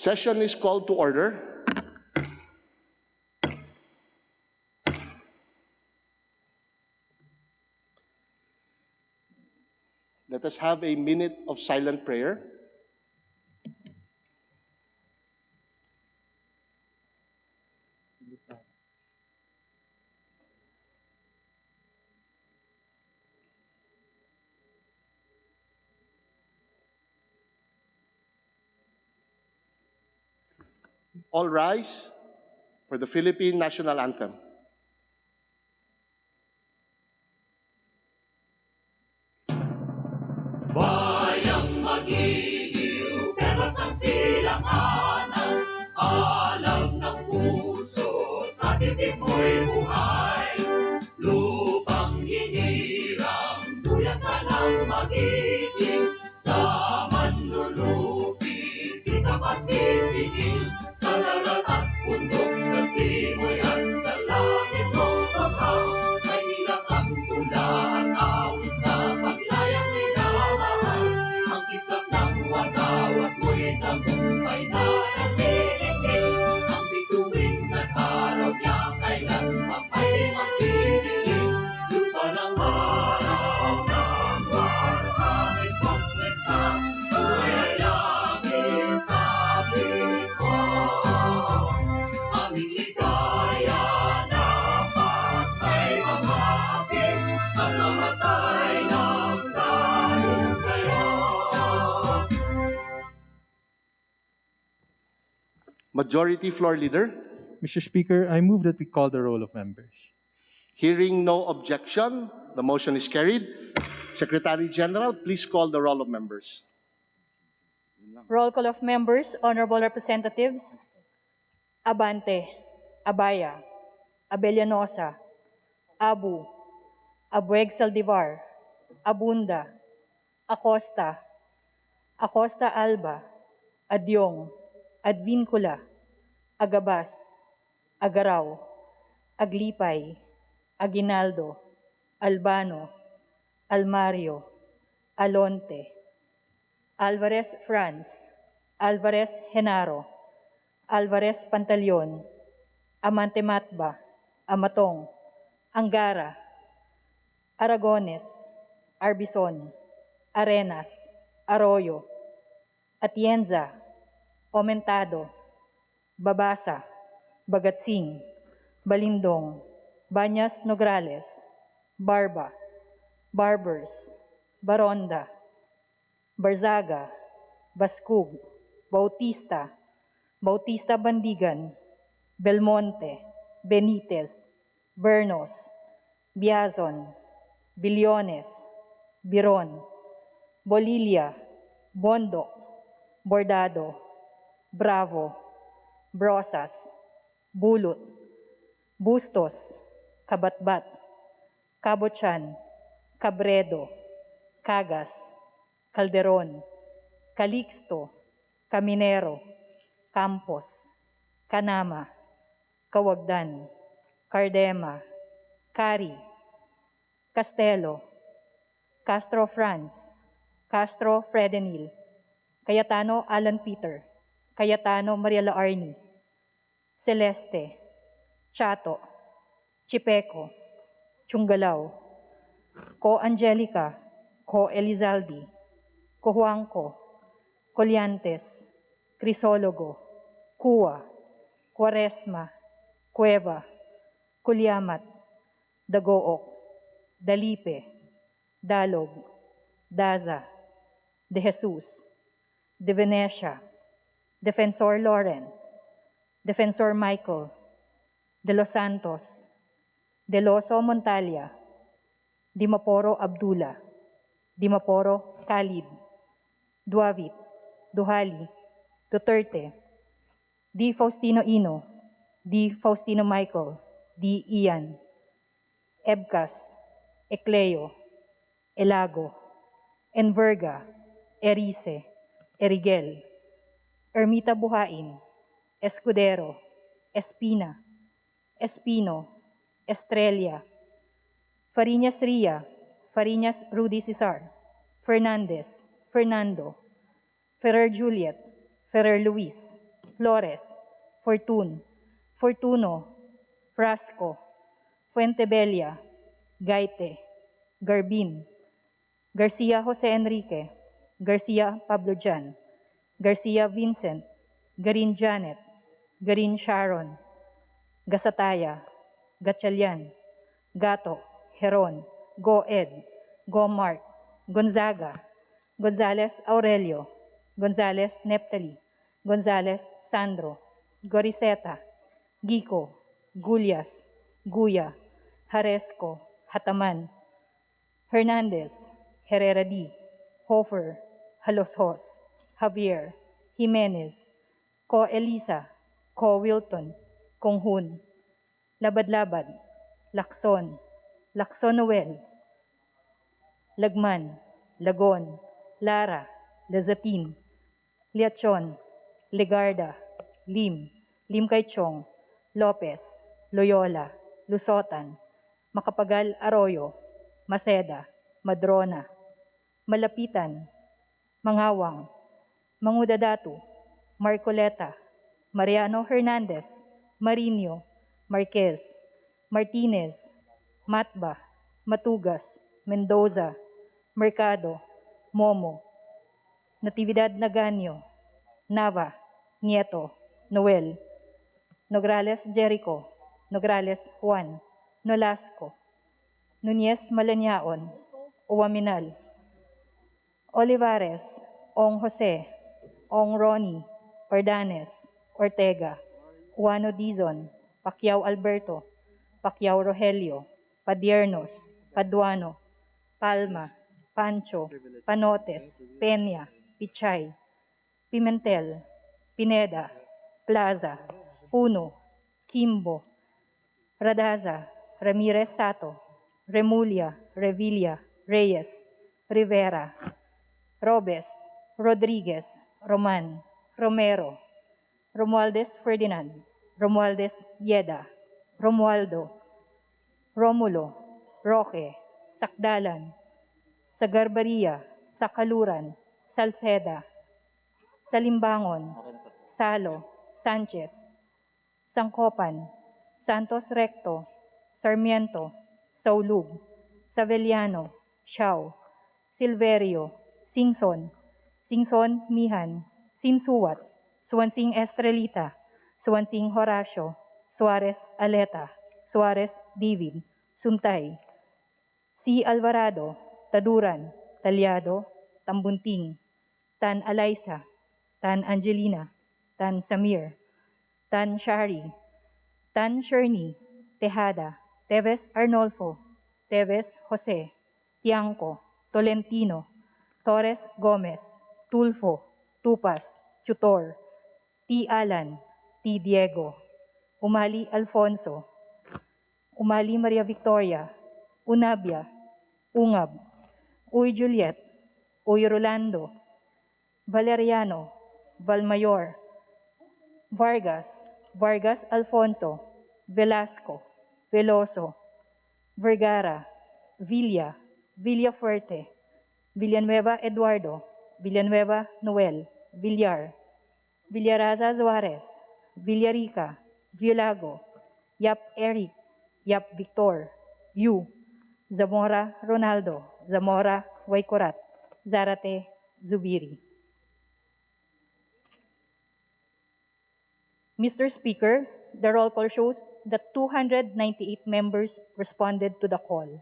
Session is called to order. Let us have a minute of silent prayer. All rise for the Philippine National Anthem. Bayang magiliw, perlas ng silanganan, alam ng puso, sa titik mo'y buhay. Lupang hinirang, duyan ka ng magiting, sa manlulupi, di ka masisingil. Sa dagat at bundok, sa simoy at sa langit mong baka, may nilak ang tula at awit sa paglayang minamahal. Ang kislap ng wataw at mo'y tagumpay na nagtitigil. Ang bituin at araw niya kailanman ay magdidilim. Lupa ng araw ng warangit pagsikta, buhay ay langit sa likod. Aming ligaya dapat may mga aking at namatay ng dahil sa'yo. Majority Floor Leader, Mr. Speaker, I move that we call the roll of members. hearing no objection, the motion is carried. Secretary General, please call the roll of members. Roll call of members, honorable representatives. Abante, Abaya, Abellanosa, Abu, Abueg Saldivar, Abunda, Acosta, Acosta Alba, Adyong, Advincula, Agabas, Agaraw, Aglipay, Aguinaldo, Albano, Almario, Alonte, Alvarez Franz, Alvarez Genaro, Alvarez Pantaleon, Amante Matba, Amatong, Angara, Aragones, Arbison, Arenas, Arroyo, Atienza, Omentado, Babasa, Bagatsing, Balindong, Banyas Nograles, Barba, Barbers, Baronda, Barzaga, Baskug, Bautista, Bautista Bandigan, Belmonte, Benitez, Bernos, Biazon, Billones, Biron, Bolilia, Bondoc, Bordado, Bravo, Brosas, Bulot, Bustos, Kabatbat, Cabochan, Cabredo, Cagas, Calderon, Calixto, Caminero, Campos, Canama, Cawagdan, Cardema, Cari, Castelo, Castro Franz, Castro Fredenil, Cayetano Alan Peter, Cayetano Mariela Arni, Celeste, Chato, Chipeco, Chungalao, Co Angelica, Co Elizaldi, Co Juanco, Colliantes, Crisologo, Cua, Quaresma, Cueva, Culyamat, Dagook, Dalipe, Dalog, Daza, De Jesus, De Venecia, Defensor Lawrence, Defensor Michael, De Los Santos, De Loso Montalia, Dimaporo Abdullah, Dimaporo Khalid, Duavit, Duhali, Duterte, D. Faustino Ino, D. Faustino Michael, D. Ian, Ebcas, Ecleo, Elago, Enverga, Erice, Erigel, Ermita Buhain, Escudero, Espina, Espino, Estrella, Fariñas Ria, Fariñas Rudy Cesar, Fernandez, Fernando, Ferrer Juliet, Ferrer Luis, Flores, Fortun, Fortuno, Frasco, Fuentebella, Gaite, Garbin, Garcia Jose Enrique, Garcia Pablo Jan, Garcia Vincent, Garin Janet, Garin Sharon, Gasataya, Gatchalian, Gato, Heron, Go Ed, Go Mark, Gonzaga, Gonzales Aurelio, Gonzales Neptali, Gonzales Sandro, Goriseta, Gico, Gulyas, Guya, Haresco, Hataman, Hernandez, Herrera D, Hofer, Haloshos, Javier, Jimenez, Ko Elisa, Ko Wilton, Konghun, Labad-Labad, Lacson, Lacson Noel, Lagman, Lagon, Lara, Lazatin, Liachon, Legarda, Lim, Lim Kaichong, Lopez, Loyola, Lusotan, Macapagal Arroyo, Maceda, Madrona, Malapitan, Mangawang, Mangudadatu, Marcoleta, Mariano Hernandez, Marino, Marquez, Martinez, Matba, Matugas, Mendoza, Mercado, Momo, Natividad Naganyo, Nava, Nieto, Noel, Nograles Jericho, Nograles Juan, Nolasco, Nunez Malaniaon, Uwaminal, Olivares, Ong Jose, Ong Ronnie, Ordanes, Ortega, Juano Dizon, Pacquiao Alberto, Pacquiao Rogelio, Padiernos, Paduano, Palma, Pancho, Panotes, Peña, Pichay, Pimentel, Pineda, Plaza, Puno, Kimbo, Radaza, Ramirez Sato, Remulla, Revilla, Reyes, Rivera, Robes, Rodriguez, Roman, Romero, Romualdez Ferdinand, Romualdez Yeda, Romualdo, Romulo, Roque, Sakdalan, Sagarbaria, Sakaluran, Salceda, Salimbangon, Salo, Sanchez, Sangkopan, Santos Recto, Sarmiento, Saulug, Saveliano, Siao, Silverio, Singson, Singson Mihan, Sinsuwat, Suwansing Estrelita, Suwansing Horacio, Suarez Aleta, Suarez David, Suntay, C. Alvarado, Taduran, Talyado, Tambunting, Tan Alaysa, Tan Angelina, Tan Samir, Tan Shari, Tan Sherny, Tejada, Teves Arnolfo, Teves Jose, Tiangco, Tolentino, Torres Gomez, Tulfo, Tupas, Tutor, T. Alan, T. Diego, Umali Alfonso, Umali Maria Victoria, Unabia, Ungab, Uy Juliet, Uy Rolando, Valeriano, Valmayor, Vargas, Vargas Alfonso, Velasco, Veloso, Vergara, Villa, Villafuerte, Villanueva Eduardo, Villanueva Noel, Villar, Villaraza Suarez, Villarica, Villago, Yap Eric, Yap Victor, Yu, Zamora Ronaldo, Zamora Waikorat, Zarate Zubiri. Mr. Speaker, the roll call shows that 298 members responded to the call.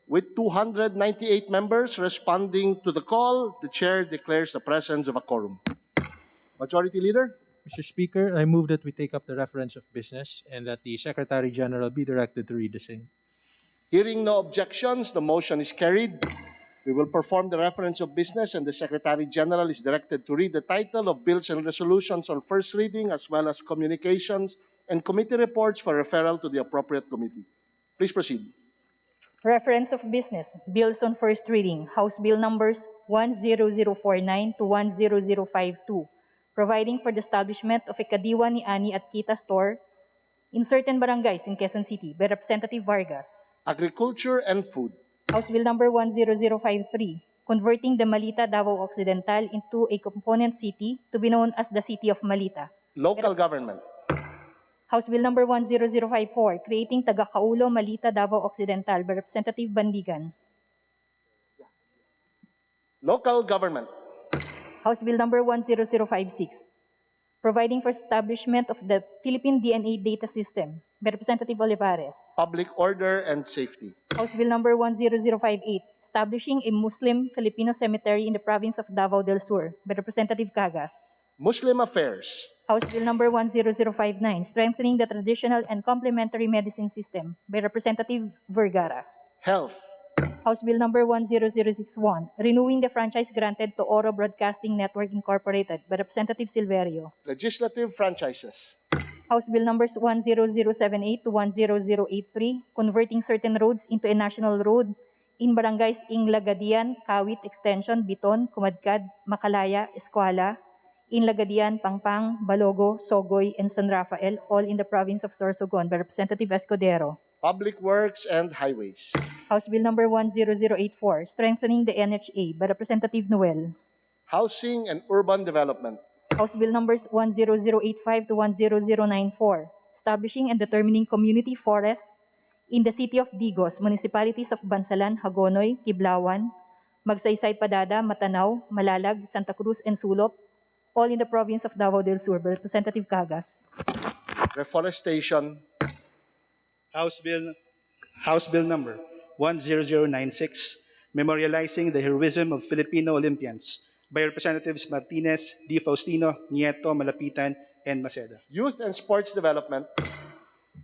With 298 members responding to the call, the chair declares the presence of a quorum. Majority Leader? Mr. Speaker, I move that we take up the reference of business and that the Secretary General be directed to read the same. Hearing no objections, the motion is carried. We will perform the reference of business and the Secretary General is directed to read the title of bills and resolutions on first reading as well as communications and committee reports for referral to the appropriate committee. Please proceed. Reference of business, bills on first reading, House Bill numbers 10049 to 10052, providing for the establishment of a Kadiwa ni Ani at Kita store in certain barangays in Quezon City by Representative Vargas. Agriculture and Food. House Bill number 10053, converting the Malita Davao Occidental into a component city to be known as the City of Malita. Local government. House Bill number 10054, creating Tagakaulo Malita Davao Occidental by Representative Bandigan. Local government. House Bill number 10056, providing for establishment of the Philippine DNA Data System by Representative Olivares. Public order and safety. House Bill number 10058, establishing a Muslim Filipino cemetery in the province of Davao del Sur by Representative Cagas. Muslim affairs. House Bill number 10059, strengthening the traditional and complementary medicine system by Representative Vergara. Health. House Bill number 10061, renewing the franchise granted to Oro Broadcasting Network Incorporated by Representative Silverio. Legislative franchises. House Bill numbers 10078 to 10083, converting certain roads into a national road in barangays Inglagadian, Kawit Extension, Biton, Kumadkad, Makalaya, Escuala, Inlagadian, Pangpang, Balogo, Sogoy, and San Rafael, all in the province of Sorsogon by Representative Escudero. Public works and highways. House Bill number 10084, strengthening the NHA by Representative Noel. Housing and urban development. House Bill numbers 10085 to 10094, establishing and determining community forests in the city of Digos, municipalities of Bansalan, Hagonoy, Kiblawan, Magsaysay, Padada, Matanao, Malalag, Santa Cruz, and Sulop, all in the province of Davao del Sur by Representative Cagas. Reforestation. House Bill number 10096, memorializing the heroism of Filipino Olympians by Representatives Martinez, Di Faustino, Nieto, Malapitan, and Maceda. Youth and sports development.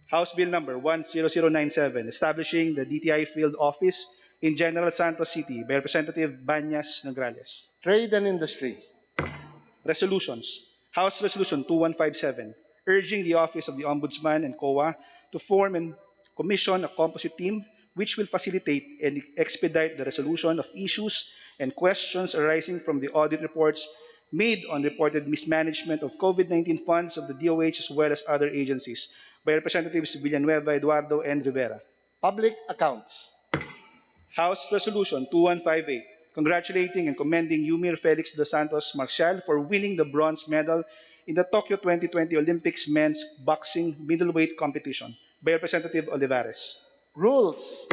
House Bill number 10097, establishing the DTI Field Office in General Santos City by Representative Banyas Nograles. Trade and industry. Resolutions. House Resolution 2157, urging the Office of the Ombudsman and COA to form and commission a composite team which will facilitate and expedite the resolution of issues and questions arising from the audit reports made on reported mismanagement of COVID-19 funds of the DOH as well as other agencies by Representatives Villanueva, Eduardo, and Rivera. Public accounts. House Resolution 2158, congratulating and commending Yumir Felix dos Santos Marcial for winning the bronze medal in the Tokyo 2020 Olympics men's boxing middleweight competition by Representative Olivares. Rules.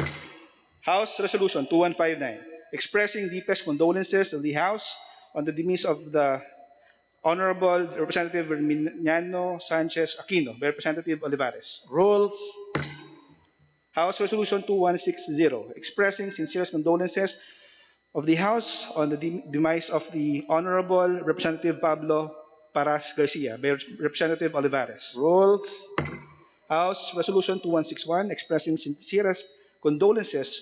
House Resolution 2159, expressing deepest condolences of the House on the demise of the Honorable Representative Herminiano Sanchez Aquino by Representative Olivares. Rules. House Resolution 2160, expressing sincerest condolences of the House on the demise of the Honorable Representative Pablo Paras Garcia by Representative Olivares. Rules. House Resolution 2161, expressing sincerest condolences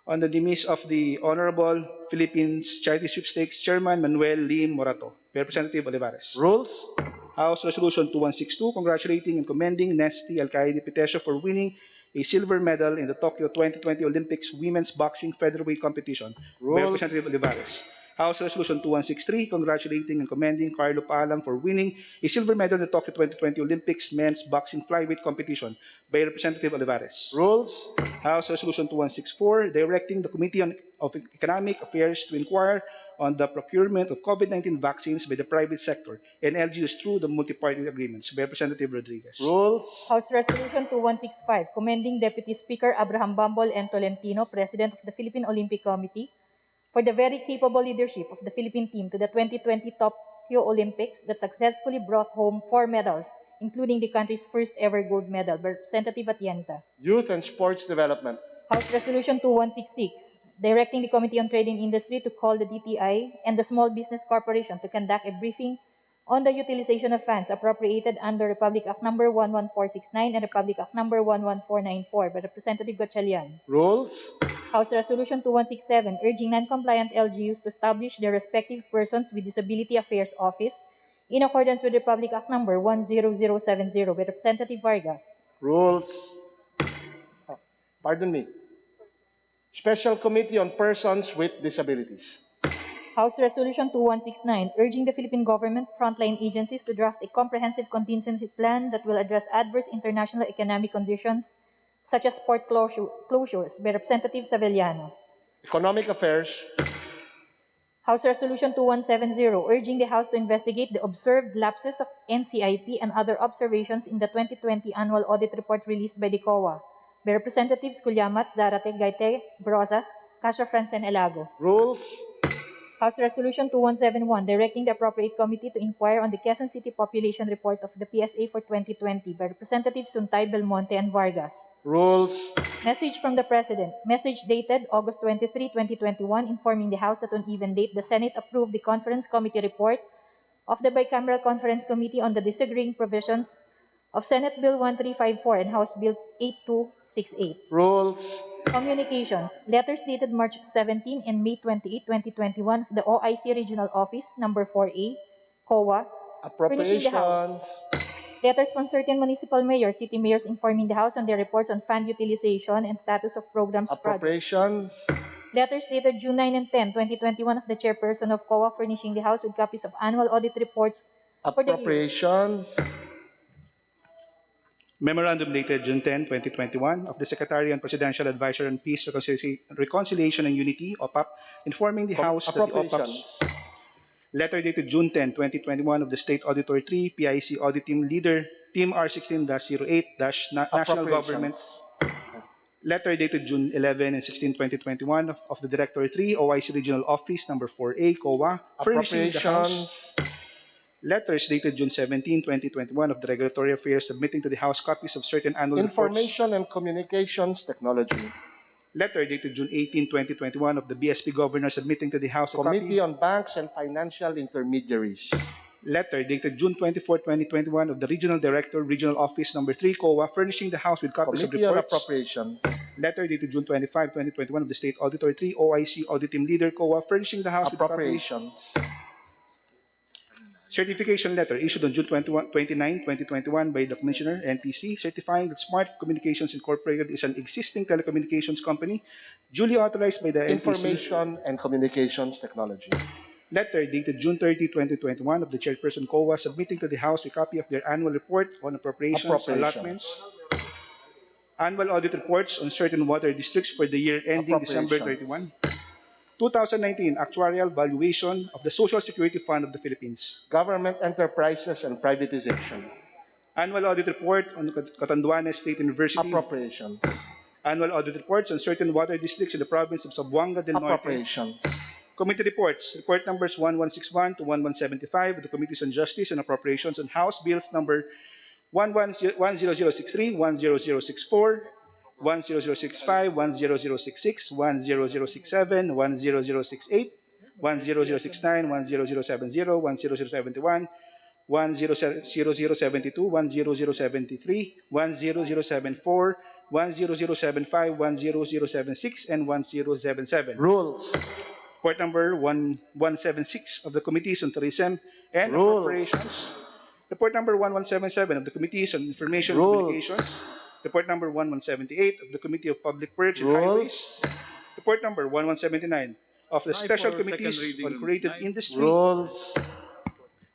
on the demise of the Honorable Philippines Charity Sweepstakes Chairman Manuel Lim Morato by Representative Olivares. Rules. House Resolution 2162, congratulating and commending Nesty Alcaide Pitesio for winning a silver medal in the Tokyo 2020 Olympics women's boxing featherweight competition by Rules. Representative Olivares. House Resolution 2163, congratulating and commending Carlo Paalam for winning a silver medal in the Tokyo 2020 Olympics men's boxing flyweight competition by Representative Olivares. Rules. House Resolution 2164, directing the Committee of Economic Affairs to inquire on the procurement of COVID-19 vaccines by the private sector and LGUs through the multi-party agreements by Representative Rodriguez. Rules. House Resolution 2165, commending Deputy Speaker Abraham Bambol and Tolentino, President of the Philippine Olympic Committee, for the very capable leadership of the Philippine team to the 2020 Tokyo Olympics that successfully brought home 4 medals, including the country's first ever gold medal by Representative Atienza. Youth and sports development. House Resolution 2166, directing the Committee on Trade and Industry to call the DTI and the Small Business Corporation to conduct a briefing on the utilization of funds appropriated under Republic Act No. 11469 and Republic Act No. 11494 by Representative Gatchalian. Rules. House Resolution 2167, urging non-compliant LGUs to establish their respective Persons with Disability Affairs Office in accordance with Republic Act No. 10070 by Representative Vargas. Rules. Pardon me. Special Committee on Persons with Disabilities. House Resolution 2169, urging the Philippine government frontline agencies to draft a comprehensive contingency plan that will address adverse international economic conditions such as port closures by Representative Savellano. Economic Affairs. House Resolution 2170, urging the House to investigate the observed lapses of NCIP and other observations in the 2020 annual audit report released by the COA, by Representatives Cullamat, Zarate, Gaite, Brosas, Casio Francen Elago. Rules. House Resolution 2171, directing the appropriate committee to inquire on the Quezon City population report of the PSA for 2020 by Representatives Suntay, Belmonte, and Vargas. Rules. Message from the President. Message dated August 23, 2021, informing the House that on even date, the Senate approved the Conference Committee report of the Bicameral Conference Committee on the disagreeing provisions of Senate Bill 1354 and House Bill 8268. Rules. Communications. Letters dated March 17 and May 28, 2021 of the OIC Regional Office, number 4A, COA, furnishing the House. Appropriations. Letters from certain municipal mayors, city mayors informing the House on their reports on fund utilization and status of programs projects. Appropriations. Letters dated June 9 and 10, 2021 of the chairperson of COA furnishing the House with copies of annual audit reports for the year. Appropriations. Memorandum dated June 10, 2021 of the Secretary and Presidential Advisor on Peace, Reconciliation and Unity, OPAP, informing the House that the OPAP's Appropriations. letter dated June 10, 2021 of the State Auditor 3, PIC Audit Team Leader, Team R16-08-National Government, Appropriations. letter dated June 11 and 16, 2021 of the Director 3, OIC Regional Office, number 4A, COA, furnishing the House. Appropriations. Letters dated June 17, 2021 of the Regulatory Affairs submitting to the House copies of certain annual reports. Information and Communications Technology. Letter dated June 18, 2021 of the BSP Governor submitting to the House a Committee copy. on Banks and Financial Intermediaries. Letter dated June 24, 2021 of the Regional Director, Regional Office number 3, COA, furnishing the House with copies of Committee on reports. Appropriations. Letter dated June 25, 2021 of the State Auditor 3, OIC Audit Team Leader, COA, furnishing the House with copies. Appropriations. Certification letter issued on June 29, 2021 by the Commissioner, NTC, certifying that Smart Communications Incorporated is an existing telecommunications company duly authorized by the NTC. Information and Communications Technology. Letter dated June 30, 2021 of the Chairperson COA submitting to the House a copy of their annual report on appropriations, allotments, annual audit reports on certain water districts for the year ending December 31, 2019, actuarial valuation of the Social Security Fund of the Philippines, Government Enterprises and Privatization. annual audit report on Catanduanes State University, Appropriations. annual audit reports on certain water districts in the province of Zamboanga del Norte, Appropriations. committee reports, report numbers 1161 to 1175 of the Committees on Justice and Appropriations on House Bills number 10063, 10064, 10065, 10066, 10067, 10068, 10069, 10070, 10071, 10072, 10073, 10074, 10075, 10076, and 1077. Rules. Report number 1176 of the Committees on Tourism and Rules. Appropriations. Report number 1177 of the Committees on Information and Rules. Communications. Report number 1178 of the Committee of Public Works and Highways. Rules. Report number 1179 of the Special for Committees second reading. on Creative Industry. Rules.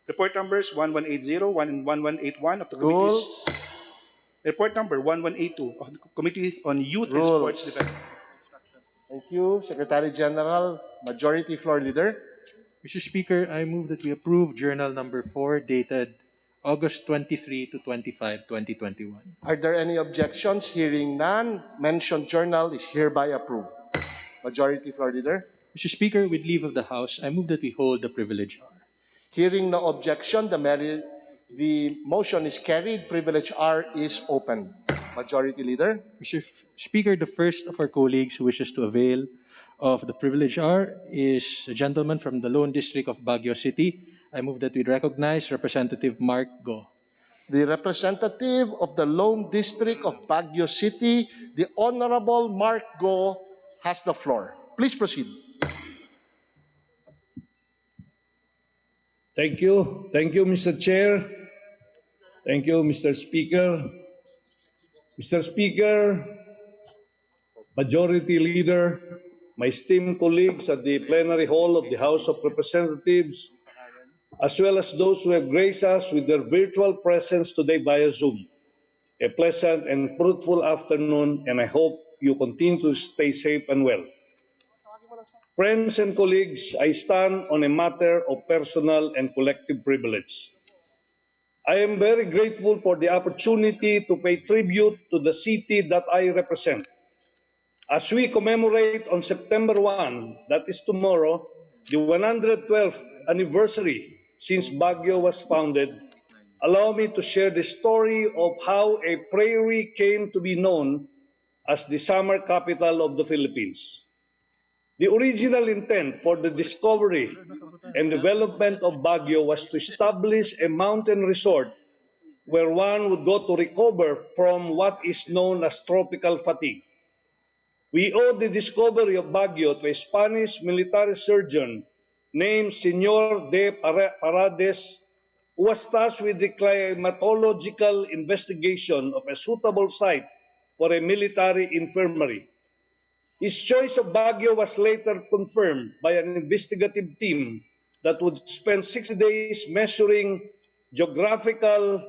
Report numbers 1180 and 1181 of the Committees. Rules. Report number 1182 of the Committee on Youth and Rules. Sports Development. Thank you, Secretary General. Majority Floor Leader. Mr. Speaker, I move that we approve Journal Number 4 dated August 23 to 25, 2021. Are there any objections? Hearing none, mentioned journal is hereby approved. Majority Floor Leader. Mr. Speaker, with leave of the House, I move that we hold the privilege hour. Hearing no objection, the motion is carried. Privilege R is open. Majority Leader. Mr. Speaker, the first of our colleagues who wishes to avail of the privilege hour is a gentleman from the Lone District of Baguio City. I move that we recognize Representative Mark Go. The representative of the Lone District of Baguio City, the Honorable Mark Go, has the floor. Please proceed. Thank you. Thank you, Mr. Chair. Thank you, Mr. Speaker. Mr. Speaker, Majority Leader, my esteemed colleagues at the plenary hall of the House of Representatives, as well as those who have graced us with their virtual presence today via Zoom. A pleasant and fruitful afternoon, and I hope you continue to stay safe and well. Friends and colleagues, I stand on a matter of personal and collective privilege. I am very grateful for the opportunity to pay tribute to the city that I represent. As we commemorate on September 1, that is tomorrow, the 112th anniversary since Baguio was founded, allow me to share the story of how a prairie came to be known as the summer capital of the Philippines. The original intent for the discovery and development of Baguio was to establish a mountain resort where one would go to recover from what is known as tropical fatigue. We owe the discovery of Baguio to a Spanish military surgeon named Senor de Parades, who was tasked with the climatological investigation of a suitable site for a military infirmary. His choice of Baguio was later confirmed by an investigative team that would spend 60 days measuring geographical,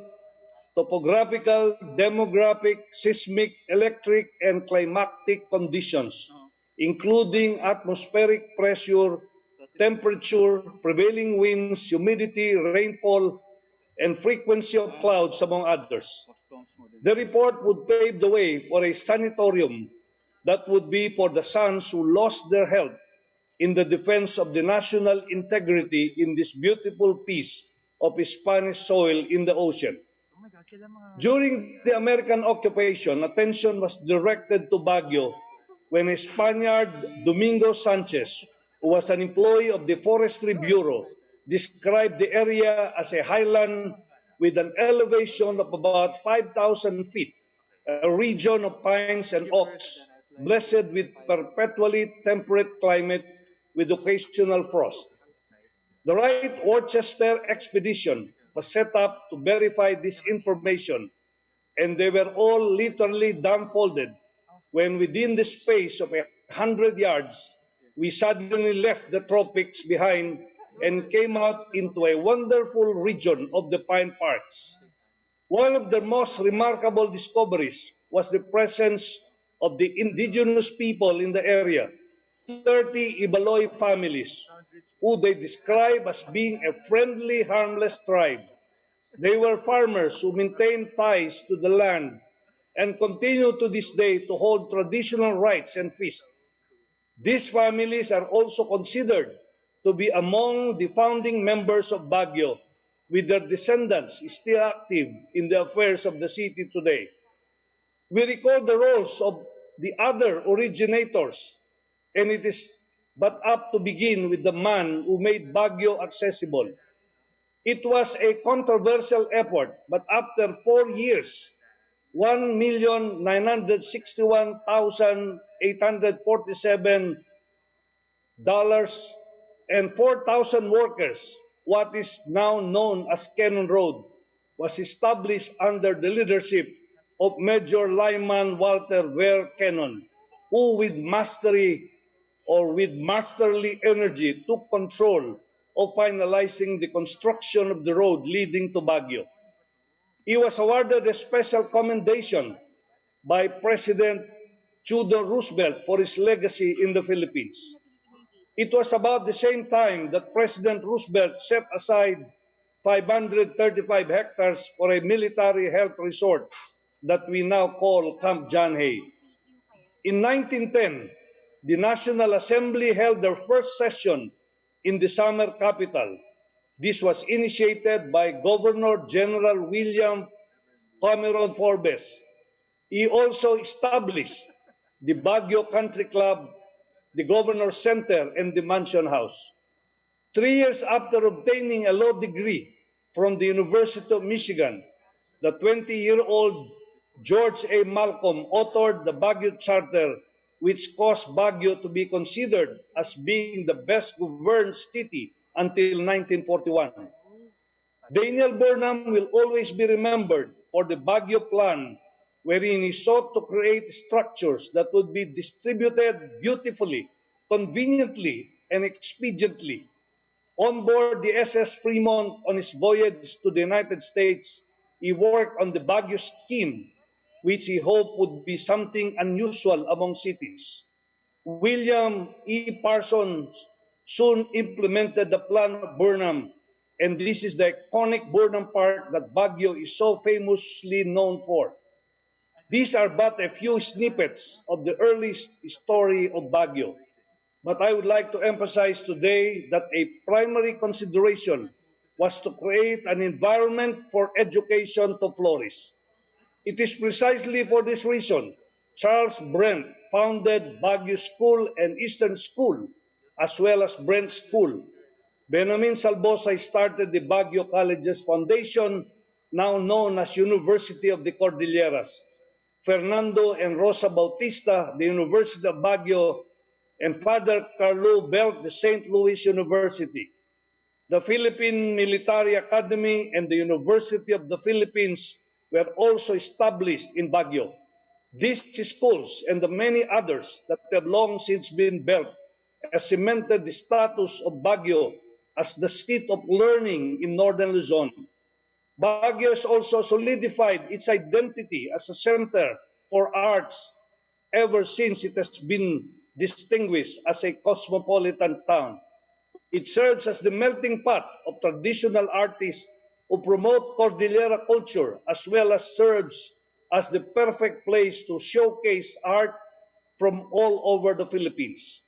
topographical, demographic, seismic, electric, and climatic conditions, including atmospheric pressure, temperature, prevailing winds, humidity, rainfall, and frequency of clouds, among others. The report would pave the way for a sanatorium that would be for the sons who lost their health in the defense of the national integrity in this beautiful piece of Spanish soil in the ocean. During the American occupation, attention was directed to Baguio when a Spaniard, Domingo Sanchez, who was an employee of the Forestry Bureau, described the area as a highland with an elevation of about 5,000 feet, a region of pines and oaks, blessed with perpetually temperate climate with occasional frost. The Wright Worcester expedition was set up to verify this information, and they were all literally dumbfounded when within the space of 100 yards, we suddenly left the tropics behind and came out into a wonderful region of the pine parks. One of the most remarkable discoveries was the presence of the indigenous people in the area, 30 Ibaloy families, who they describe as being a friendly, harmless tribe. They were farmers who maintained ties to the land and continue to this day to hold traditional rites and feasts. These families are also considered to be among the founding members of Baguio, with their descendants still active in the affairs of the city today. We recall the roles of the other originators, and it is but up to begin with the man who made Baguio accessible. It was a controversial effort, but after 4 years, 1,961,847 dollars and 4,000 workers, what is now known as Cannon Road, was established under the leadership of Major Lyman Walter Ver Cannon, who with masterly energy took control of finalizing the construction of the road leading to Baguio. He was awarded a special commendation by President Theodore Roosevelt for his legacy in the Philippines. It was about the same time that President Roosevelt set aside 535 hectares for a military health resort that we now call Camp John Hay. In 1910, the National Assembly held their first session in the summer capital. This was initiated by Governor General William Cameron Forbes. He also established the Baguio Country Club, the Governor's Center, and the Mansion House. 3 years after obtaining a law degree from the University of Michigan, the 20-year-old George A. Malcolm authored the Baguio Charter, which caused Baguio to be considered as being the best governed city until 1941. Daniel Burnham will always be remembered for the Baguio Plan, wherein he sought to create structures that would be distributed beautifully, conveniently, and expediently. On board the SS Fremont on his voyage to the United States, he worked on the Baguio Scheme, which he hoped would be something unusual among cities. William E. Parsons soon implemented the Plan of Burnham, and this is the iconic Burnham Park that Baguio is so famously known for. These are but a few snippets of the early story of Baguio. But I would like to emphasize today that a primary consideration was to create an environment for education to flourish. It is precisely for this reason Charles Brent founded Baguio School and Eastern School, as well as Brent School. Benjamin Salbosay started the Baguio Colleges Foundation, now known as University of the Cordilleras. Fernando and Rosa Bautista, the University of Baguio, and Father Carlo built the St. Louis University. The Philippine Military Academy and the University of the Philippines were also established in Baguio. These schools and the many others that have long since been built has cemented the status of Baguio as the seat of learning in Northern Luzon. Baguio has also solidified its identity as a center for arts ever since it has been distinguished as a cosmopolitan town. It serves as the melting pot of traditional artists who promote Cordillera culture, as well as serves as the perfect place to showcase art from all over the Philippines.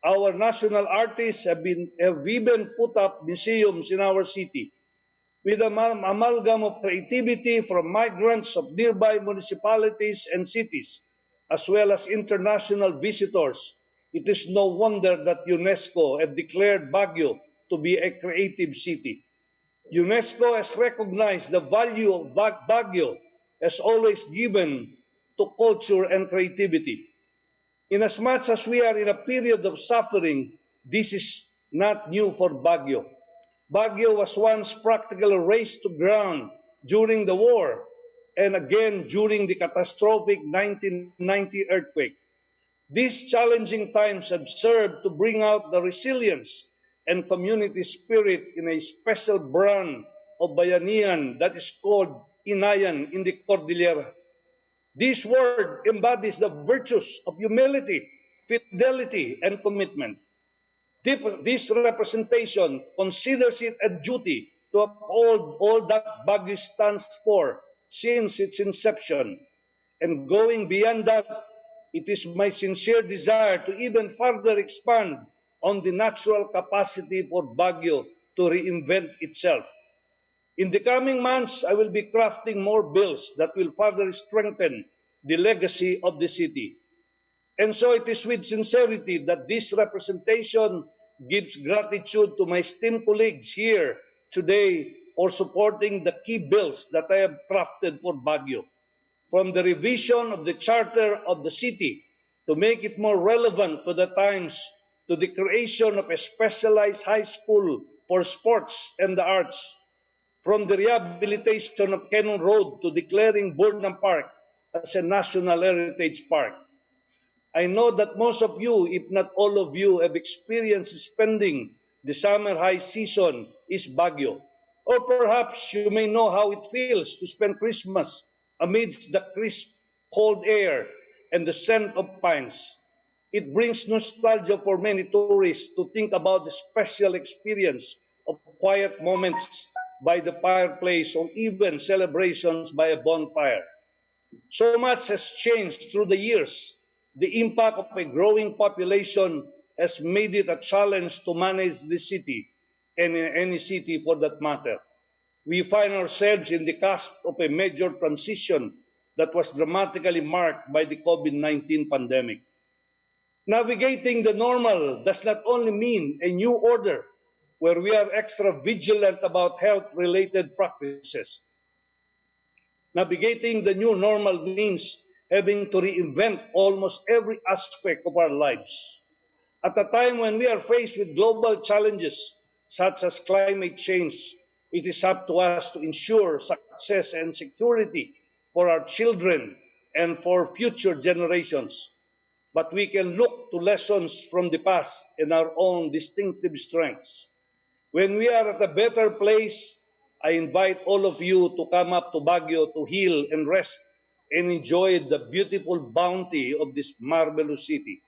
Our national artists have even put up museums in our city with an amalgam of creativity from migrants of nearby municipalities and cities, as well as international visitors. It is no wonder that UNESCO have declared Baguio to be a creative city. UNESCO has recognized the value of Baguio as always given to culture and creativity. Inasmuch as we are in a period of suffering, this is not new for Baguio. Baguio was once practically razed to ground during the war and again during the catastrophic 1990 earthquake. These challenging times have served to bring out the resilience and community spirit in a special brand of bayanihan that is called Inayan in the Cordillera. This word embodies the virtues of humility, fidelity, and commitment. This representation considers it a duty to uphold all that Baguio stands for since its inception. And going beyond that, it is my sincere desire to even further expand on the natural capacity for Baguio to reinvent itself. In the coming months, I will be crafting more bills that will further strengthen the legacy of the city. And so it is with sincerity that this representation gives gratitude to my esteemed colleagues here today for supporting the key bills that I have crafted for Baguio. From the revision of the charter of the city to make it more relevant to the times, to the creation of a specialized high school for sports and the arts, from the rehabilitation of Cannon Road to declaring Burnham Park as a National Heritage Park. I know that most of you, if not all of you, have experienced spending the summer high season is Baguio. Or perhaps you may know how it feels to spend Christmas amidst the crisp, cold air and the scent of pines. It brings nostalgia for many tourists to think about the special experience of quiet moments by the fireplace or even celebrations by a bonfire. So much has changed through the years. The impact of a growing population has made it a challenge to manage the city, and in any city for that matter. We find ourselves in the cusp of a major transition that was dramatically marked by the COVID-19 pandemic. Navigating the normal does not only mean a new order where we are extra vigilant about health-related practices. Navigating the new normal means having to reinvent almost every aspect of our lives. At a time when we are faced with global challenges such as climate change, it is up to us to ensure success and security for our children and for future generations. But we can look to lessons from the past and our own distinctive strengths. When we are at a better place, I invite all of you to come up to Baguio to heal and rest and enjoy the beautiful bounty of this marvelous city.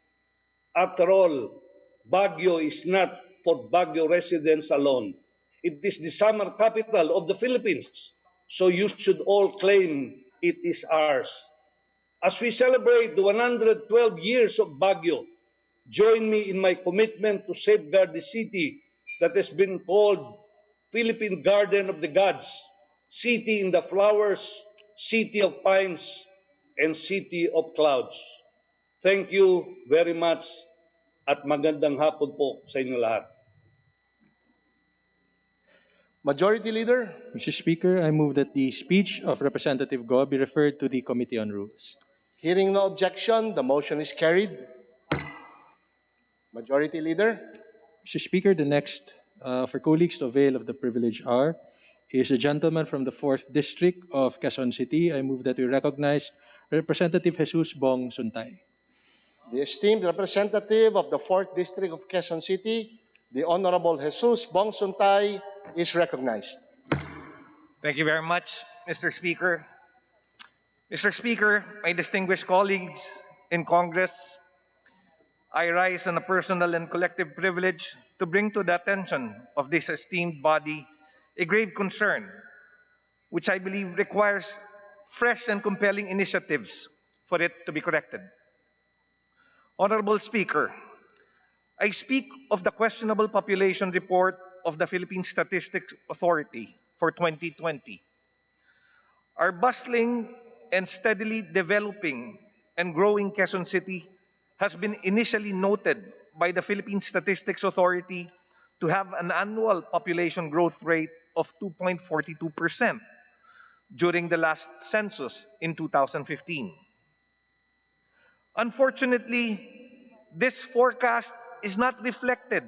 After all, Baguio is not for Baguio residents alone. It is the summer capital of the Philippines, so you should all claim it is ours. As we celebrate the 112 years of Baguio, join me in my commitment to safeguard the city that has been called Philippine Garden of the Gods, City in the Flowers, City of Pines, and City of Clouds. Thank you very much at magandang hapon po sa inyo lahat. Majority Leader, Mr. Speaker, I move that the speech of Representative Go be referred to the Committee on Rules. hearing no objection, the motion is carried. Majority Leader, Mr. Speaker, the next for colleagues to avail of the privilege are is a gentleman from the 4th District of Quezon City. I move that we recognize Representative Jesus Bong Suntay. the esteemed representative of the 4th District of Quezon City, the Honorable Jesus Bong Suntay, is recognized. Thank you very much, Mr. Speaker. Mr. Speaker, my distinguished colleagues in Congress, I rise on a personal and collective privilege to bring to the attention of this esteemed body a grave concern, which I believe requires fresh and compelling initiatives for it to be corrected. Honorable Speaker, I speak of the questionable population report of the Philippine Statistics Authority for 2020. Our bustling and steadily developing and growing Quezon City has been initially noted by the Philippine Statistics Authority to have an annual population growth rate of 2.42% during the last census in 2015. Unfortunately, this forecast is not reflected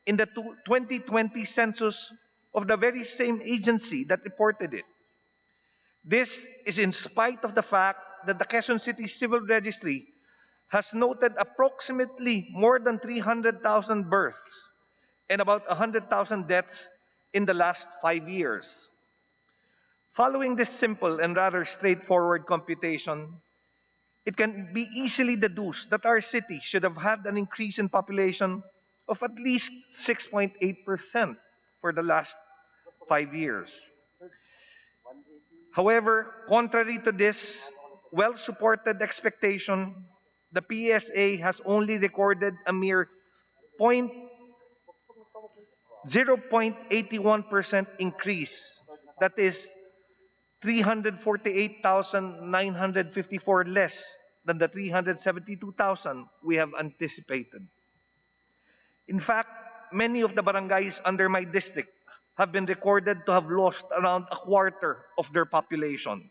in the 2020 census of the very same agency that reported it. This is in spite of the fact that the Quezon City Civil Registry has noted approximately more than 300,000 births and about 100,000 deaths in the last 5 years. Following this simple and rather straightforward computation, it can be easily deduced that our city should have had an increase in population of at least 6.8% for the last 5 years. However, contrary to this well-supported expectation, the PSA has only recorded a mere 0.81% increase, that is 348,954 less than the 372,000 we have anticipated. In fact, many of the barangays under my district have been recorded to have lost around a quarter of their population.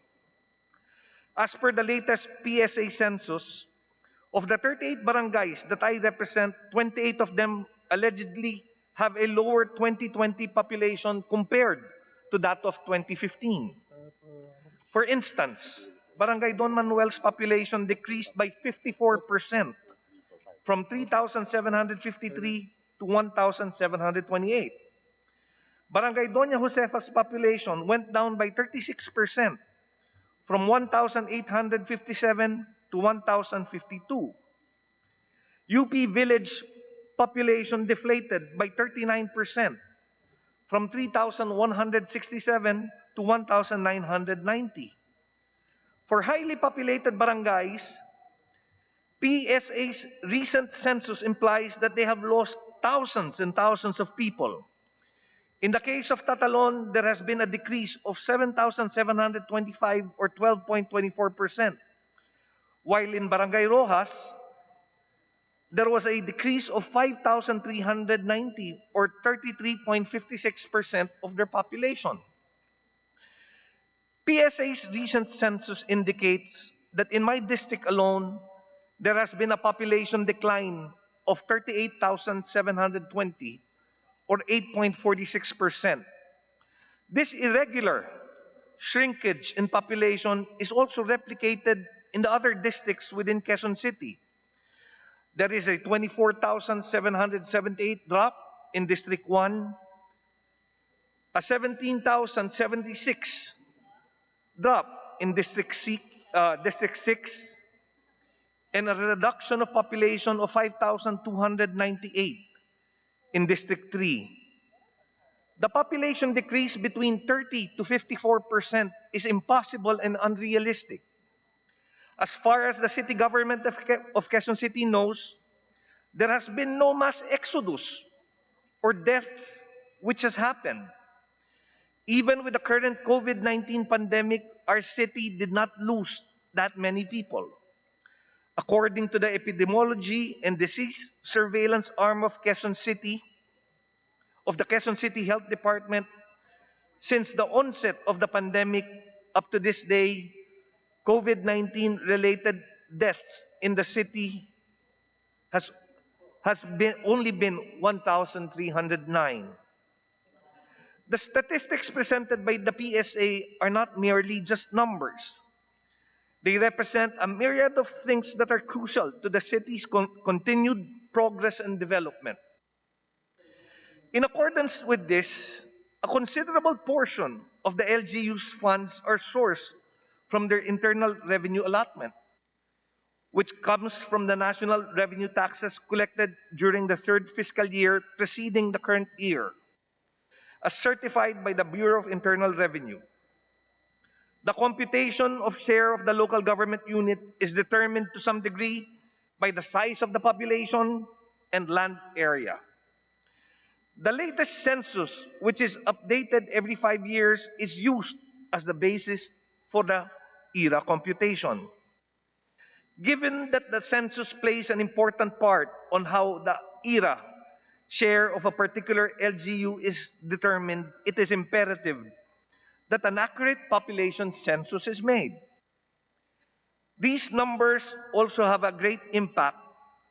As per the latest PSA census, of the 38 barangays that I represent, 28 of them allegedly have a lower 2020 population compared to that of 2015. For instance, Barangay Don Manuel's population decreased by 54% from 3,753 to 1,728. Barangay Doña Josefa's population went down by 36% from 1,857 to 1,052. UP Village population deflated by 39% from 3,167 to 1,990. For highly populated barangays, PSA's recent census implies that they have lost thousands and thousands of people. In the case of Tatalon, there has been a decrease of 7,725 or 12.24%. While in Barangay Rojas, there was a decrease of 5,390 or 33.56% of their population. PSA's recent census indicates that in my district alone, there has been a population decline of 38,720 or 8.46%. This irregular shrinkage in population is also replicated in the other districts within Quezon City. There is a 24,778 drop in District 1, a 17,076 drop in District 6, and a reduction of population of 5,298 in District 3. The population decrease between 30 to 54% is impossible and unrealistic. As far as the city government of Quezon City knows, there has been no mass exodus or deaths which has happened. Even with the current COVID-19 pandemic, our city did not lose that many people. According to the Epidemiology and Disease Surveillance Arm of Quezon City, of the Quezon City Health Department, since the onset of the pandemic up to this day, COVID-19 related deaths in the city has only been 1,309. The statistics presented by the PSA are not merely just numbers. They represent a myriad of things that are crucial to the city's continued progress and development. In accordance with this, a considerable portion of the LGU's funds are sourced from their internal revenue allotment, which comes from the national revenue taxes collected during the third fiscal year preceding the current year, as certified by the Bureau of Internal Revenue. The computation of share of the local government unit is determined to some degree by the size of the population and land area. The latest census, which is updated every 5 years, is used as the basis for the ERA computation. Given that the census plays an important part on how the ERA share of a particular LGU is determined, it is imperative that an accurate population census is made. These numbers also have a great impact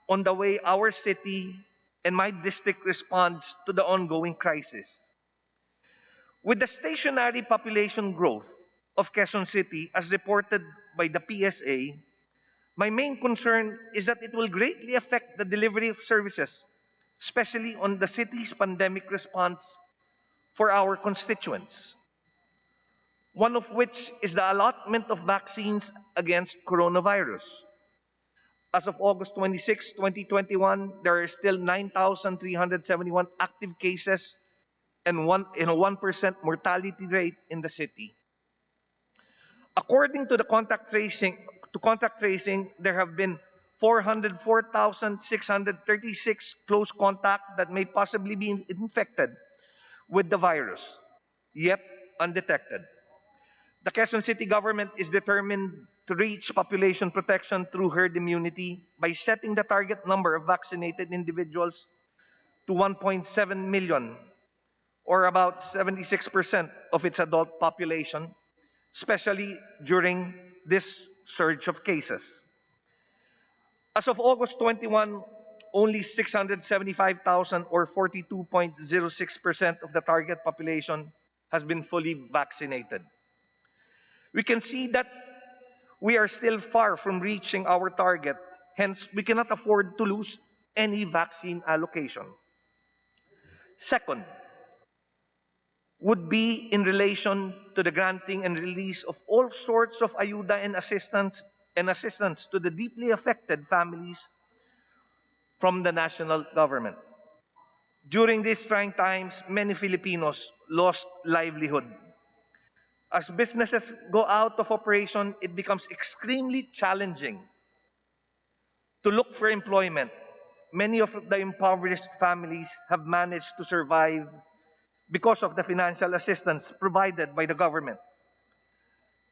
on the way our city and my district responds to the ongoing crisis. With the stationary population growth of Quezon City as reported by the PSA, my main concern is that it will greatly affect the delivery of services, especially on the city's pandemic response for our constituents. One of which is the allotment of vaccines against coronavirus. As of August 26, 2021, there are still 9,371 active cases and a 1% mortality rate in the city. According to the contact tracing, there have been 404,636 close contact that may possibly be infected with the virus, yet undetected. The Quezon City government is determined to reach population protection through herd immunity by setting the target number of vaccinated individuals to 1.7 million, or about 76% of its adult population, especially during this surge of cases. As of August 21, only 675,000 or 42.06% of the target population has been fully vaccinated. We can see that we are still far from reaching our target, hence we cannot afford to lose any vaccine allocation. Second, would be in relation to the granting and release of all sorts of ayuda and assistance to the deeply affected families from the national government. During these trying times, many Filipinos lost livelihood. As businesses go out of operation, it becomes extremely challenging to look for employment. Many of the impoverished families have managed to survive because of the financial assistance provided by the government,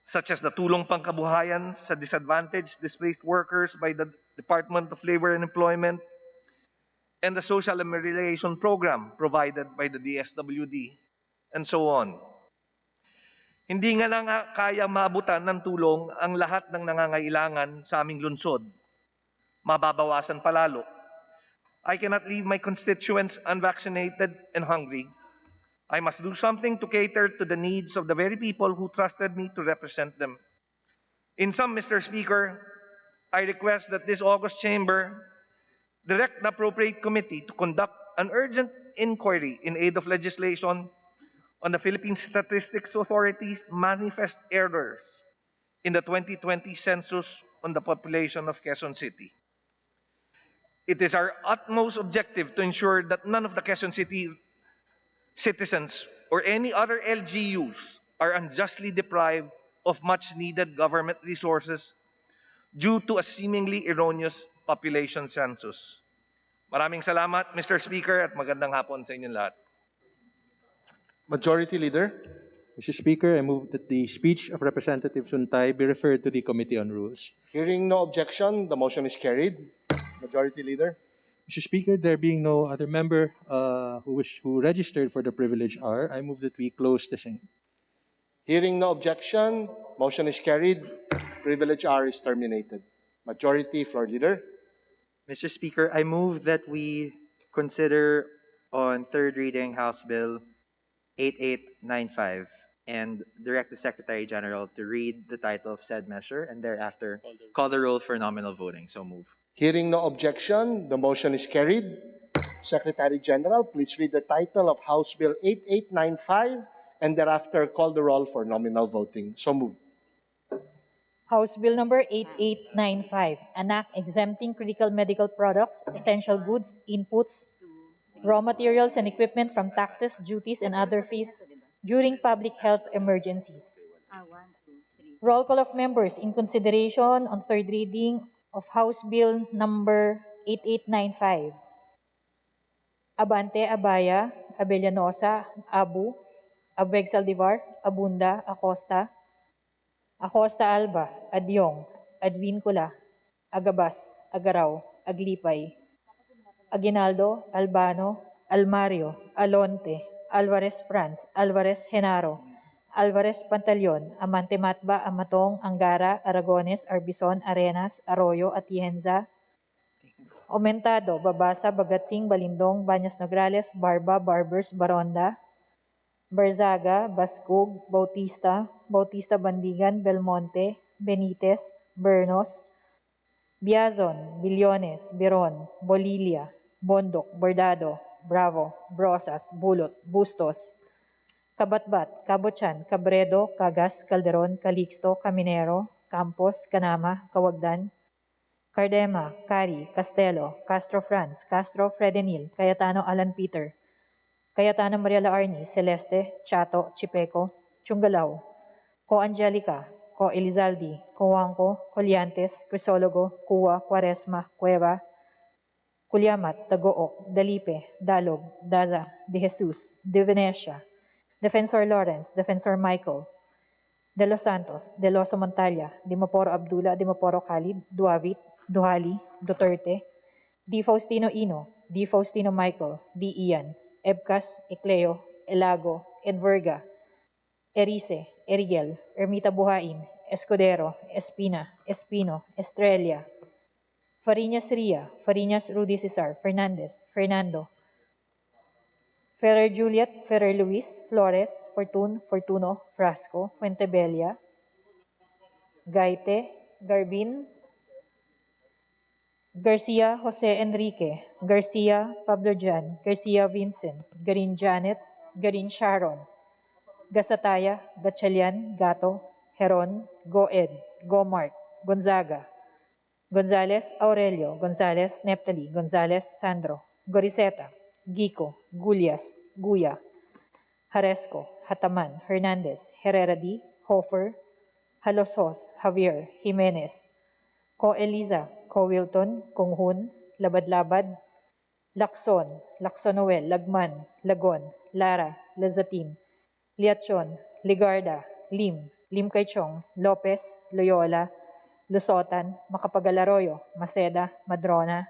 such as the Tulong Pangkabuhayan sa Disadvantaged Displaced Workers by the Department of Labor and Employment, and the Social Amelioration Program provided by the DSWD, and so on. Hindi nga lang kaya maabutan ng tulong ang lahat ng nangangailangan sa aming lungsod. Mababawasan palalo. I cannot leave my constituents unvaccinated and hungry. I must do something to cater to the needs of the very people who trusted me to represent them. In sum, Mr. Speaker, I request that this August chamber direct the appropriate committee to conduct an urgent inquiry in aid of legislation on the Philippine Statistics Authority's manifest errors in the 2020 census on the population of Quezon City. It is our utmost objective to ensure that none of the Quezon City citizens or any other LGUs are unjustly deprived of much needed government resources due to a seemingly erroneous population census. Maraming salamat, Mr. Speaker, at magandang hapon sa inyong lahat. Majority Leader. Mr. Speaker, I move that the speech of Representative Suntay be referred to the Committee on Rules. Hearing no objection, the motion is carried. Majority Leader. Mr. Speaker, there being no other member who registered for the privilege R, I move that we close the same. Hearing no objection, motion is carried. Privilege R is terminated. Majority Floor Leader. Mr. Speaker, I move that we consider on third reading House Bill 8895 and direct the Secretary General to read the title of said measure and thereafter call the roll for nominal voting. So move. Hearing no objection, the motion is carried. Secretary General, please read the title of House Bill 8895 and thereafter call the roll for nominal voting. So moved. House Bill number 8895, an act exempting critical medical products, essential goods, inputs, raw materials, and equipment from taxes, duties, and other fees during public health emergencies. Roll call of members in consideration on third reading of House Bill number 8895. Abante, Abaya, Abellanosa, Abu, Abeg Saldivar, Abunda, Acosta, Acosta Alba, Adyong, Advincula, Agabas, Agaraw, Aglipay, Aguinaldo, Albano, Almario, Alonte, Alvarez Franz, Alvarez Genaro, Alvarez Pantaleon, Amante Matba, Amatong, Angara, Aragones, Arbison, Arenas, Arroyo, Atienza, Aumentado, Babasa, Bagatsing, Balindong, Bañas Nograles, Barba, Barbers, Baronda, Barzaga, Bascug, Bautista, Bautista Bandigan, Belmonte, Benitez, Bernos, Biazon, Billones, Biron, Bolilia, Bondok, Bordado, Bravo, Brosas, Bulot, Bustos, Kabatbat, Kabochan, Cabredo, Cagas, Calderon, Calixto, Caminero, Campos, Canama, Kawagdan, Cardema, Cari, Castelo, Castro Franz, Castro Fredenil, Cayetano Alan Peter, Cayetano Maria Laarni, Celeste, Chato, Chipeco, Chungalao, Co Angelica, Co Elizaldi, Coanco, Coliantes, Crisologo, Cua, Quaresma, Cueva, Culiamat, Tagook, Dalipe, Dalog, Daza, De Jesus, De Venecia, Defensor Lawrence, Defensor Michael, De Los Santos, De Loso Montalia, Dimaporo Abdullah, Dimaporo Khalid, Duavit, Duhali, Duterte, Di Faustino Ino, Di Faustino Michael, Di Ian, Ebcas, Ecleo, Elago, Edverga, Erice, Erigel, Ermita Buhain, Escudero, Espina, Espino, Estrella, Fariñas Ria, Fariñas Rudy Cesar, Fernandez, Fernando, Ferrer Juliet, Ferrer Luis, Flores, Fortun, Fortuno, Frasco, Fuentebella, Gaite, Garbin, Garcia Jose Enrique, Garcia Pablo Jan, Garcia Vincent, Garin Janet, Garin Sharon, Gasataya, Gatchalian, Gato, Heron, Goed, Gomart, Gonzaga, Gonzales Aurelio, Gonzales Neptali, Gonzales Sandro, Goriseta, Gico, Gulias, Guya, Haresco, Hataman, Hernandez, Herrera D, Hofer, Halosos, Javier, Jimenez, Co Eliza, Co Wilton, Konghun, Labad-Labad, Lacson, Lacsonoel, Lagman, Lagon, Lara, Lazatin, Liachon, Ligarda, Lim, Lim Kaichong, Lopez, Loyola, Lusotan, Macapagal-Arroyo, Maceda, Madrona,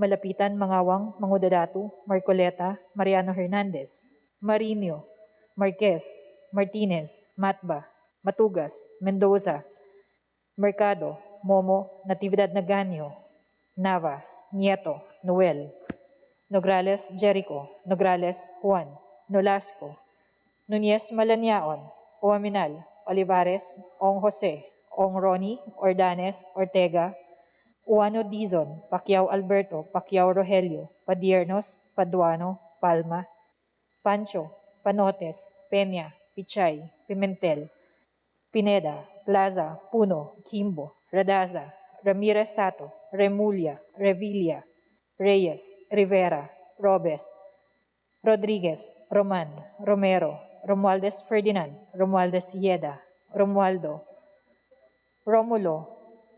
Malapitan, Mangawang, Mangudadatu, Marcoleta, Mariano Hernandez, Marinio, Marquez, Martinez, Matba, Matugas, Mendoza, Mercado, Momo, Natividad Naganyo, Nava, Nieto, Noel, Nograles, Jericho, Nograles, Juan, Nolasco, Nunez Malaniaon, Uaminal, Olivares, Ong Jose, Ong Ronnie, Ordanes, Ortega, Uano Dizon, Pacquiao Alberto, Pacquiao Rogelio, Padiernos, Paduano, Palma, Pancho, Panotes, Peña, Pichay, Pimentel, Pineda, Plaza, Puno, Kimbo, Radaza, Ramirez Sato, Remulla, Revilla, Reyes, Rivera, Robes, Rodriguez, Roman, Romero, Romualdez Ferdinand, Romualdez Yeda, Romualdo, Romulo,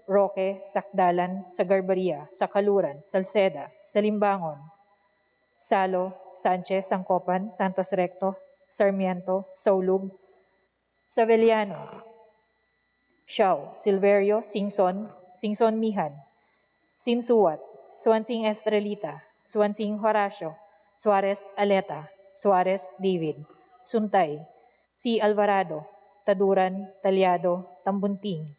Roque, Sakdalan, Sagarbaria, Sakaluran, Salceda, Salimbangon, Salo, Sanchez, Sangcopan, Santos Recto, Sarmiento, Saulug, Saveliano, Xiao, Silverio, Singson, Singson Mihan, Sinsuat, Swansing Estrelita, Swansing Horacio, Suarez Aleta, Suarez David, Suntay, C. Alvarado, Taduran, Talyado, Tambunting,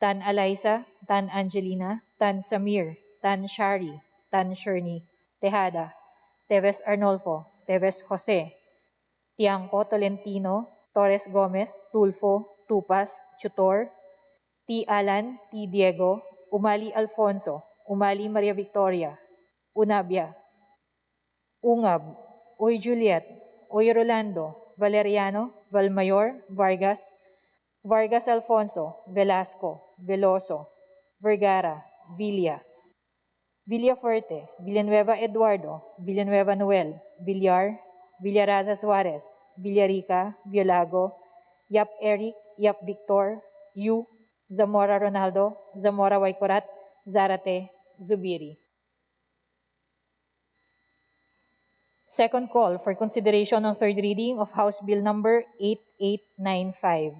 Tan Alaisa, Tan Angelina, Tan Samir, Tan Shari, Tan Sherney, Tejada, Teves Arnolfo, Teves Jose, Tiangco Tolentino, Torres Gomez, Tulfo, Tupas, Chutor, T. Alan, T. Diego, Umali Alfonso, Umali Maria Victoria, Unabia, Ungab, Uy Juliet, Uy Rolando, Valeriano, Valmayor, Vargas, Vargas Alfonso, Velasco, Veloso, Vergara, Villa, Villafuerte, Villanueva Eduardo, Villanueva Noel, Villar, Villaraza Suarez, Villarica, Violago, Yap Eric, Yap Victor, Yu, Zamora Ronaldo, Zamora Waikorat, Zarate, Zubiri. Second call for consideration on third reading of House Bill Number 8895.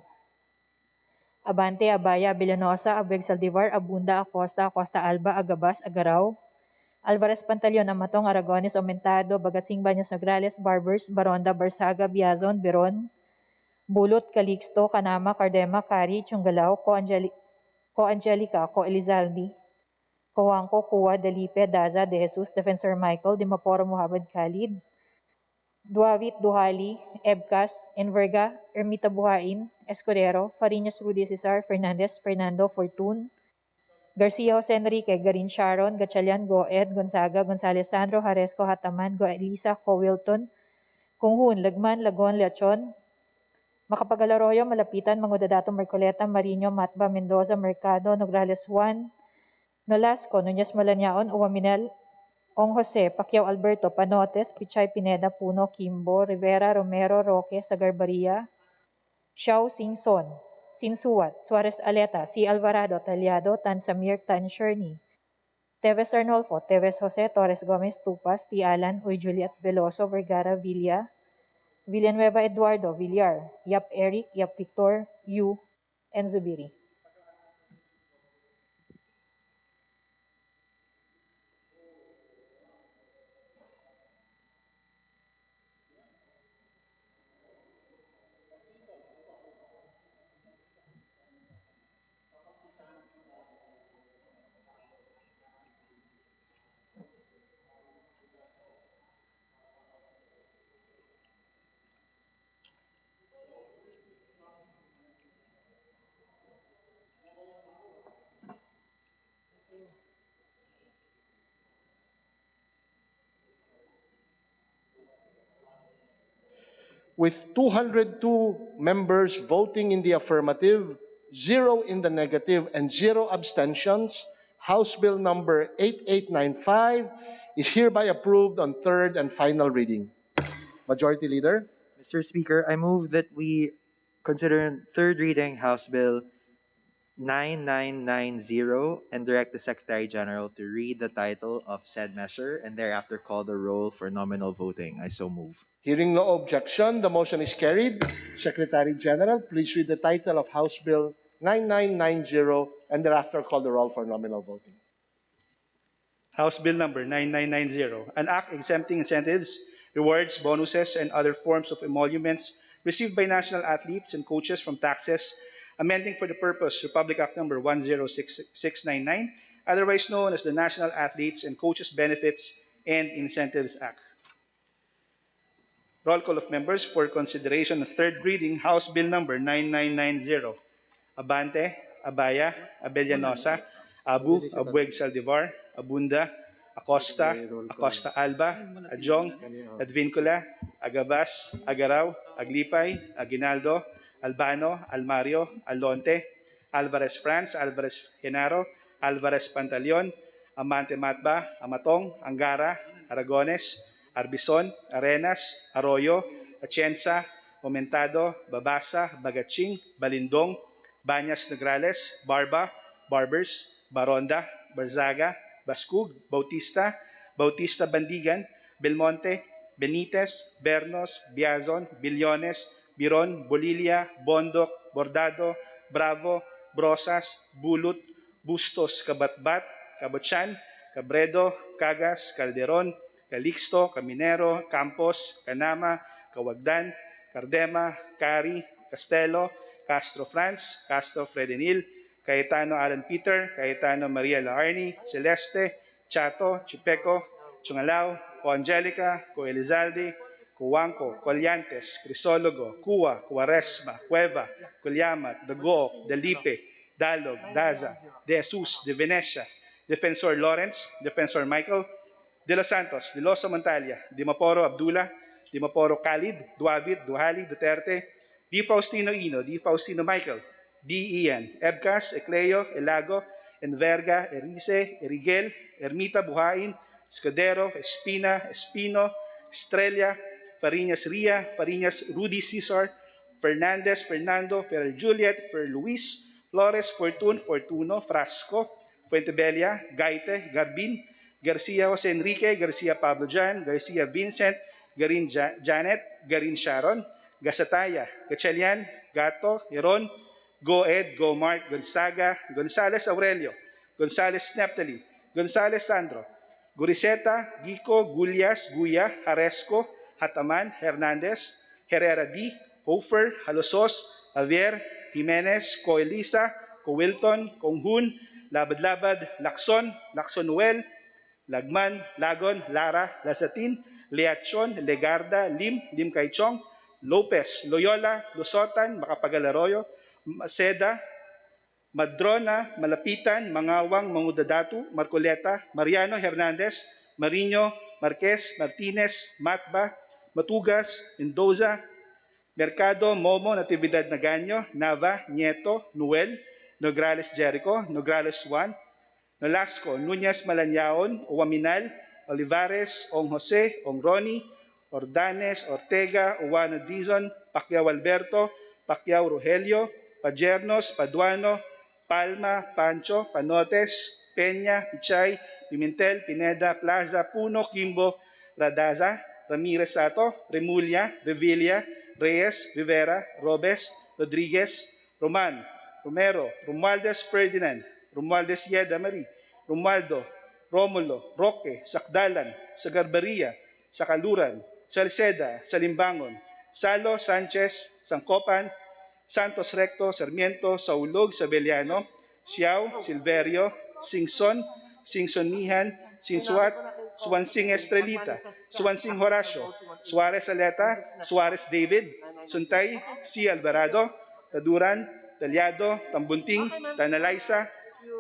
Abante, Abaya, Villanosa, Abeg Saldivar, Abunda, Acosta, Acosta Alba, Agabas, Agaraw, Alvarez Pantaleon, Amatong, Aragones, Aumentado, Bagatsing, Baños Nograles, Barbers, Baronda, Barsaga, Biazon, Beron, Bulot, Calixto, Kanama, Cardema, Cari, Chungalao, Co Angelica, Co Elizalde, Coangco, Cua, Delipe, Daza, De Jesus, Defensor Michael, Dimaporo, Muhammad Khalid, Duavit, Duhali, Ebcas, Enverga, Ermita Buhain, Escudero, Fariñas Rudy Cesar, Fernandez, Fernando, Fortun, Garcia Jose Enrique, Garin Sharon, Gatchalian, Goed, Gonzaga, Gonzales Sandro, Haresco, Hataman, Goelisa, Cowilton, Kunghun, Lagman, Lagon, Leachon, Macapagal-Arroyo, Malapitan, Mangudadato, Mercoleta, Marino, Matba, Mendoza, Mercado, Nograles Juan, Nolasco, Nunez Malanaon, Uwaminel, Ong Jose, Pacquiao Alberto, Panotes, Pichay Pineda, Puno, Kimbo, Rivera, Romero, Roque, Sagarbaria, Xiao Singson, Sinsuat, Suarez Aleta, C. Alvarado, Talyado, Tan Samir, Tan Sherney, Teves Arnolfo, Teves Jose, Torres Gomez, Tupas, T. Alan, Uy Juliet Veloso, Vergara, Villa, Villanueva Eduardo, Villar, Yap Eric, Yap Victor, Yu, and Zubiri. With 202 members voting in the affirmative, 0 in the negative, and 0 abstentions, House Bill Number 8895 is hereby approved on third and final reading. Majority Leader. Mr. Speaker, I move that we consider third reading House Bill 9990 and direct the Secretary General to read the title of said measure and thereafter call the roll for nominal voting. I so move. Hearing no objection, the motion is carried. Secretary General, please read the title of House Bill 9990 and thereafter call the roll for nominal voting. House Bill Number 9990, an act exempting incentives, rewards, bonuses, and other forms of emoluments received by national athletes and coaches from taxes, amending for the purpose Republic Act Number 106699, otherwise known as the National Athletes and Coaches Benefits and Incentives Act. Roll call of members for consideration of third reading House Bill Number 9990. Abante, Abaya, Abellanosa, Abu, Abueg Saldivar, Abunda, Acosta, Acosta Alba, Adjong, Advincula, Agabas, Agaraw, Aglipay, Aguinaldo, Albano, Almario, Alonte, Alvarez France, Alvarez Genaro, Alvarez Pantaleon, Amante Matba, Amatong, Angara, Aragones, Arbison, Arenas, Arroyo, Atienza, Aumentado, Babasa, Bagaching, Balindong, Banyas Nograles, Barba, Barbers, Baronda, Barzaga, Bascug, Bautista, Bautista Bandigan, Belmonte, Benitez, Bernos, Biazon, Billones, Biron, Bolilia, Bondoc, Bordado, Bravo, Brosas, Bulut, Bustos, Kabatbat, Kabotsan, Cabredo, Cagas, Calderon, Calixto, Caminero, Campos, Canama, Kawagdan, Cardema, Cari, Castelo, Castro France, Castro Fredenil, Cayetano Alan Peter, Cayetano Maria Laarni, Celeste, Chato, Chipeco, Chungalao, Co Angelica, Co Elizalde, Cuanco, Colyantes, Crisologo, Cua, Cuaresma, Cueva, Colyamat, Dago, Dalipe, Dalog, Daza, De Jesus, De Venecia, Defensor Lawrence, Defensor Michael, De Los Santos, De Loso Montalia, Di Maporo Abdullah, Di Maporo Khalid, Duavit, Duhali, Duterte, Di Faustino Ino, Di Faustino Michael, Di Ian, Ebcas, Ecleo, Elago, Enverga, Erice, Erigel, Ermita Buhain, Escudero, Espina, Espino, Estrella, Fariñas Ria, Fariñas Rudy Cesar, Fernandez, Fernando, Fer Juliet, Fer Luis, Flores, Fortun, Fortuno, Frasco, Fuentebella, Gaite, Garbin, Garcia Jose Enrique, Garcia Pablo Jan, Garcia Vincent, Garin Janet, Garin Sharon, Gasataya, Gachelian, Gato, Heron, Go Ed, Go Mark, Gonzaga, Gonzales Aurelio, Gonzales Neptali, Gonzales Sandro, Guriseta, Gico, Gulyas, Guya, Haresco, Hataman, Hernandez, Herrera D, Hofer, Halosos, Javier, Jimenez, Coelisa, Coilton, Konghun, Labad-Labad, Lacson, Lacson Noel, Lagman, Lagon, Lara, Lasatin, Leachon, Legarda, Lim Kaichong, Lopez, Loyola, Lusotan, Macapagal Arroyo, Maceda, Madrona, Malapitan, Mangawang, Mangudadatu, Marcoleta, Mariano Hernandez, Marino, Marquez, Martinez, Matba, Matugas, Mendoza, Mercado, Momo, Natividad Naganyo, Nava, Nieto, Noel, Nograles Jericho, Nograles Juan, Nolasco, Nunez Malanyaon, Uwaminal, Olivares, Ong Jose, Ong Ronnie, Ordanes, Ortega, Uwano Dizon, Pacquiao Alberto, Pacquiao Rogelio, Pajernos, Paduano, Palma, Pancho, Panotes, Peña, Pichay, Pimentel, Pineda, Plaza, Puno, Kimbo, Radaza, Ramirez Sato, Remulla, Revilla, Reyes, Rivera, Robes, Rodriguez, Roman, Romero, Romualdez Ferdinand, Romualdez Yeda Marie, Romualdo, Romulo, Roque, Sakdalan, Sagarbaria, Sakaluran, Salceda, Salimbangon, Salo, Sanchez, Sangkopan, Santos Recto, Sarmiento, Saulog, Sabeliano, Siao, Silverio, Singson, Singsonihan, Sinsuat, Suansing Estrelita, Suansing Horacio, Suarez Aleta, Suarez David, Suntay, C. Alvarado, Taduran, Talyado, Tambunting, Tan Alaisa,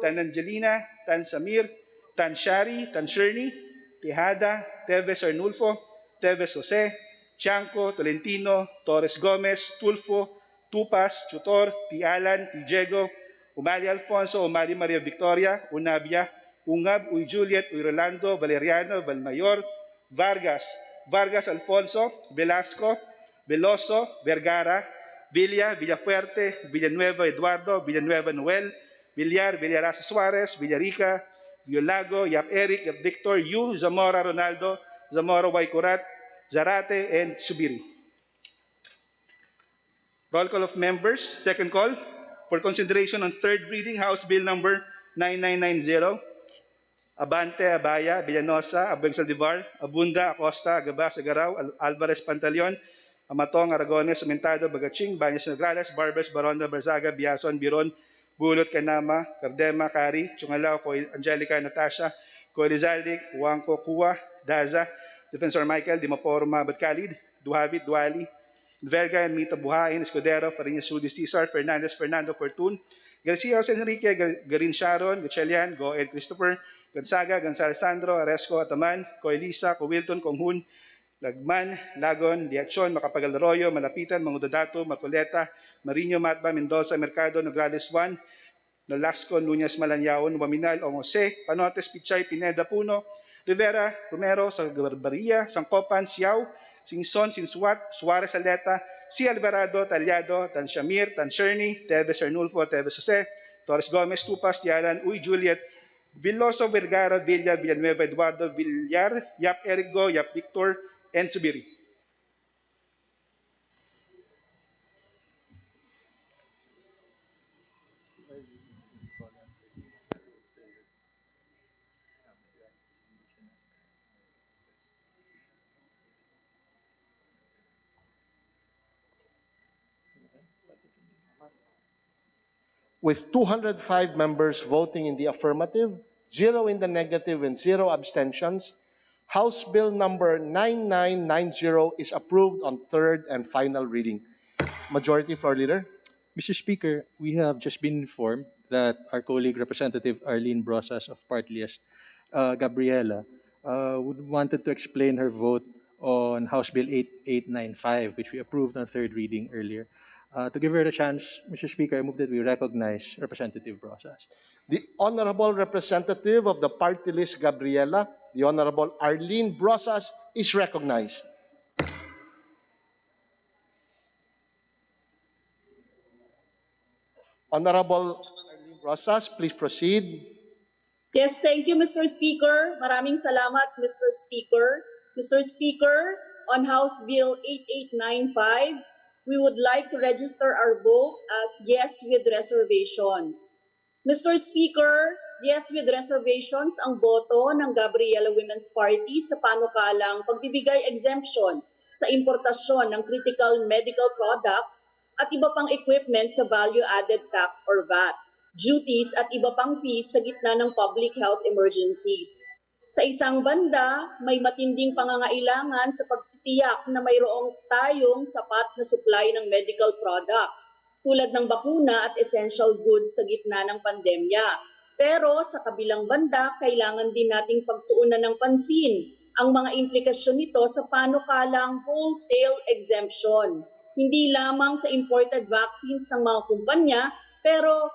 Tan Angelina, Tan Samir, Tan Shari, Tan Shirney, Tejada, Teves Arnulfo, Teves Jose, Chanco, Tolentino, Torres Gomez, Tulfo, Tupas, Chutor, T. Alan, T. Diego, Umali Alfonso, Umali Maria Victoria, Unabia, Ungab, Uy Juliet, Uy Rolando, Valeriano, Valmayor, Vargas, Vargas Alfonso, Velasco, Veloso, Vergara, Villa, Villafuerte, Villanueva Eduardo, Villanueva Noel, Villar, Villarasa Suarez, Villarica, Violago, Yap Eric, Yap Victor, Yu, Zamora Ronaldo, Zamora Waikurat, Zarate, and Subiri. Roll call of members. Second call for consideration on third reading House Bill number 9990. Abante, Abaya, Villanosa, Abeng Saldivar, Abunda, Acosta, Agabas, Agaraw, Alvarez Pantaleon, Amatong, Aragones, Sumentado, Bagaching, Banyas Nograles, Barbers, Baronda, Barzaga, Biason, Biron, Bulot, Canama, Cardema, Cari, Chungalao, Angelica, Natasha, Coelizalde, Huangco, Cua, Daza, Defensor Michael, Dimaporo, Mabat Khalid, Duhabit, Duali, Verga, Mita Buhain, Escudero, Fariñas Rudy Cesar, Fernandez, Fernando Fortun, Garcia Jose Enrique, Garin Sharon, Gachelian, Go Ed Christopher, Gonzaga, Gonzales Sandro, Aresco, Ataman, Coelisa, Coilton, Konghun, Lagman, Lagon, Liacion, Macapagal Arroyo, Malapitan, Mangudodato, Marcoleta, Mariño, Matba, Mendoza, Mercado, Nograles 1, Nolasco, Nunez, Malanyaon, Waminal, Ongose, Panotes, Pichay, Pineda, Puno, Rivera, Romero, Sagbarbaria, Sangkopan, Siao, Singson, Sinsuat, Suarez, Aleta, Si Alvarado, Talyado, Tanshamir, Tansherni, Teves Arnulfo, Teves Jose, Torres Gomez, Tupas, Tialan, Uy, Juliet, Villoso, Vergara, Villa, Villanueva, Eduardo, Villar, Yap Erigo, Yap Victor, and Subiri. With 205 members voting in the affirmative, 0 in the negative, and 0 abstentions, House Bill number 9990 is approved on third and final reading. Majority Floor Leader. Mr. Speaker, we have just been informed that our colleague Representative Arlene Brosas of Partleyas, Gabriela, wanted to explain her vote on House Bill 8895, which we approved on third reading earlier. To give her a chance, Mr. Speaker, I move that we recognize Representative Brosas. The Honorable Representative of the Party List Gabriela, the Honorable Arlene Brosas, is recognized. Honorable Arlene Brosas, please proceed. Yes, thank you, Mr. Speaker. Maraming salamat, Mr. Speaker. Mr. Speaker, on House Bill 8895, we would like to register our vote as yes with reservations. Mr. Speaker, yes with reservations ang boto ng Gabriela Women's Party sa panukalang pagbibigay exemption sa importasyon ng critical medical products at iba pang equipment sa value-added tax or VAT, duties at iba pang fees sa gitna ng public health emergencies. Sa isang banda, may matinding pangangailangan sa pagtitiyak na mayroong tayong sapat na supply ng medical products tulad ng bakuna at essential goods sa gitna ng pandemya. Pero sa kabilang banda, kailangan din nating pagtuunan ng pansin ang mga implikasyon nito sa panukalang wholesale exemption. Hindi lamang sa imported vaccines ng mga kumpanya, pero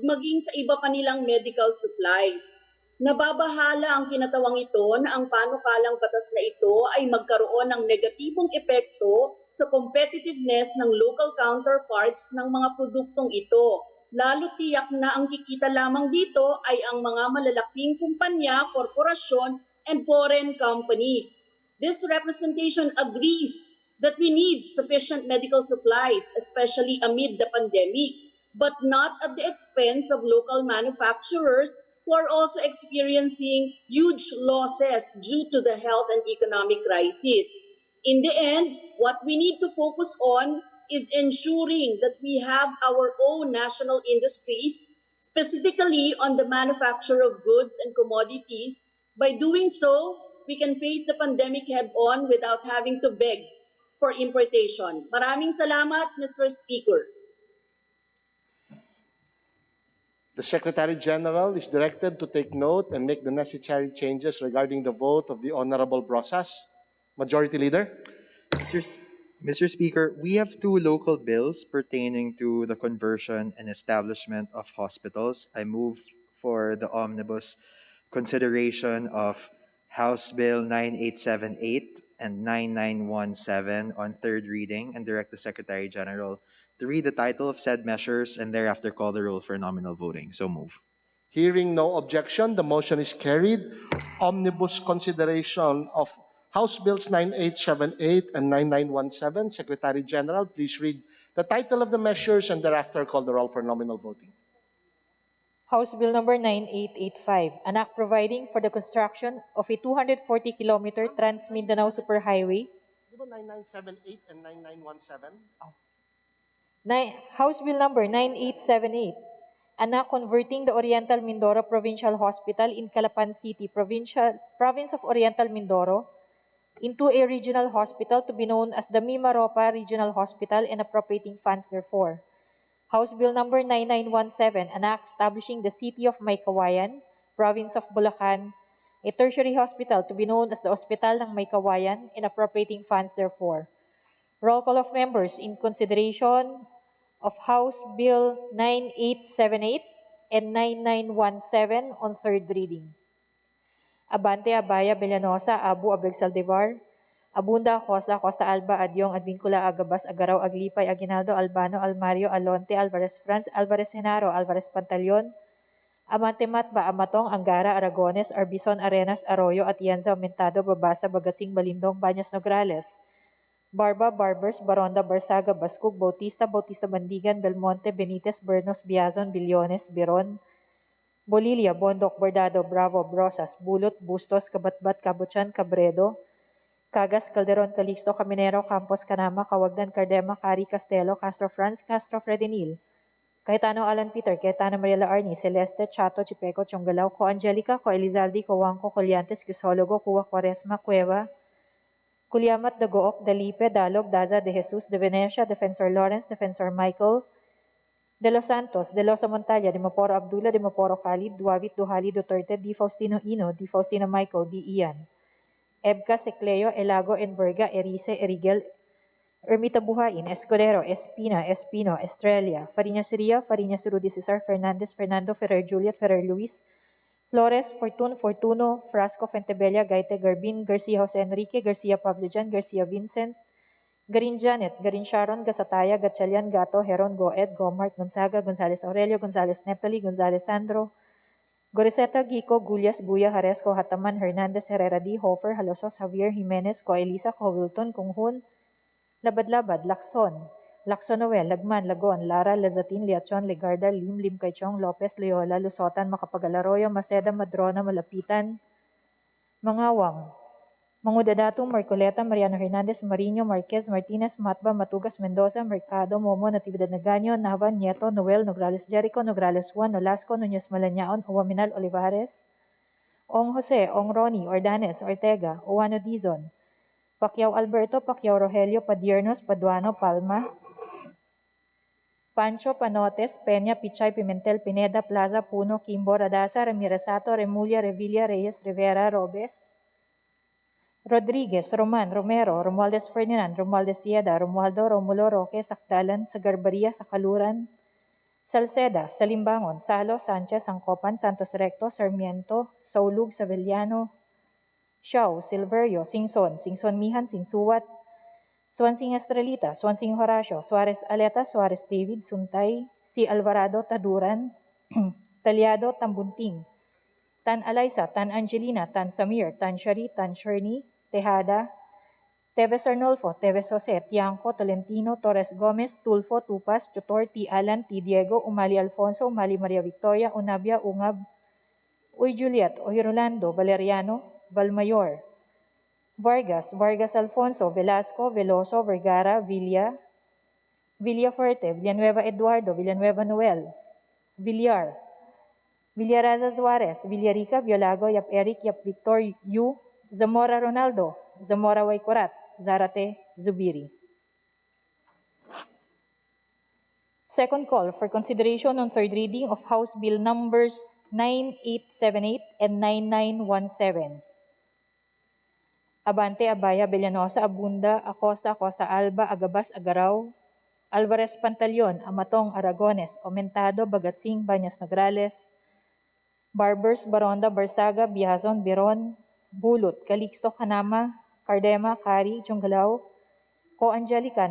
maging sa iba pa nilang medical supplies. Nababahala ang kinatawang ito na ang panukalang batas na ito ay magkaroon ng negatibong epekto sa competitiveness ng local counterparts ng mga produktong ito. Lalo tiyak na ang kikita lamang dito ay ang mga malalaking kumpanya, korporasyon, and foreign companies. This representation agrees that we need sufficient medical supplies, especially amid the pandemic, but not at the expense of local manufacturers who are also experiencing huge losses due to the health and economic crisis. In the end, what we need to focus on is ensuring that we have our own national industries, specifically on the manufacture of goods and commodities. By doing so, we can face the pandemic head-on without having to beg for importation. Maraming salamat, Mr. Speaker. The Secretary General is directed to take note and make the necessary changes regarding the vote of the Honorable Brosas. Majority Leader. Mr. Speaker, we have two local bills pertaining to the conversion and establishment of hospitals. I move for the omnibus consideration of House Bill 9878 and 9917 on third reading and direct the Secretary General to read the title of said measures and thereafter call the roll for nominal voting. So move. Hearing no objection, the motion is carried. Omnibus consideration of House Bills 9878 and 9917. Secretary General, please read the title of the measures and thereafter call the roll for nominal voting. House Bill number 9885, an act providing for the construction of a 240-kilometer Trans-Mindanao Superhighway. 9978 and 9917. House Bill number 9878, an act converting the Oriental Mindoro Provincial Hospital in Calapan City, Province of Oriental Mindoro, into a regional hospital to be known as the Mimaropa Regional Hospital and appropriating funds therefore. House Bill number 9917, an act establishing the City of Maykawayan, Province of Bulacan, a tertiary hospital to be known as the Hospital ng May Kawayan and appropriating funds therefore. Roll call of members in consideration of House Bill 9878 and 9917 on third reading. Abante, Abaya, Villanosa, Abu, Abeg Saldivar, Abunda, Acosta, Costa Alba, Adyong, Advincula, Agabas, Agaraw, Aglipay, Aguinaldo, Albano, Almario, Alonte, Alvarez Franz, Alvarez Genaro, Alvarez Pantaleon, Amante Matba, Amatong, Angara, Aragones, Arbison, Arenas, Arroyo, Atienza, Aumentado, Babasa, Bagatsing, Balindong, Baños, Nograles, Barba, Barbers, Baronda, Barsaga, Bascug, Bautista, Bautista Bandigan, Belmonte, Benitez, Bernos, Biazon, Billones, Biron, Bolilia, Bondok, Bordado, Bravo, Brosas, Bulot, Bustos, Kabatbat, Kabuchan, Cabredo, Cagas, Calderon, Calixto, Caminero, Campos, Canama, Cawagdan, Cardema, Cari, Castelo, Castro Franz, Castro Fredenil, Cayetano Alan Peter, Cayetano Mariela Arni, Celeste, Chato, Chipeco, Chonggalaw, Co Angelica, Co Elizalde, Co Wangco, Colliantes, Crisologo, Cuwa, Quaresma, Cueva, Culiamat, Dagook, Dalipe, Dalog, Daza, De Jesus, De Venecia, Defensor Lawrence, Defensor Michael, De Los Santos, De Losa Montalla, De Maporo Abdullah, De Maporo Khalid, Duavit, Duhali, Duterte, Di Faustino Ino, Di Faustino Michael, Di Ian, Ebka, Secleo, Elago, Enverga, Erice, Erigel, Ermita Buhain, Escudero, Espina, Espino, Estrella, Fariñas Ria, Fariñas Rudy Cesar, Fernandez, Fernando, Ferrer Juliet, Ferrer Luis, Flores, Fortun, Fortuno, Frasco, Fentebella, Gaite, Garbin, Garcia Jose Enrique, Garcia Pablojan, Garcia Vincent, Garin Janet, Garin Sharon, Gasataya, Gatchalian, Gato, Heron, Goed, Gomart, Gonzaga, Gonzales Aurelio, Gonzales Nepali, Gonzales Sandro, Goriseta, Gico, Gullias, Guya, Haresco, Hataman, Hernandez, Herrera D, Hofer, Halosos, Javier, Jimenez, Co Elisa, Co Wilton, Kunghun, Labad-Labad, Lacson, Lacson Noel, Lagman, Lagon, Lara, Lazatin, Liachon, Legarda, Lim, Lim Kaichong, Lopez, Loyola, Lusotan, Macapagal-Arroyo, Maceda, Madrona, Malapitan, Mangawang, Mangudadatung, Marcoleta, Mariano Hernandez, Marino, Marquez, Martinez, Matba, Matugas, Mendoza, Mercado, Momo, Natividad Nagaño, Nava, Nieto, Noel, Nograles Jericho, Nograles Juan, Nolasco, Nunez Malañaon, Huaminal Olivares, Ong Jose, Ong Ronnie, Ordanes, Ortega, Uwano Dizon, Pacquiao Alberto, Pacquiao Rogelio, Padiernos, Paduano, Palma, Pancho, Panotes, Peña, Pichay, Pimentel, Pineda, Plaza, Puno, Kimbo, Radasa, Ramirasato, Remulla, Revilla, Reyes, Rivera, Robes, Rodriguez, Roman, Romero, Romualdez Ferdinand, Romualdez Sieda, Romualdo, Romulo, Roque, Sakdalan, Sagarbaria, Sakaluran, Salceda, Salimbangon, Salo, Sanchez, Angcopan, Santos Recto, Sarmiento, Saulug, Savellano, Xiao, Silverio, Singson, Singson Mihan, Sinsuwat, Swansing Estrelita, Swansing Horacio, Suarez Aleta, Suarez David, Suntay, Si Alvarado, Taduran, Talyado, Tambunting, Tan Alaysa, Tan Angelina, Tan Samir, Tan Shari, Tan Sherni, Tejada, Teves Arnolfo, Teves Jose, Tiangco, Tolentino, Torres Gomez, Tulfo, Tupas, Tutor, T. Alan, T. Diego, Umali Alfonso, Umali Maria Victoria, Unabia, Ungab, Uy Juliet, Ohirolando, Valeriano, Valmayor, Vargas, Vargas Alfonso, Velasco, Veloso, Vergara, Villa, Villafuerte, Villanueva Eduardo, Villanueva Noel, Villar, Villaraza Suarez, Villarica, Violago, Yap Eric, Yap Victor, Yu, Zamora Ronaldo, Zamora Waikurat, Zarate Zubiri. Second call for consideration on third reading of House Bill numbers 9878 and 9917. Abante, Abaya, Villanosa, Abunda, Acosta, Acosta Alba, Agabas, Agaraw, Alvarez Pantaleon, Amatong, Aragones, Aumentado, Bagatsing, Baños Nograles, Barbers, Baronda, Barsaga, Biazon, Biron, Bulot, Calixto, Canama, Cardema, Cari, Chonggalaw, Co Angelica,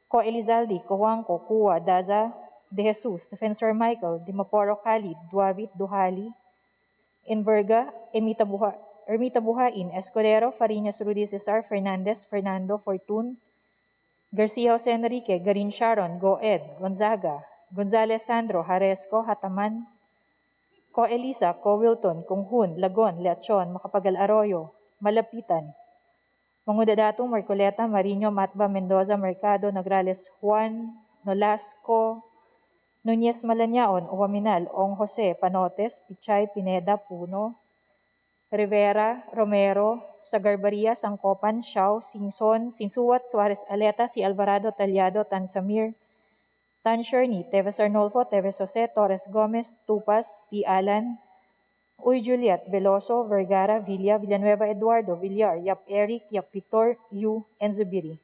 Co Elizalde, Co Wangco, Cuwa, Daza, De Jesus, Defensor Michael, Dimaporo Khalid, Duavit, Duhali, Enverga, Ermita Buhain, Escudero, Fariñas Rudy Cesar, Fernandez, Fernando, Fortun, Garcia Jose Enrique, Garin Sharon, Goed, Gonzaga, Gonzales Sandro, Haresco, Hataman, Co Elisa, Co Wilton, Kunghun, Lagon, Leachon, Macapagal-Arroyo, Malapitan, Mangudadatung, Marcoleta, Marino, Matba, Mendoza, Mercado, Nograles, Juan, Nolasco, Nunez Malañaon, Uwaminal, Ong Jose, Panotes, Pichay, Pineda, Puno, Rivera, Romero, Sagarbaria, Sangcopan, Xiao, Singson, Sinsuwat, Suarez Aleta, Si Alvarado, Talyado, Tan Samir, Tan Sherni, Teves Arnolfo, Teves Jose, Torres Gomez, Tupas, T. Alan, Uy Juliet, Veloso, Vergara, Villa, Villanueva Eduardo, Villar, Yap Eric, Yap Victor, Yu, and Zubiri.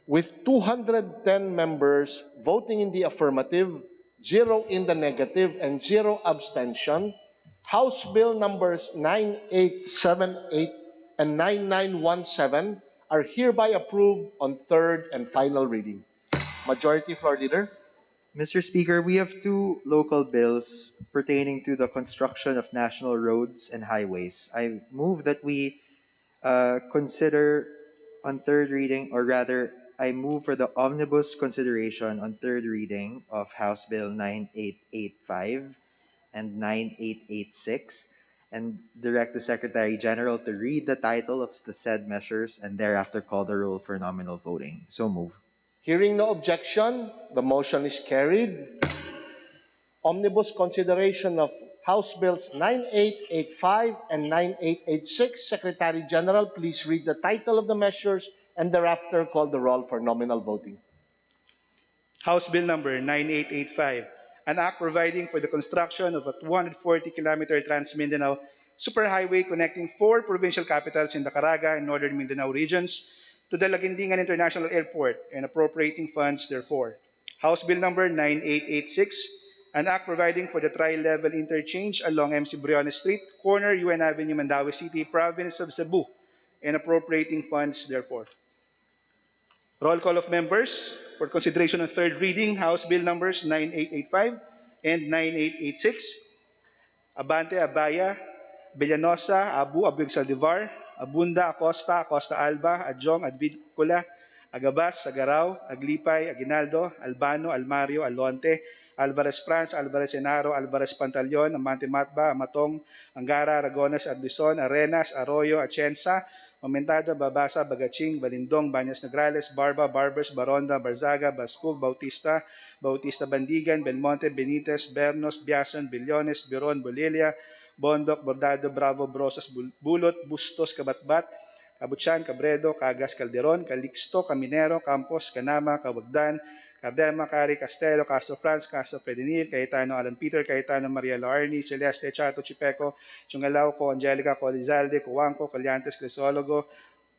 With 210 members voting in the affirmative, 0 in the negative, and 0 abstention, House Bill numbers 9878 and 9917 are hereby approved on third and final reading. Majority Floor Leader. Mr. Speaker, we have two local bills pertaining to the construction of national roads and highways. I move that we consider on third reading, or rather, I move for the omnibus consideration on third reading of House Bill 9885 and 9886, and direct the Secretary General to read the title of the said measures and thereafter call the roll for nominal voting. So move. Hearing no objection, the motion is carried. Omnibus consideration of House Bills 9885 and 9886. Secretary General, please read the title of the measures and thereafter call the roll for nominal voting. House Bill number 9885, an act providing for the construction of a 240-kilometer Trans-Mindanao superhighway connecting 4 provincial capitals in the Caraga and Northern Mindanao regions to the Laguindingan International Airport and appropriating funds therefore. House Bill number 9886, an act providing for the tri-level interchange along MC Briones Street, corner UN Avenue, Mandaue City, province of Cebu, and appropriating funds therefore. Roll call of members for consideration of third reading, House Bill numbers 9885 and 9886. Abante, Abaya, Villanosa, Abug Saldivar, Abunda, Acosta, Acosta Alba, Adjong, Advincula, Agabas, Agaraw, Aglipay, Aguinaldo, Albano, Almario, Alonte, Alvarez France, Alvarez Enaro, Alvarez Pantaleon, Amante Matba, Amatong, Angara, Aragones, Arbison, Arenas, Arroyo, Atienza, Momentada, Babasa, Bagaching, Balindong, Banyas Negrales, Barba, Barbers, Baronda, Barzaga, Bascug, Bautista, Bautista Bandigan, Belmonte, Benitez, Bernos, Biason, Billones, Biron, Bolilia, Bondoc, Bordado, Bravo, Brosas, Bulot, Bustos, Kabatbat, Kabutsan, Cabredo, Cagas, Calderon, Calixto, Caminero, Campos, Canama, Cawagdan, Cardema, Cari, Castelo, Castro France, Castro Pedinil, Cayetano, Alan Peter, Cayetano, Maria Loarni, Celeste, Chato, Chipeco, Chungalao, Co, Angelica, Colizalde, Cuanco, Colyantes, Crisologo,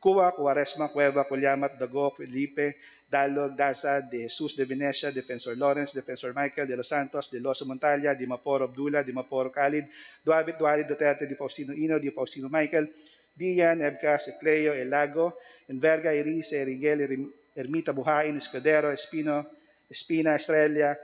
Cuba, Cuaresma, Cueva, Culyamat, Dago, Felipe, Dalog, Daza, De Jesus, De Venecia, Defensor Lawrence, Defensor Michael, De Los Santos, De Loso Montalia, Di Maporo Abdullah, Di Maporo Khalid, Duabit, Dualid Duterte, Di Faustino Ino, Di Faustino Michael, Dian, Ebcas, Ecleo, Elago, Enverga, Iris, Erigel, Ermita Buhain, Escudero, Espina, Estrella,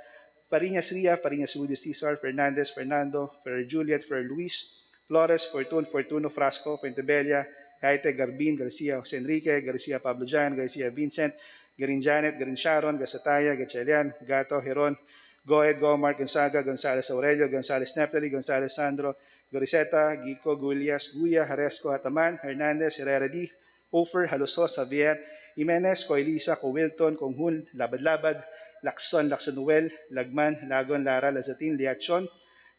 Fariñas Ria, Fariñas Rudy, Cesar, Fernandez, Fernando, Fer Juliet, Fer Luis, Flores, Fortuno, Frasco, Fuentebella, Gaite, Garbin, Garcia, Jose Enrique, Garcia Pablo Jan, Garcia Vincent, Garin Janet, Garin Sharon, Gasataya, Gatchelian, Gato, Heron, Goed, Gomar, Gonzaga, Gonzales Aurelio, Gonzales Neptali, Gonzales Sandro, Goriseta, Gico, Gulias, Guya, Haresco, Ataman, Hernandez, Herrera D, Ofer, Halusos, Javier, Jimenez, Coelisa, Cowilton, Conghun, Labad-Labad, Lacson, Noel, Lagman, Lagon, Lara, Lazatin, Liachon,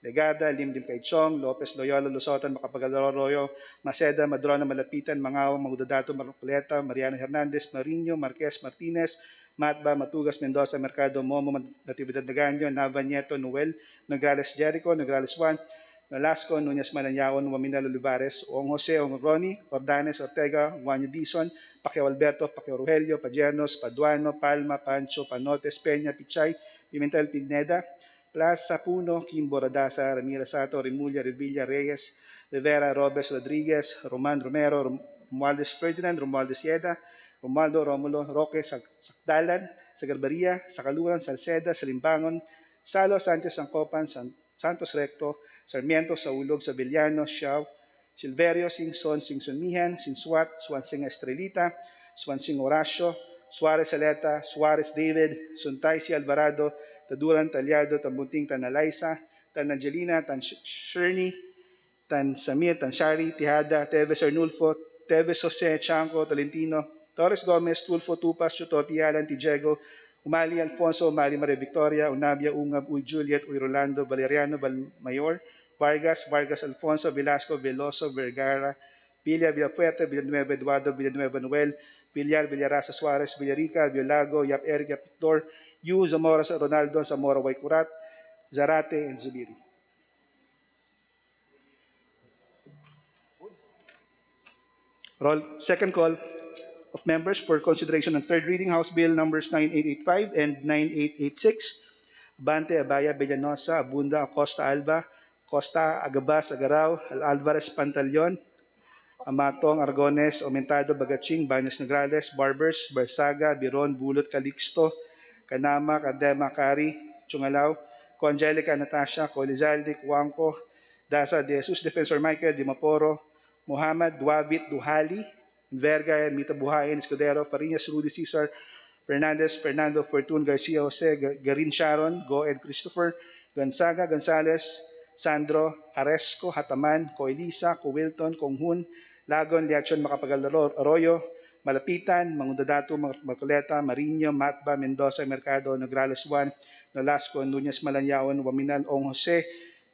Legada, Limlim Kaichong, Lopez, Loyola, Lusotan, Macapagal-Arroyo, Maceda, Madrona, Malapitan, Mangaw, Magdadato, Marcoleta, Mariano Hernandez, Marino, Marquez, Martinez, Matba, Matugas, Mendoza, Mercado, Momo, Natividad Nagaño, Nava, Nieto, Noel, Nograles Jericho, Nograles Juan, Nolasco, Nunez Malanyaon, Waminalo Olivares, Ong Jose, Ong Ronnie, Ordanes, Ortega, Juanyo Dizon, Pacquiao Alberto, Pacquiao Rogelio, Pajernos, Paduano, Palma, Pancho, Panotes, Peña, Pichay, Pimentel Pineda, Plaza, Puno, Kimbo, Radasa, Ramirez Sato, Remulla, Revilla, Reyes, Rivera, Robes, Rodriguez, Roman Romero, Romualdez Ferdinand, Romualdez Yeda, Romualdo, Romulo, Roque, Sakdalan, Sagarbaria, Sakaluran, Salceda, Salimbangon, Salo, Sanchez, Sangcopan, Santos Recto, Sarmiento, Saulog, Sabillano, Xiao, Silverio, Singson, Singson Mihan, Sinsuat, Swansing Estrelita, Swansing Horacio, Suarez Aleta, Suarez David, Suntay si Alvarado, Taduran Talyado, Tambunting Tanalaisa, Tan Angelina, Tan Sherney, Tan Samir, Tan Shari, Tihada, Teves Arnulfo, Teves Jose, Chanco, Tolentino, Torres Gomez, Tulfo, Tupas, Chuto, Tialan, Tijego, Umali Alfonso, Umali Maria Victoria, Unabia, Ungab, Uy Juliet, Uy Rolando, Valeriano, Mayor, Vargas, Vargas Alfonso, Velasco, Veloso, Vergara, Villa, Villafuerte, Villanueva Eduardo, Villanueva Noel, Villar, Villarasa Suarez, Villarica, Villago, Yap Eric, Yap Victor, Yu, Zamora, Ronaldo, Zamora Waikurat, Zarate, and Zubiri. Second call of members for consideration on third reading House Bill numbers 9885 and 9886. Bante, Abaya, Villanosa, Abunda, Acosta Alba, Costa, Agabas, Agaraw, Alvarez, Pantaleon, Amatong, Argones, Aumentado, Bagaching, Baños Negrales, Barbers, Barsaga, Biron, Bulot, Calixto, Kanama, Kadema, Kari, Chungalaw, Co Angelica, Natasha, Co Lizalde, Cuangco, Dasa, De Jesus, Defensor Michael, Dimaporo, Muhammad, Duavit, Duhali, Verga, Mita Buhayin, Escudero, Farinas, Rudy Cesar, Fernandez, Fernando, Fortun, Garcia, Jose, Garin Sharon, Go Ed Christopher, Gonzaga, Gonzales, Sandro, Aresco, Hataman, Coelisa, Coilton, Konghun, Lagon, Liachon, Macapagal Arroyo, Malapitan, Mangundadato, Marcoleta, Marinho, Matba, Mendoza, Mercado, Nograles 1, Nolasco, Nunez, Malanyaon, Waminal, Ong Jose,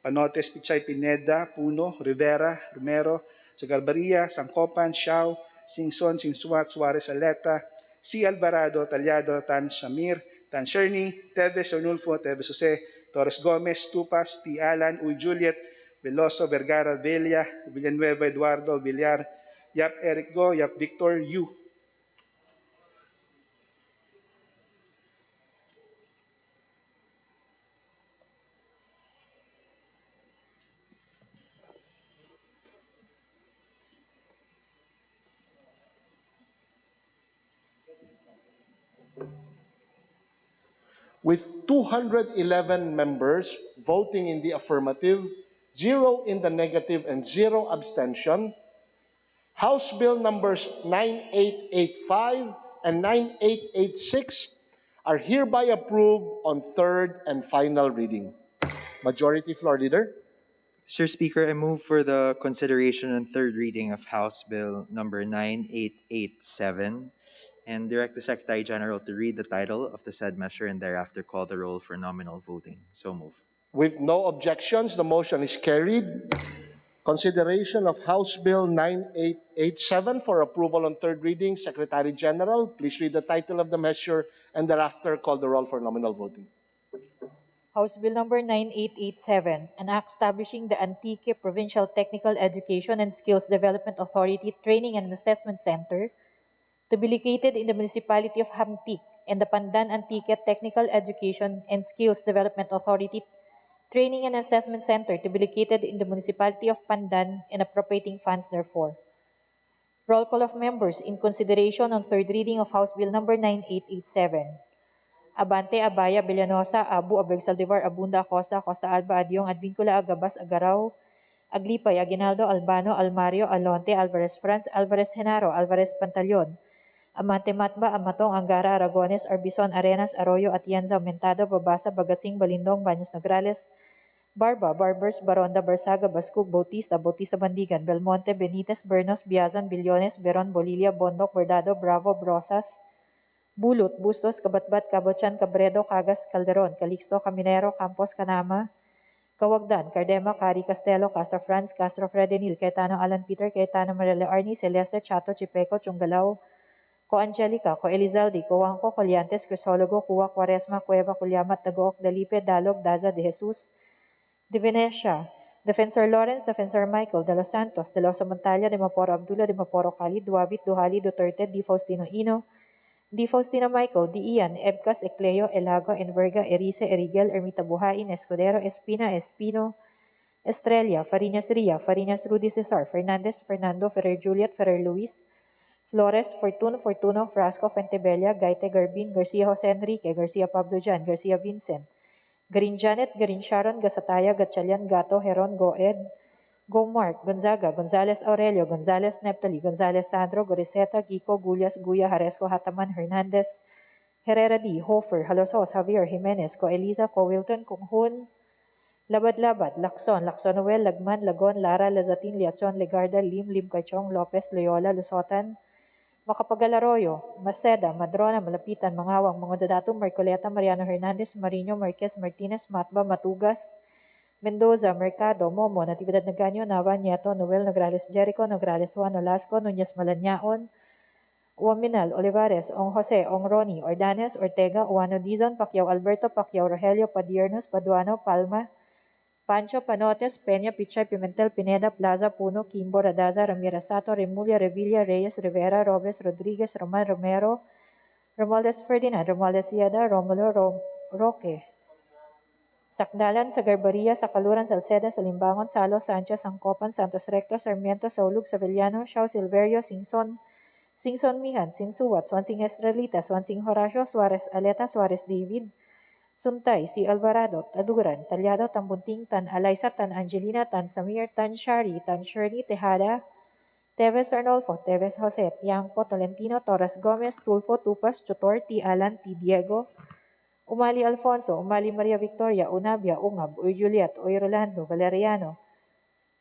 Panotes, Pichay, Pineda, Puno, Rivera, Romero, Sagarbaria, Sangkopan, Xiao, Singson, Sinsuat, Suarez Aleta, C. Alvarado, Talyado, Tan Shamir, Tan Sherney, Teves Arnulfo, Teves Jose, Torres Gomez, Tupas, T. Alan, Uy Juliet, Veloso, Vergara, Villa, Villanueva, Eduardo, Villar, Yap Eric Go, Yap Victor, Yu. With 211 members voting in the affirmative, 0 in the negative, and 0 abstention, House Bill numbers 9885 and 9886 are hereby approved on third and final reading. Majority Floor Leader. Mr. Speaker, I move for the consideration and third reading of House Bill number 9887 and direct the Secretary General to read the title of the said measure and thereafter call the roll for nominal voting. So move. With no objections, the motion is carried. Consideration of House Bill 9887 for approval on third reading. Secretary General, please read the title of the measure and thereafter call the roll for nominal voting. House Bill number 9887, an act establishing the Antique Provincial Technical Education and Skills Development Authority Training and Assessment Center to be located in the municipality of Hamtic and the Pandan Antique Technical Education and Skills Development Authority Training and Assessment Center to be located in the municipality of Pandan and appropriating funds therefore. Roll call of members in consideration on third reading of House Bill number 9887. Abante, Abaya, Villanosa, Abu, Abeg-Saldivar, Abunda, Acosta, Costa Alba, Adyong, Advincula, Agabas, Agaraw, Aglipay, Aguinaldo, Albano, Almario, Alonte, Alvarez Franz, Alvarez Genaro, Alvarez Pantaleon, Amante Matba, Amatong, Angara, Aragones, Arbison, Arenas, Arroyo, Atienza, Aumentado, Babasa, Bagatsing, Balindong, Baños Nograles, Barba, Barbers, Baronda, Barsaga, Bascug, Bautista, Bautista Bandigan, Belmonte, Benitez, Bernos, Biazon, Billones, Beron, Bolilia, Bondok, Bordado, Bravo, Brosas, Bulot, Bustos, Kabatbat, Kabochan, Cabredo, Cagas, Calderon, Calixto, Caminero, Campos, Canama, Kawagdan, Cardema, Cari, Castelo, Castro Franz, Castro Fredenil, Cayetano Alan Peter, Cayetano Marele Arni, Celeste, Chato, Chipeco, Chungalao, Co Angelica, Co Elizalde, Co Wangco, Coliantes, Crisologo, Cuwa, Quaresma, Cueva, Culyamat, Tagook, Dalipe, Dalog, Daza, De Jesus, De Venecia, Defensor Lawrence, Defensor Michael, De Los Santos, De Los Montalia, De Maporo Abdullah, De Maporo Khalid, Duavit, Duhali, Duterte, Di Faustino Ino, Di Faustino Michael, Di Ian, Ebcas, Ecleo, Elago, Enverga, Erice, Erigel, Ermita Buhain, Escudero, Espina, Espino, Estrella, Farinas Ria, Farinas Rudy Cesar, Fernandez, Fernando, Ferrer Juliet, Ferrer Luis, Flores, Fortun, Fortuno, Frasco, Fentebella, Gaite, Garbin, Garcia Jose Enrique, Garcia Pablo Jan, Garcia Vincent, Garin Janet, Garin Sharon, Gasataya, Gatchalian, Gato, Heron, Goed, Gomark, Gonzaga, Gonzales Aurelio, Gonzales Neptali, Gonzales Sandro, Goriseta, Gico, Gullas, Guya, Haresco, Hataman, Hernandez, Herrera D, Hofer, Halosos, Javier, Jimenez, Co Eliza, Co Wilton, Kunghun, Labad-Labad, Lacson, Noel, Lagman, Lagon, Lara, Lazatin, Liatzon, Legarda, Lim Cachong, Lopez, Loyola, Lusotan, Macapagal Arroyo, Maceda, Madrona, Malapitan, Mangawang, Mangudadato, Marcoleta, Mariano Hernandez, Marino, Marquez, Martinez, Matba, Matugas, Mendoza, Mercado, Momo, Natividad Naganyo, Nava, Nieto, Noel, Nograles, Jericho, Nograles, Juan, Olasco, Nunez, Malanyaon, Uaminal, Olivares, Ong Jose, Ong Ronnie, Ordanes, Ortega, Uano Dizon, Pacquiao Alberto, Pacquiao Rogelio, Padiernos, Paduano, Palma, Pancho, Panotes, Peña, Pichay, Pimentel, Pineda, Plaza, Puno, Kimbo, Radaza, Ramirez Sato, Remulla, Revilla, Reyes, Rivera, Robles, Rodriguez, Roman, Romero, Romualdez Ferdinand, Romualdez Ieda, Romulo, Roque, Sakdalan, Sagarbaria, Sakaluran, Salceda, Salimbangon, Salo, Sanchez, Sangcopan, Santos Recto, Sarmiento, Saulug, Sevillano, Xiao, Silverio, Singson Mihan, Sinsuwat, Swansing Estrelita, Swansing Horacio, Suarez Aleta, Suarez David, Suntay, si Alvarado, Taduran, Talyado, Tambunting, Tan Alaysa, Tan Angelina, Tan Samir, Tan Shari, Tan Shirley, Tejada, Teves Arnolfo, Teves Jose, Tiangco, Tolentino, Torres Gomez, Tulfo, Tupas, Chotor, T. Alan, T. Diego, Umali Alfonso, Umali Maria Victoria, Unabia, Ungab, Uy Juliet, Uy Rolando, Valeriano,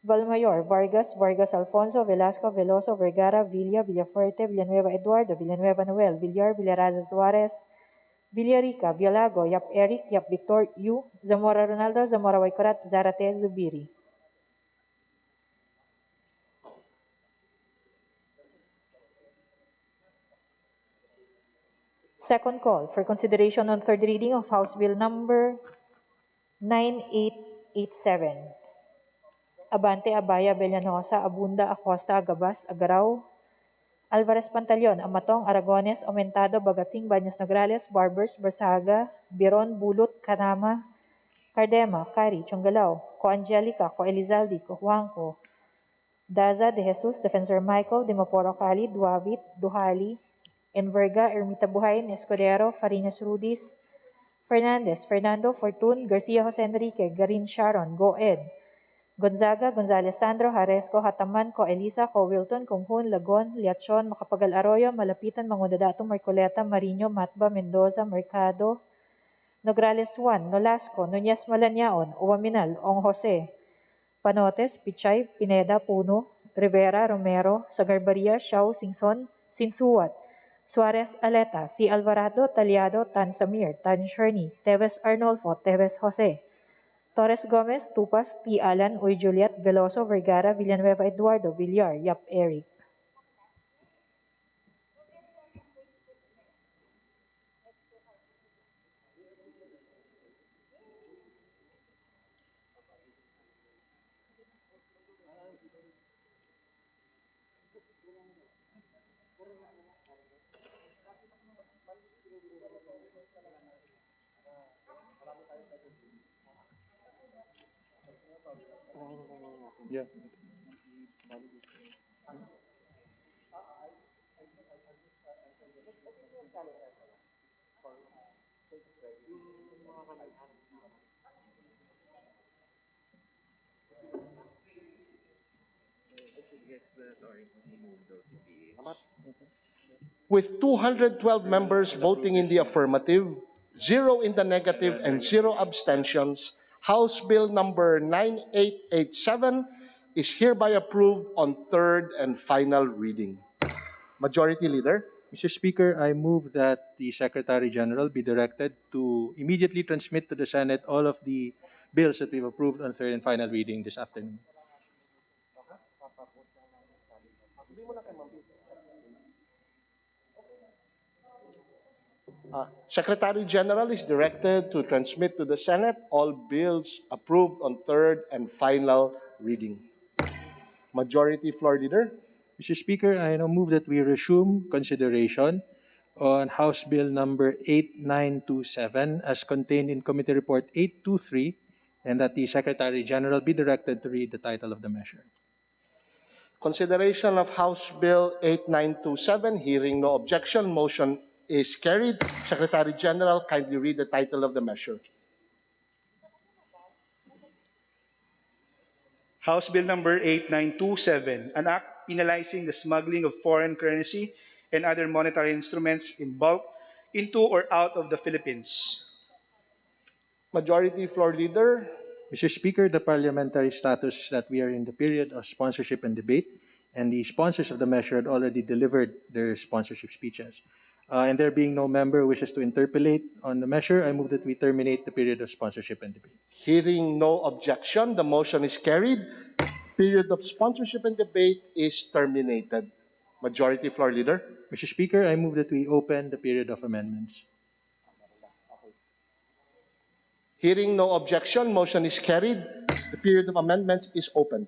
Valmayor, Vargas, Vargas Alfonso, Velasco, Veloso, Vergara, Villa, Villafuerte, Villanueva Eduardo, Villanueva Noel, Villar, Villaraza Suarez, Villarica, Villago, Yap Eric, Yap Victor, Yu, Zamora Ronaldo, Zamora Waikorat, Zarate Zubiri. Second call for consideration on third reading of House Bill number 9887. Abante, Abaya, Villanosa, Abunda, Acosta, Agabas, Agaraw, Alvarez Pantaleon, Amatong, Aragones, Aumentado, Bagatsing, Baños Nograles, Barbers, Barsaga, Biron, Bulut, Kanama, Cardema, Cari, Chongalao, Co Angelica, Co Elizaldi, Co Juanco, Daza, De Jesus, Defensor Michael, Dimaporo Cali, Duavit, Duhali, Enverga, Ermita Buhayin, Escudero, Farinas Rudis, Fernandez, Fernando, Fortun, Garcia Jose Enrique, Garin Sharon, Go Ed, Gonzaga, Gonzales Sandro, Haresco, Hataman, Co Elisa, Co Wilton, Kunghun, Lagon, Liachon, Macapagal Arroyo, Malapitan, Mangudadato, Marcoleta, Marino, Matba, Mendoza, Mercado, Nograles Juan, Nolasco, Nunez Malanyaon, Uwaminal, Ong Jose, Panotes, Pichay, Pineda, Puno, Rivera, Romero, Sagarbaria, Xiao, Sinsuwat, Suarez Aleta, C. Alvarado, Talyado, Tan Samir, Tan Shirney, Teves Arnolfo, Teves Jose, Torres Gomez, Tupas, T. Alan, Uy Juliet, Veloso, Vergara, Villanueva Eduardo, Villar, Yap Eric. Yeah. With 212 members voting in the affirmative, 0 in the negative, and 0 abstentions, House Bill number 9887 is hereby approved on third and final reading. Majority Leader. Mr. Speaker, I move that the Secretary General be directed to immediately transmit to the Senate all of the bills that we've approved on third and final reading this afternoon. Secretary General is directed to transmit to the Senate all bills approved on third and final reading. Majority Floor Leader. Mr. Speaker, I now move that we resume consideration on House Bill number 8927 as contained in Committee Report 823 and that the Secretary General be directed to read the title of the measure. Consideration of House Bill 8927. Hearing no objection, motion is carried. Secretary General, kindly read the title of the measure. House Bill number 8927, an act penalizing the smuggling of foreign currency and other monetary instruments in bulk into or out of the Philippines. Majority Floor Leader. Mr. Speaker, the parliamentary status is that we are in the period of sponsorship and debate, and the sponsors of the measure had already delivered their sponsorship speeches. And there being no member who wishes to interpolate on the measure, I move that we terminate the period of sponsorship and debate. Hearing no objection, the motion is carried. Period of sponsorship and debate is terminated. Majority Floor Leader. Mr. Speaker, I move that we open the period of amendments. Hearing no objection, motion is carried. The period of amendments is open.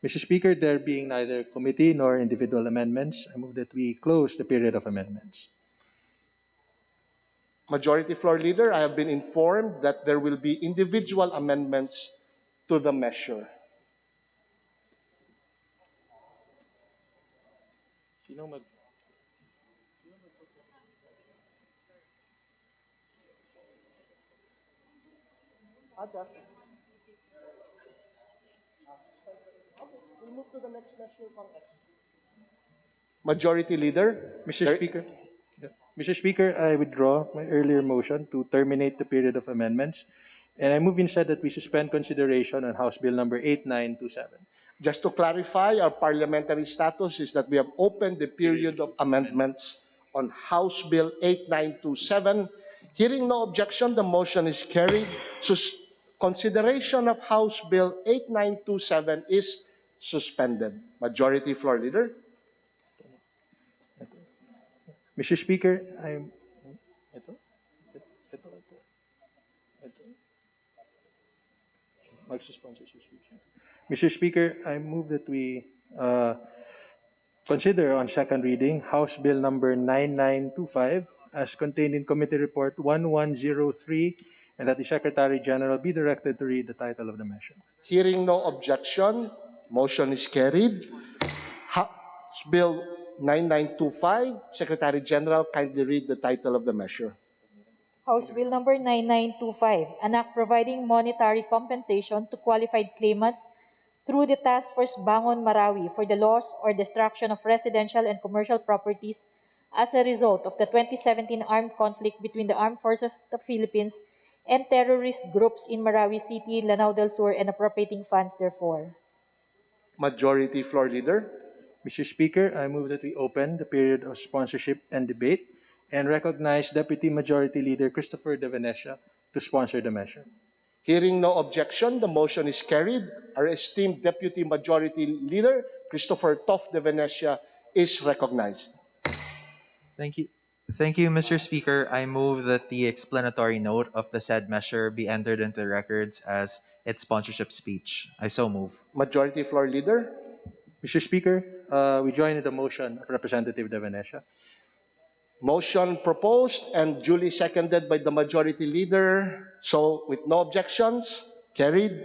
Mr. Speaker, there being neither committee nor individual amendments, I move that we close the period of amendments. Majority Floor Leader, I have been informed that there will be individual amendments to the measure. We'll move to the next measure, Majority Leader. Mr. Speaker, I withdraw my earlier motion to terminate the period of amendments, and I move instead that we suspend consideration on House Bill number 8927. Just to clarify, our parliamentary status is that we have opened the period of amendments on House Bill 8927. Hearing no objection, the motion is carried. Consideration of House Bill 8927 is suspended. Majority Floor Leader. Mr. Speaker, Mr. Speaker, I move that we consider on second reading House Bill number 9925 as contained in Committee Report 1103, and that the Secretary General be directed to read the title of the measure. Hearing no objection, motion is carried. House Bill 9925, Secretary General, kindly read the title of the measure. House Bill number 9925, an act providing monetary compensation to qualified claimants through the Task Force Bangon Marawi for the loss or destruction of residential and commercial properties as a result of the 2017 armed conflict between the Armed Forces of the Philippines and terrorist groups in Marawi City, Lanao del Sur, and appropriating funds therefore. Majority Floor Leader. Mr. Speaker, I move that we open the period of sponsorship and debate and recognize Deputy Majority Leader Christopher De Venecia to sponsor the measure. Hearing no objection, the motion is carried. Our esteemed Deputy Majority Leader Christopher Toff De Venecia is recognized. Thank you. Thank you, Mr. Speaker. I move that the explanatory note of the said measure be entered into the records as its sponsorship speech. I so move. Majority Floor Leader. Mr. Speaker, we join in the motion of Representative De Venecia. Motion proposed and duly seconded by the Majority Leader. So, with no objections, carried.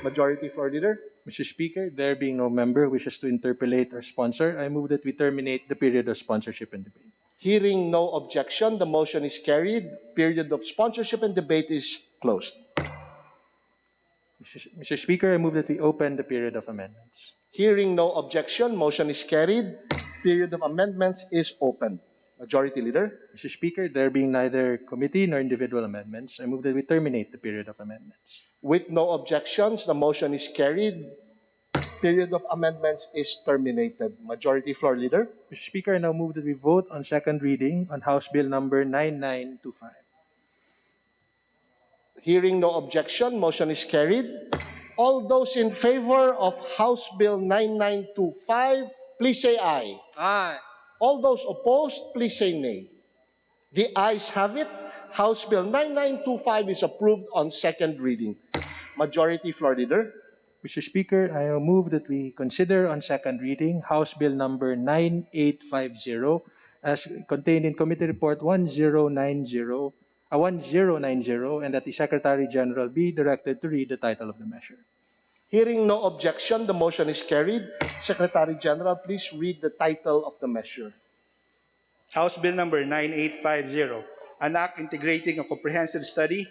Majority Floor Leader. Mr. Speaker, there being no member who wishes to interpolate or sponsor, I move that we terminate the period of sponsorship and debate. Hearing no objection, the motion is carried. Period of sponsorship and debate is closed. Mr. Speaker, I move that we open the period of amendments. Hearing no objection, motion is carried. Period of amendments is open. Majority Leader. Mr. Speaker, there being neither committee nor individual amendments, I move that we terminate the period of amendments. With no objections, the motion is carried. Period of amendments is terminated. Majority Floor Leader. Mr. Speaker, I now move that we vote on second reading on House Bill number 9925. Hearing no objection, motion is carried. All those in favor of House Bill 9925, please say aye. Aye. All those opposed, please say nay. The ayes have it. House Bill 9925 is approved on second reading. Majority Floor Leader. Mr. Speaker, I move that we consider on second reading House Bill number 9850 as contained in Committee Report 1090, and that the Secretary General be directed to read the title of the measure. Hearing no objection, the motion is carried. Secretary General, please read the title of the measure. House Bill number 9850, an act integrating a comprehensive study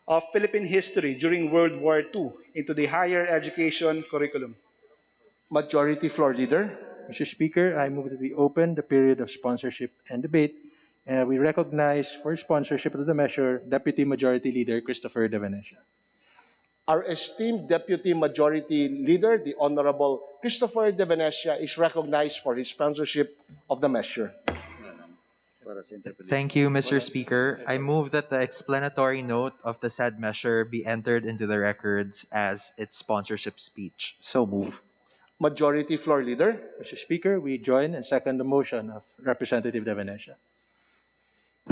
of Philippine history during World War II into the higher education curriculum. Majority Floor Leader. Mr. Speaker, I move that we open the period of sponsorship and debate, and we recognize for sponsorship of the measure Deputy Majority Leader Christopher De Venecia. Our esteemed Deputy Majority Leader, the Honorable Christopher De Venecia, is recognized for his sponsorship of the measure. Thank you, Mr. Speaker. I move that the explanatory note of the said measure be entered into the records as its sponsorship speech. So move. Majority Floor Leader. Mr. Speaker, we join and second the motion of Representative De Venecia.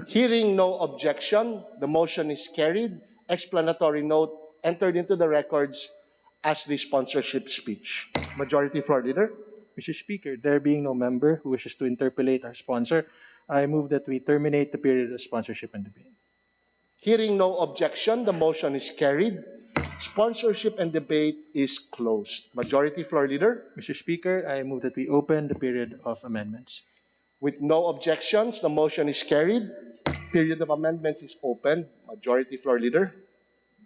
Hearing no objection, the motion is carried. Explanatory note entered into the records as the sponsorship speech. Majority Floor Leader. Mr. Speaker, there being no member who wishes to interpolate our sponsor, I move that we terminate the period of sponsorship and debate. Hearing no objection, the motion is carried. Sponsorship and debate is closed. Majority Floor Leader. Mr. Speaker, I move that we open the period of amendments. With no objections, the motion is carried. Period of amendments is opened. Majority Floor Leader.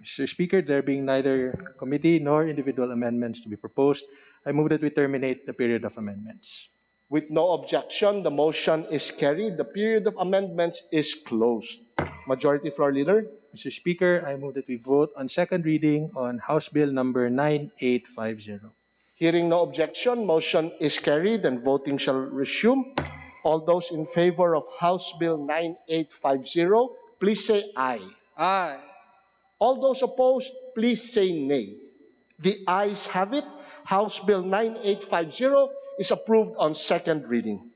Mr. Speaker, there being neither committee nor individual amendments to be proposed, I move that we terminate the period of amendments. With no objection, the motion is carried. The period of amendments is closed. Majority Floor Leader. Mr. Speaker, I move that we vote on second reading on House Bill number 9850. Hearing no objection, motion is carried and voting shall resume. All those in favor of House Bill 9850, please say aye. Aye. All those opposed, please say nay. The ayes have it. House Bill 9850 is approved on second reading.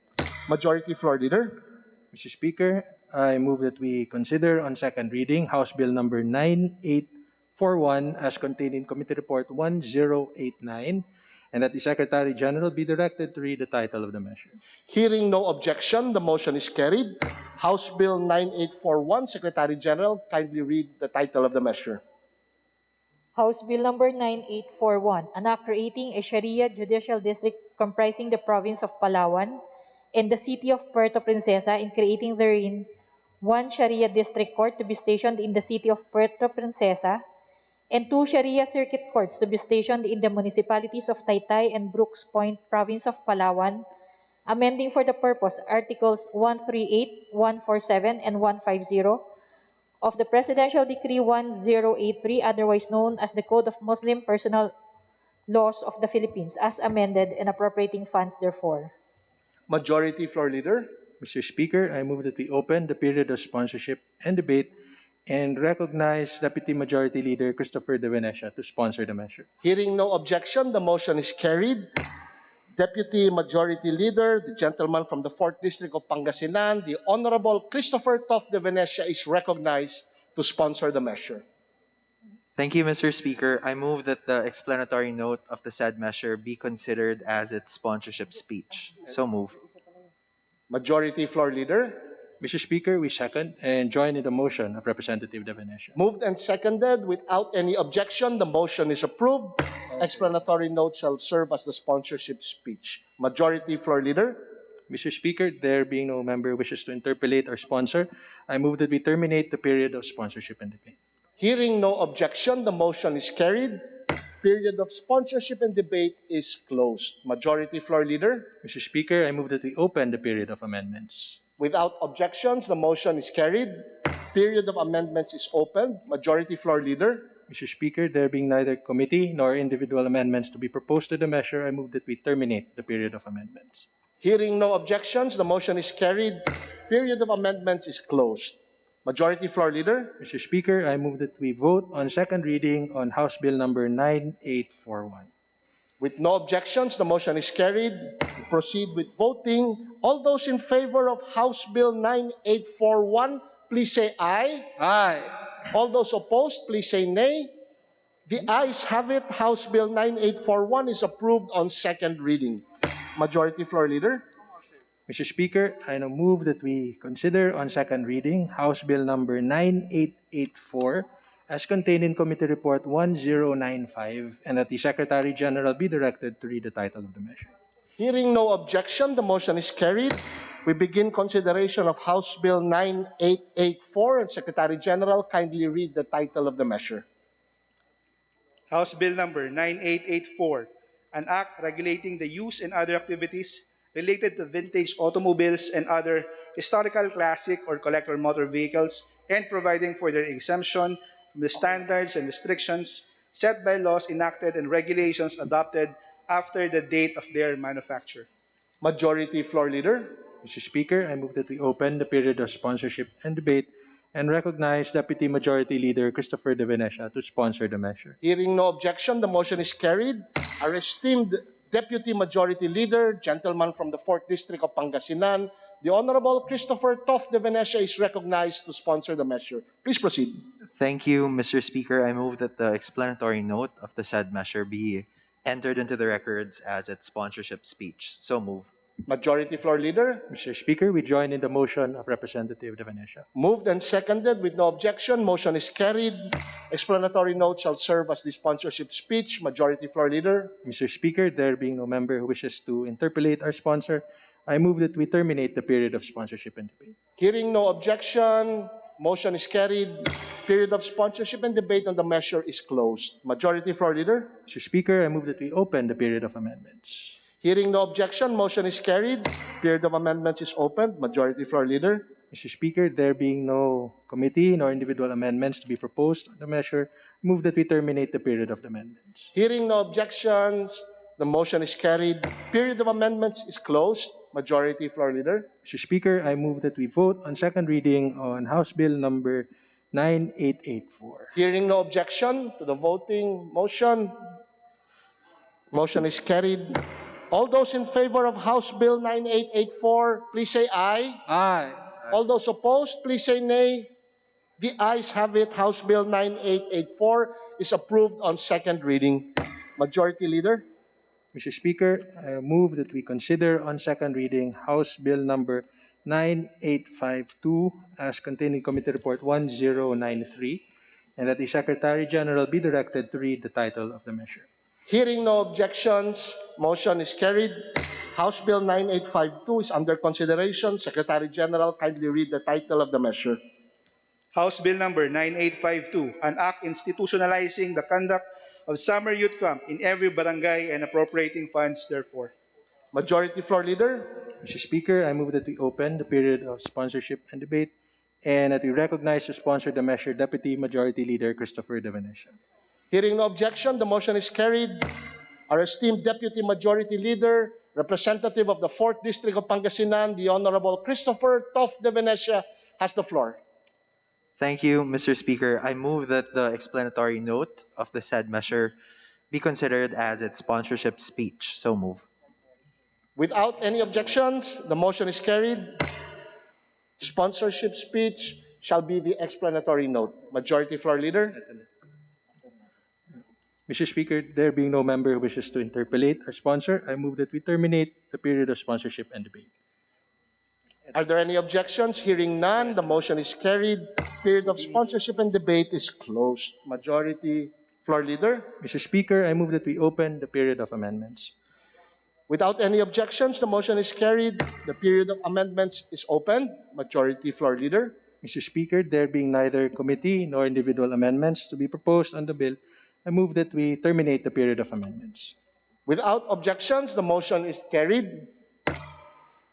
Majority Floor Leader. Mr. Speaker, I move that we consider on second reading House Bill number 9841 as contained in Committee Report 1089, and that the Secretary General be directed to read the title of the measure. Hearing no objection, the motion is carried. House Bill 9841, Secretary General, kindly read the title of the measure. House Bill number 9841, an act creating a Sharia judicial district comprising the province of Palawan and the city of Puerto Princesa, and creating therein one Sharia district court to be stationed in the city of Puerto Princesa and two Sharia circuit courts to be stationed in the municipalities of Taytay and Brooks Point, province of Palawan, amending for the purpose Articles 138, 147, and 150 of the Presidential Decree 1083, otherwise known as the Code of Muslim Personal Laws of the Philippines, as amended, and appropriating funds therefore. Majority Floor Leader. Mr. Speaker, I move that we open the period of sponsorship and debate and recognize Deputy Majority Leader Christopher De Venecia to sponsor the measure. Hearing no objection, the motion is carried. Deputy Majority Leader, the gentleman from the 4th District of Pangasinan, the Honorable Christopher Toff De Venecia, is recognized to sponsor the measure. Thank you, Mr. Speaker. I move that the explanatory note of the said measure be considered as its sponsorship speech. So move. Majority Floor Leader. Mr. Speaker, we second and join in the motion of Representative De Venecia. Moved and seconded without any objection. The motion is approved. Explanatory note shall serve as the sponsorship speech. Majority Floor Leader. Mr. Speaker, there being no member who wishes to interpolate or sponsor, I move that we terminate the period of sponsorship and debate. Hearing no objection, the motion is carried. Period of sponsorship and debate is closed. Majority Floor Leader. Mr. Speaker, I move that we open the period of amendments. Without objections, the motion is carried. Period of amendments is opened. Majority Floor Leader. Mr. Speaker, there being neither committee nor individual amendments to be proposed to the measure, I move that we terminate the period of amendments. Hearing no objections, the motion is carried. Period of amendments is closed. Majority Floor Leader. Mr. Speaker, I move that we vote on second reading on House Bill number 9841. With no objections, the motion is carried. We proceed with voting. All those in favor of House Bill 9841, please say aye. Aye. All those opposed, please say nay. The ayes have it. House Bill 9841 is approved on second reading. Majority Floor Leader. Mr. Speaker, I now move that we consider on second reading House Bill number 9884 as contained in Committee Report 1095, and that the Secretary General be directed to read the title of the measure. Hearing no objection, the motion is carried. We begin consideration of House Bill 9884, and Secretary General, kindly read the title of the measure. House Bill number 9884, an act regulating the use and other activities related to vintage automobiles and other historical classic or collector motor vehicles and providing for their exemption from the standards and restrictions set by laws enacted and regulations adopted after the date of their manufacture. Majority Floor Leader. Mr. Speaker, I move that we open the period of sponsorship and debate and recognize Deputy Majority Leader Christopher De Venecia to sponsor the measure. Hearing no objection, the motion is carried. Our esteemed Deputy Majority Leader, gentleman from the 4th District of Pangasinan, the Honorable Christopher Toff De Venecia is recognized to sponsor the measure. Please proceed. Thank you, Mr. Speaker. I move that the explanatory note of the said measure be entered into the records as its sponsorship speech. So move. Majority Floor Leader. Mr. Speaker, we join in the motion of Representative De Venecia. Moved and seconded with no objection. Motion is carried. Explanatory note shall serve as the sponsorship speech. Majority Floor Leader. Mr. Speaker, there being no member who wishes to interpolate our sponsor, I move that we terminate the period of sponsorship and debate. Hearing no objection, motion is carried. Period of sponsorship and debate on the measure is closed. Majority Floor Leader. Mr. Speaker, I move that we open the period of amendments. Hearing no objection, motion is carried. Period of amendments is opened. Majority Floor Leader. Mr. Speaker, there being no committee nor individual amendments to be proposed on the measure, move that we terminate the period of the amendments. Hearing no objections, the motion is carried. Period of amendments is closed. Majority Floor Leader. Mr. Speaker, I move that we vote on second reading on House Bill number 9884. Hearing no objection to the voting motion, motion is carried. All those in favor of House Bill 9884, please say aye. Aye. All those opposed, please say nay. The ayes have it. House Bill 9884 is approved on second reading. Majority Leader. Mr. Speaker, I move that we consider on second reading House Bill number 9852 as contained in Committee Report 1093, and that the Secretary General be directed to read the title of the measure. Hearing no objections, motion is carried. House Bill 9852 is under consideration. Secretary General, kindly read the title of the measure. House Bill number 9852, an act institutionalizing the conduct of summer youth camp in every barangay and appropriating funds therefore. Majority Floor Leader. Mr. Speaker, I move that we open the period of sponsorship and debate and that we recognize to sponsor the measure Deputy Majority Leader Christopher De Venecia. Hearing no objection, the motion is carried. Our esteemed Deputy Majority Leader, representative of the 4th District of Pangasinan, the Honorable Christopher Toff De Venecia, has the floor. Thank you, Mr. Speaker. I move that the explanatory note of the said measure be considered as its sponsorship speech. So move. Without any objections, the motion is carried. Sponsorship speech shall be the explanatory note. Majority Floor Leader. Mr. Speaker, there being no member who wishes to interpolate our sponsor, I move that we terminate the period of sponsorship and debate. Are there any objections? Hearing none, the motion is carried. Period of sponsorship and debate is closed. Majority Floor Leader. Mr. Speaker, I move that we open the period of amendments. Without any objections, the motion is carried. The period of amendments is opened. Majority Floor Leader. Mr. Speaker, there being neither committee nor individual amendments to be proposed on the bill, I move that we terminate the period of amendments. Without objections, the motion is carried.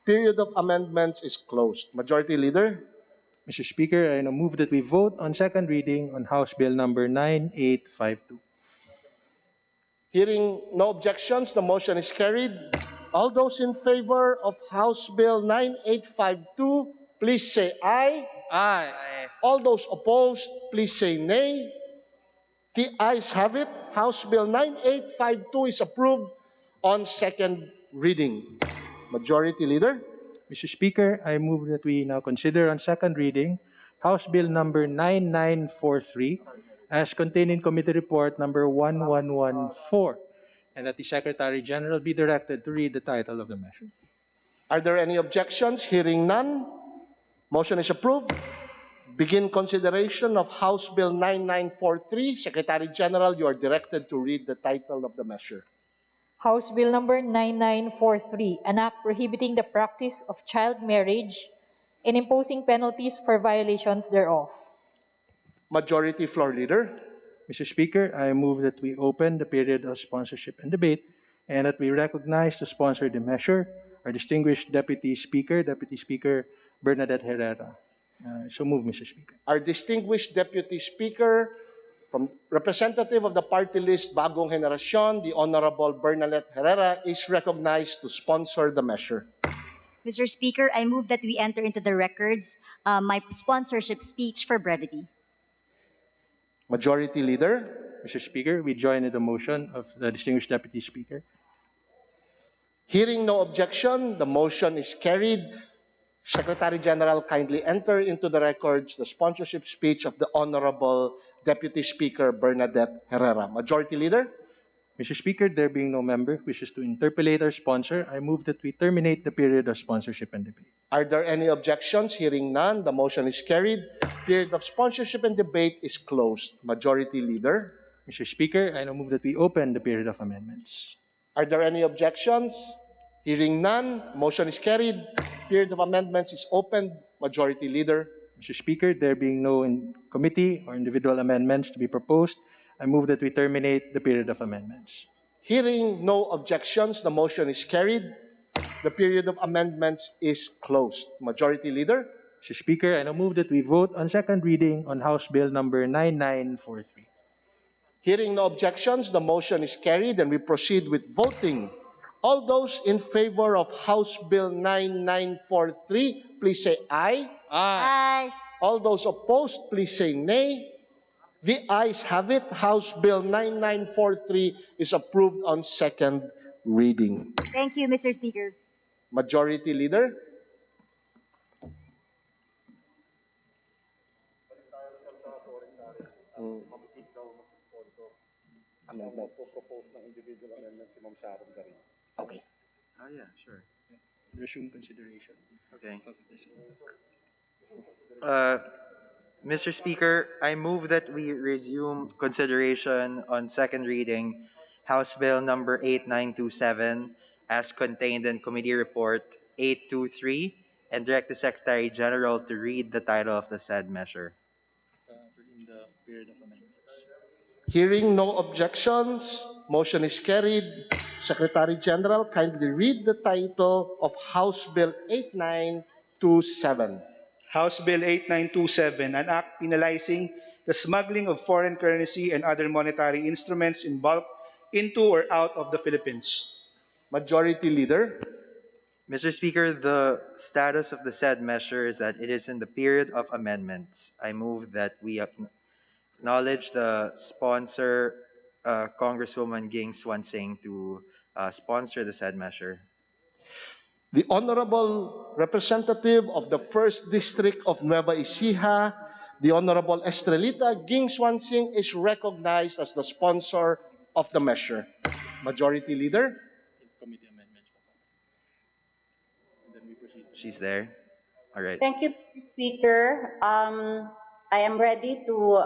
Period of amendments is closed. Majority Leader. Mr. Speaker, I now move that we vote on second reading on House Bill number 9852. Hearing no objections, the motion is carried. All those in favor of House Bill 9852, please say aye. Aye. All those opposed, please say nay. The ayes have it. House Bill 9852 is approved on second reading. Majority Leader. Mr. Speaker, I move that we now consider on second reading House Bill number 9943 as contained in Committee Report number 1114, and that the Secretary General be directed to read the title of the measure. Are there any objections? Hearing none, motion is approved. Begin consideration of House Bill 9943. Secretary General, you are directed to read the title of the measure. House Bill number 9943, an act prohibiting the practice of child marriage and imposing penalties for violations thereof. Majority Floor Leader. Mr. Speaker, I move that we open the period of sponsorship and debate and that we recognize to sponsor the measure our distinguished Deputy Speaker Bernadette Herrera. So move, Mr. Speaker. Our distinguished Deputy Speaker, from representative of the party list Bagong Henerasyon, the Honorable Bernadette Herrera, is recognized to sponsor the measure. Mr. Speaker, I move that we enter into the records my sponsorship speech for brevity. Majority Leader. Mr. Speaker, we join in the motion of the distinguished Deputy Speaker. Hearing no objection, the motion is carried. Secretary General, kindly enter into the records the sponsorship speech of the Honorable Deputy Speaker Bernadette Herrera. Majority Leader. Mr. Speaker, there being no member who wishes to interpolate our sponsor, I move that we terminate the period of sponsorship and debate. Are there any objections? Hearing none, the motion is carried. Period of sponsorship and debate is closed. Majority Leader. Mr. Speaker, I now move that we open the period of amendments. Are there any objections? Hearing none, motion is carried. Period of amendments is opened. Majority Leader. Mr. Speaker, there being no committee or individual amendments to be proposed, I move that we terminate the period of amendments. Hearing no objections, the motion is carried. The period of amendments is closed. Majority Leader. Mr. Speaker, I now move that we vote on second reading on House Bill number 9943. Hearing no objections, the motion is carried and we proceed with voting. All those in favor of House Bill 9943, please say aye. Aye. All those opposed, please say nay. The ayes have it. House Bill 9943 is approved on second reading. Thank you, Mr. Speaker. Majority Leader. Okay. Oh yeah, sure. Resume consideration. Okay. Mr. Speaker, I move that we resume consideration on second reading House Bill number 8927 as contained in Committee Report 823 and direct the Secretary General to read the title of the said measure. In the period of amendments. Hearing no objections, motion is carried. Secretary General, kindly read the title of House Bill 8927. House Bill 8927, an act penalizing the smuggling of foreign currency and other monetary instruments in bulk into or out of the Philippines. Majority Leader. Mr. Speaker, the status of the said measure is that it is in the period of amendments. I move that we acknowledge the sponsor, Congresswoman Ging Swansing, to sponsor the said measure. The Honorable Representative of the 1st District of Nueva Ecija, the Honorable Estrelita Ging Swansing, is recognized as the sponsor of the measure. Majority Leader. Committee amendments. And then we proceed. She's there. All right. Thank you, Mr. Speaker. I am ready to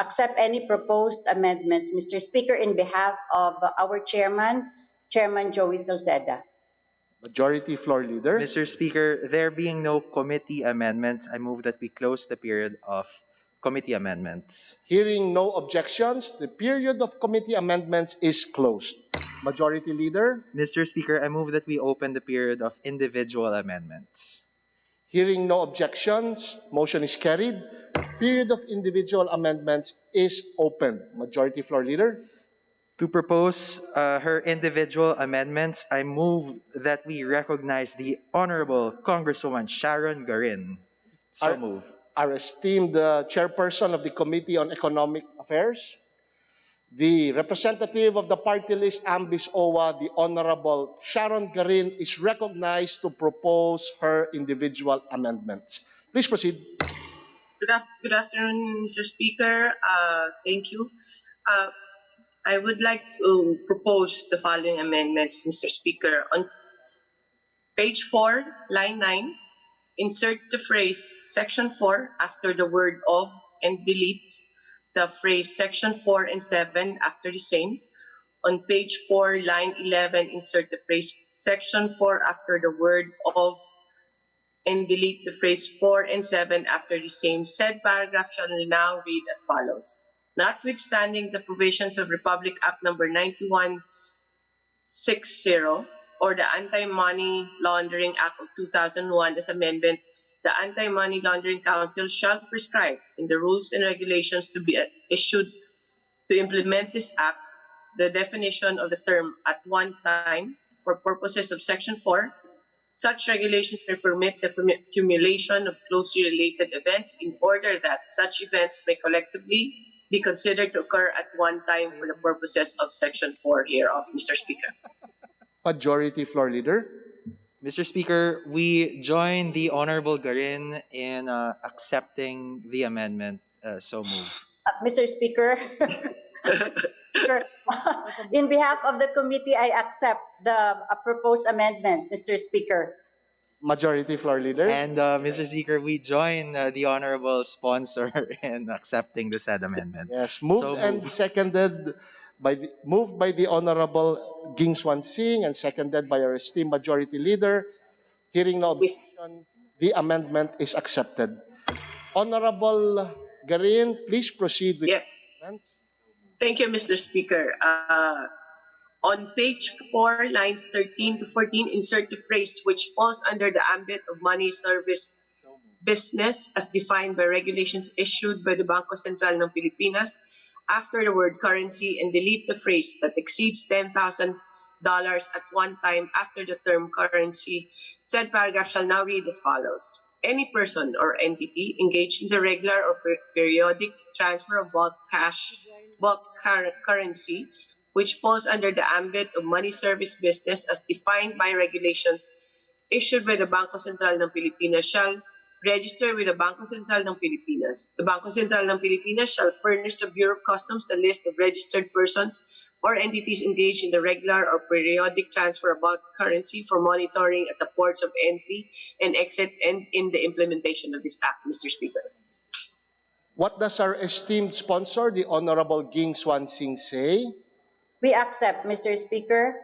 accept any proposed amendments, Mr. Speaker, in behalf of our chairman, Chairman Joey Salceda. Majority Floor Leader. Mr. Speaker, there being no committee amendments, I move that we close the period of committee amendments. Hearing no objections, the period of committee amendments is closed. Majority Leader. Mr. Speaker, I move that we open the period of individual amendments. Hearing no objections, motion is carried. Period of individual amendments is open. Majority Floor Leader. To propose her individual amendments, I move that we recognize the Honorable Congresswoman Sharon Garin. So move. Our esteemed chairperson of the Committee on Economic Affairs, the representative of the party list Ambis OWA, the Honorable Sharon Garin, is recognized to propose her individual amendments. Please proceed. Good afternoon, Mr. Speaker. Thank you. I would like to propose the following amendments, Mr. Speaker. On page 4, line 9, insert the phrase Section 4 after the word of and delete the phrase Section 4 and 7 after the same. On page 4, line 11, insert the phrase section 4 after the word of and delete the phrase 4 and 7 after the same. Said paragraph shall now read as follows. Notwithstanding the provisions of Republic Act number 9160 or the Anti-Money Laundering Act of 2001 as amendment, the Anti-Money Laundering Council shall prescribe in the rules and regulations to be issued to implement this act the definition of the term at one time for purposes of Section 4. Such regulations may permit the accumulation of closely related events in order that such events may collectively be considered to occur at one time for the purposes of Section 4 hereof, Mr. Speaker. Majority Floor Leader. Mr. Speaker, we join the Honorable Garin in accepting the amendment. So moved. Mr. Speaker, Speaker, in behalf of the committee, I accept the proposed amendment, Mr. Speaker. Majority Floor Leader. And Mr. Speaker, we join the honorable sponsor in accepting the said amendment. Yes, moved So and moved. seconded moved by the Honorable Ging Swan Sing and seconded by our esteemed Majority Leader. Hearing no objection, the amendment is accepted. Honorable Garin, please proceed with Yes. amendments. Thank you, Mr. Speaker. On page 4, lines 13 to 14, insert the phrase which falls under the ambit of money service business as defined by regulations issued by the Bangko Sentral ng Pilipinas after the word currency and delete the phrase that exceeds $10,000 at one time after the term currency. Said paragraph shall now read as follows. Any person or entity engaged in the regular or periodic transfer of bulk currency which falls under the ambit of money service business as defined by regulations issued by the Bangko Sentral ng Pilipinas shall register with the Bangko Sentral ng Pilipinas. The Bangko Sentral ng Pilipinas shall furnish the Bureau of Customs the list of registered persons or entities engaged in the regular or periodic transfer of bulk currency for monitoring at the ports of entry and exit and in the implementation of this act, Mr. Speaker. What does our esteemed sponsor, the Honorable Ging Swan Sing, say? We accept, Mr. Speaker.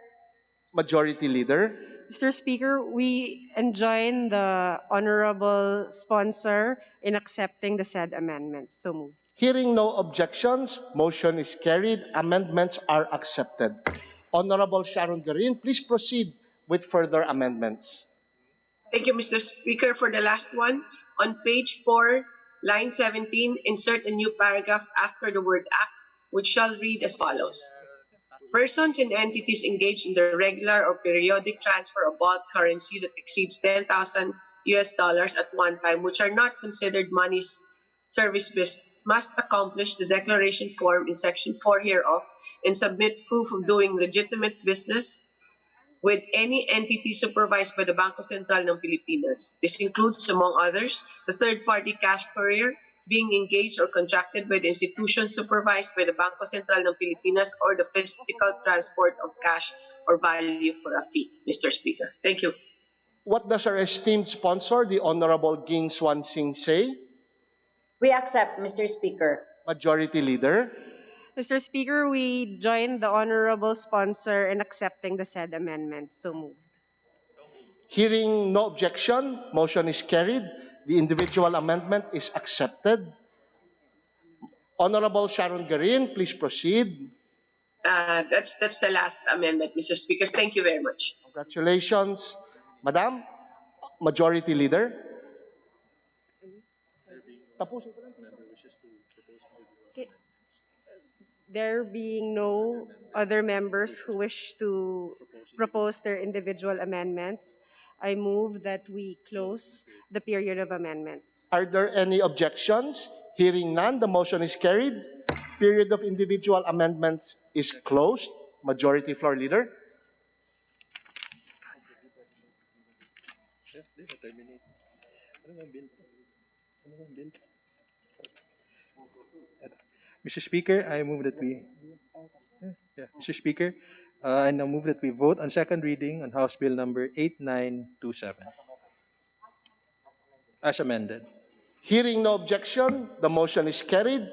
Majority Leader. Mr. Speaker, we enjoin the honorable sponsor in accepting the said amendment. So moved. Hearing no objections, motion is carried. Amendments are accepted. Honorable Sharon Garin, please proceed with further amendments. Thank you, Mr. Speaker. For the last one, on page 4, line 17, insert a new paragraph after the word act, which shall read as follows. Persons and entities engaged in the regular or periodic transfer of bulk currency that exceeds $10,000 at one time, which are not considered money service business, must accomplish the declaration form in Section 4 hereof and submit proof of doing legitimate business with any entity supervised by the Bangko Sentral ng Pilipinas. This includes, among others, the third-party cash courier being engaged or contracted by the institution supervised by the Bangko Sentral ng Pilipinas or the physical transport of cash or value for a fee, Mr. Speaker. Thank you. What does our esteemed sponsor, the Honorable Ging Swan Sing, say? We accept, Mr. Speaker. Majority Leader. Mr. Speaker, we join the honorable sponsor in accepting the said amendment. So moved. Hearing no objection, motion is carried. The individual amendment is accepted. Honorable Sharon Garin, please proceed. That's the last amendment, Mr. Speaker. Thank you very much. Congratulations, Madam. Majority Leader. There being no other members who wish to propose their individual amendments, I move that we close the period of amendments. Are there any objections? Hearing none, the motion is carried. Period of individual amendments is closed. Majority Floor Leader. Mr. Speaker, I move that we... Mr. Speaker, I now move that we vote on second reading on House Bill number 8927 as amended. Hearing no objection, the motion is carried.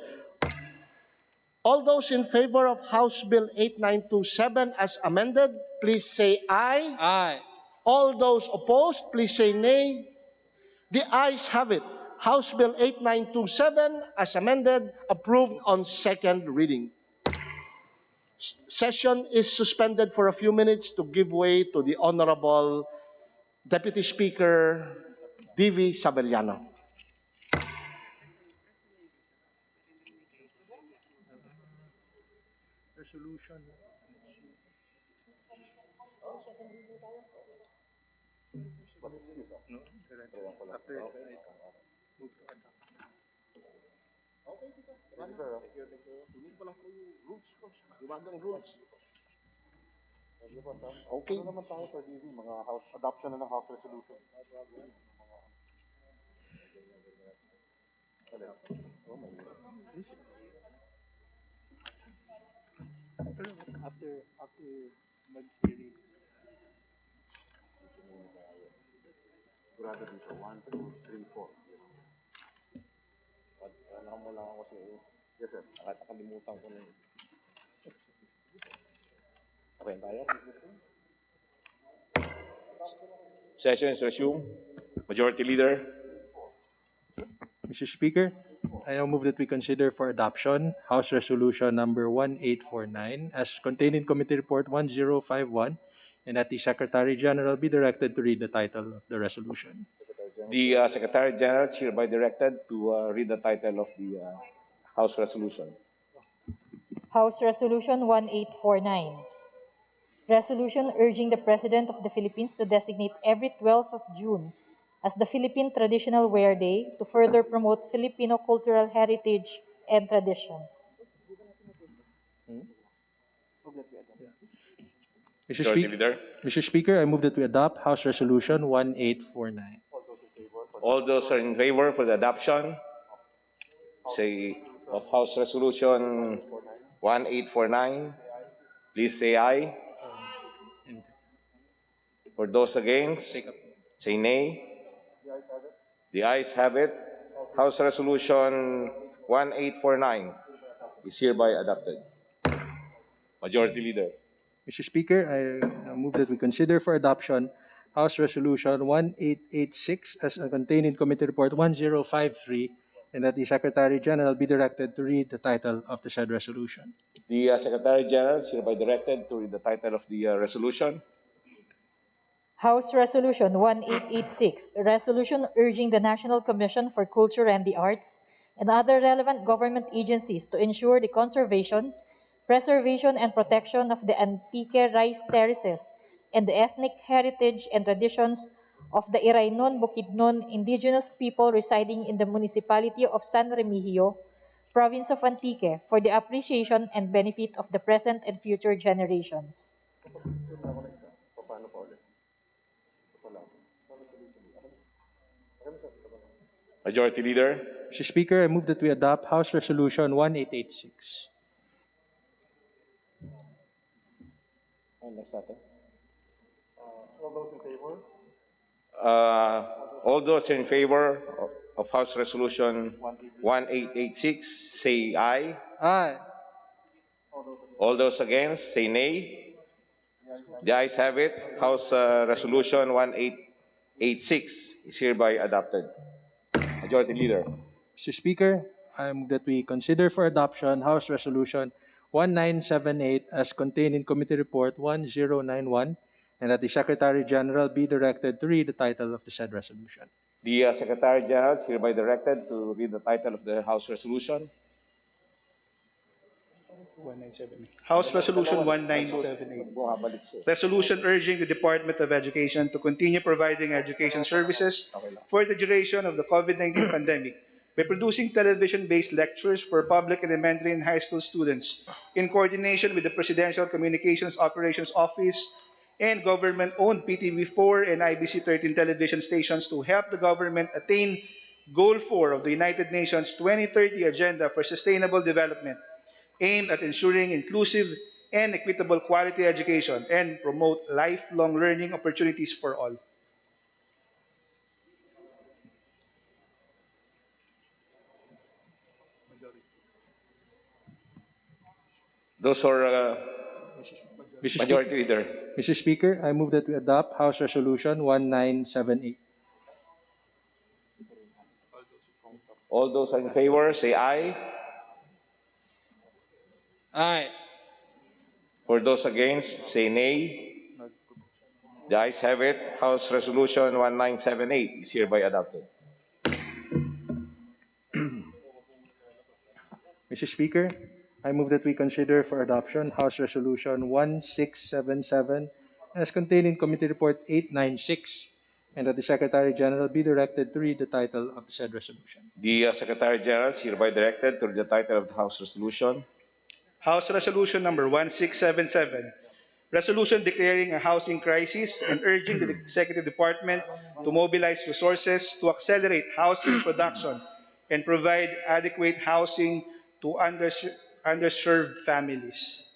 All those in favor of House Bill 8927 as amended, please say aye. Aye. All those opposed, please say nay. The ayes have it. House Bill 8927 as amended, approved on second reading. Session is suspended for a few minutes to give way to the Honorable Deputy Speaker D.V. Sabeliano. Resolution. Okay. Naman tayo for DV, mga house adoption na ng house resolution. After mag-hearing. Sigurado dito, 1, 2, 3, 4. Alam mo lang ako siya. Yes, sir. Nakalimutan ko na yun. Okay, tayo. Session is resumed. Majority Leader. Mr. Speaker, I now move that we consider for adoption House Resolution number 1849 as contained in Committee Report 1051 and that the Secretary General be directed to read the title of the resolution. The Secretary General is hereby directed to read the title of the House Resolution. House Resolution 1849. Resolution urging the President of the Philippines to designate every 12th of June as the Philippine Traditional Wear Day to further promote Filipino cultural heritage and traditions. Mr. Speaker, I move that we adopt House Resolution 1849. All those are in favor for the adoption, say, of House Resolution 1849, please say aye. For those against, say nay. The ayes have it. House Resolution 1849 is hereby adopted. Majority Leader. Mr. Speaker, I move that we consider for adoption House Resolution 1886 as contained in Committee Report 1053 and that the Secretary General be directed to read the title of the said resolution. The Secretary General is hereby directed to read the title of the resolution. House Resolution 1886, a resolution urging the National Commission for Culture and the Arts and other relevant government agencies to ensure the conservation, preservation, and protection of the Antique rice terraces and the ethnic heritage and traditions of the Iraynon Bukidnon indigenous people residing in the municipality of San Remigio, province of Antique, for the appreciation and benefit of the present and future generations. Majority Leader. Mr. Speaker, I move that we adopt House Resolution 1886. All those in favor? All those in favor of House Resolution 1886, say aye. Aye. All those against, say nay. The ayes have it. House Resolution 1886 is hereby adopted. Majority Leader. Mr. Speaker, I move that we consider for adoption House Resolution 1978 as contained in Committee Report 1091 and that the Secretary General be directed to read the title of the said resolution. The Secretary General is hereby directed to read the title of the House Resolution. 1978. House Resolution 1978. Resolution urging the Department of Education to continue providing education services for the duration of the COVID-19 pandemic by producing television-based lectures for public elementary and high school students in coordination with the Presidential Communications Operations Office and government-owned PTV4 and IBC 13 television stations to help the government attain Goal 4 of the United Nations 2030 Agenda for Sustainable Development, aimed at ensuring inclusive and equitable quality education and promote lifelong learning opportunities for all. Those who are Mr. Majority Speaker, Leader. Mr. Speaker, I move that we adopt House Resolution 1978. All those in favor, say aye. Aye. For those against, say nay. The ayes have it. House Resolution 1978 is hereby adopted. Mr. Speaker, I move that we consider for adoption House Resolution 1677 as contained in Committee Report 896 and that the Secretary General be directed to read the title of the said resolution. The Secretary General is hereby directed to read the title of the House Resolution. House Resolution number 1677, resolution declaring a housing crisis and urging the Executive Department to mobilize resources to accelerate housing production and provide adequate housing to underserved families.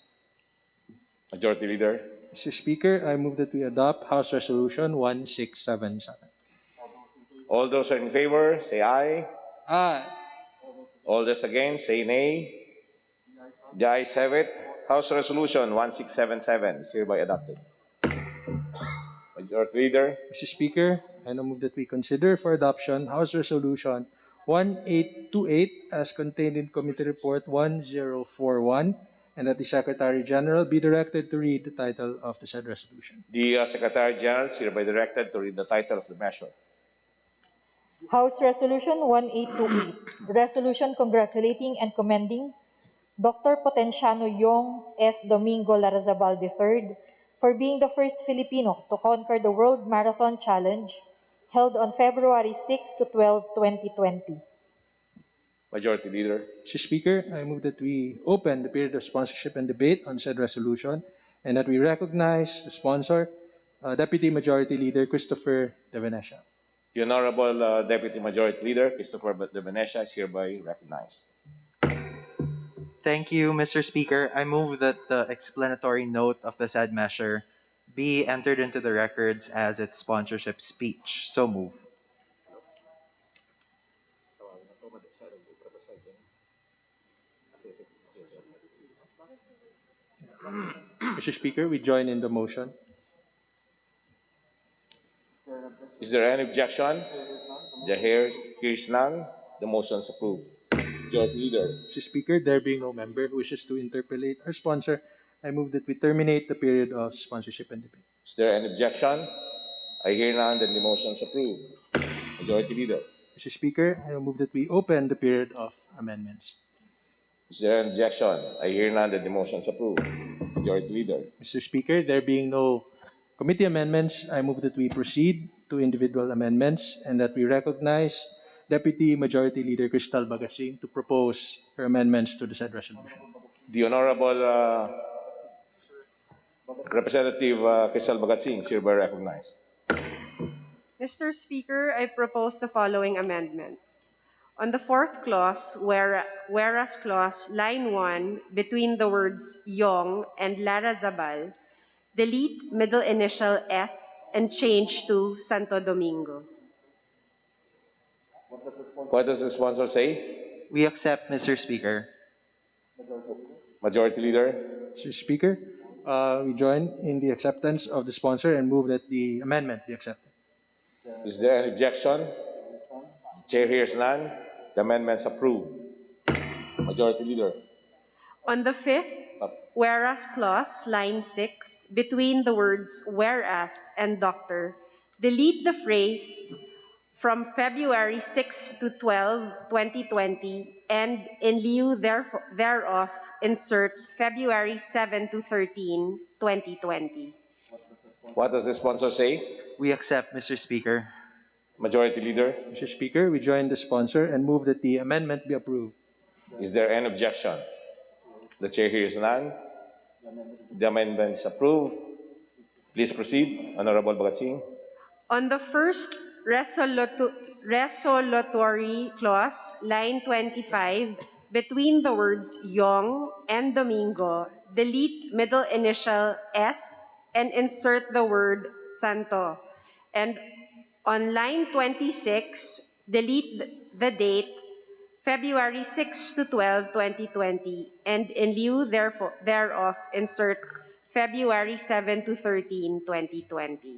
Majority Leader. Mr. Speaker, I move that we adopt House Resolution 1677. All those in favor, say aye. Aye. All those against, say nay. The ayes have it. House Resolution 1677 is hereby adopted. Majority Leader. Mr. Speaker, I now move that we consider for adoption House Resolution 1828 as contained in Committee Report 1041 and that the Secretary General be directed to read the title of the said resolution. The Secretary General is hereby directed to read the title of the measure. House Resolution 1828, resolution congratulating and commending Dr. Potenciano Yong S. Domingo Larazabal III for being the first Filipino to conquer the World Marathon Challenge held on February 6 to 12, 2020. Majority Leader. Mr. Speaker, I move that we open the period of sponsorship and debate on said resolution and that we recognize the sponsor, Deputy Majority Leader Christopher De Venecia. The Honorable Deputy Majority Leader Christopher De Venecia is hereby recognized. Thank you, Mr. Speaker. I move that the explanatory note of the said measure be entered into the records as its sponsorship speech. So move. Mr. Speaker, we join in the motion. Is there any objection? Here is none. The motion is approved. Majority Leader. Mr. Speaker, there being no member who wishes to interpellate our sponsor, I move that we terminate the period of sponsorship and debate. Is there any objection? I hear none. Then the motion is approved. Majority Leader. Mr. Speaker, I move that we open the period of amendments. Is there an objection? I hear none. That the motion is approved. Majority Leader. Mr. Speaker, there being no committee amendments, I move that we proceed to individual amendments and that we recognize Deputy Majority Leader Cristal Bagasin to propose her amendments to the said resolution. The Honorable Representative Cristal Bagasin is hereby recognized. Mr. Speaker, I propose the following amendments. On the fourth clause, whereas clause, line 1, between the words Yong and Larazabal, delete middle initial S and change to Santo Domingo. What does the sponsor say? We accept, Mr. Speaker. Majority Leader. Mr. Speaker, we join in the acceptance of the sponsor and move that the amendment be accepted. Is there an objection? The chair hears none. The amendment is approved. Majority Leader. On the fifth, whereas clause, line 6, between the words whereas and doctor, delete the phrase from February 6 to 12, 2020, and in lieu thereof, insert February 7 to 13, 2020. What does the sponsor say? We accept, Mr. Speaker. Majority Leader. Mr. Speaker, we join the sponsor and move that the amendment be approved. Is there an objection? The chair hears none. The amendment is approved. Please proceed, Honorable Bagasin. On the first resolutory clause, line 25, between the words Yong and Domingo, delete middle initial S and insert the word Santo. And on line 26, delete the date February 6 to 12, 2020, and in lieu thereof, insert February 7 to 13, 2020.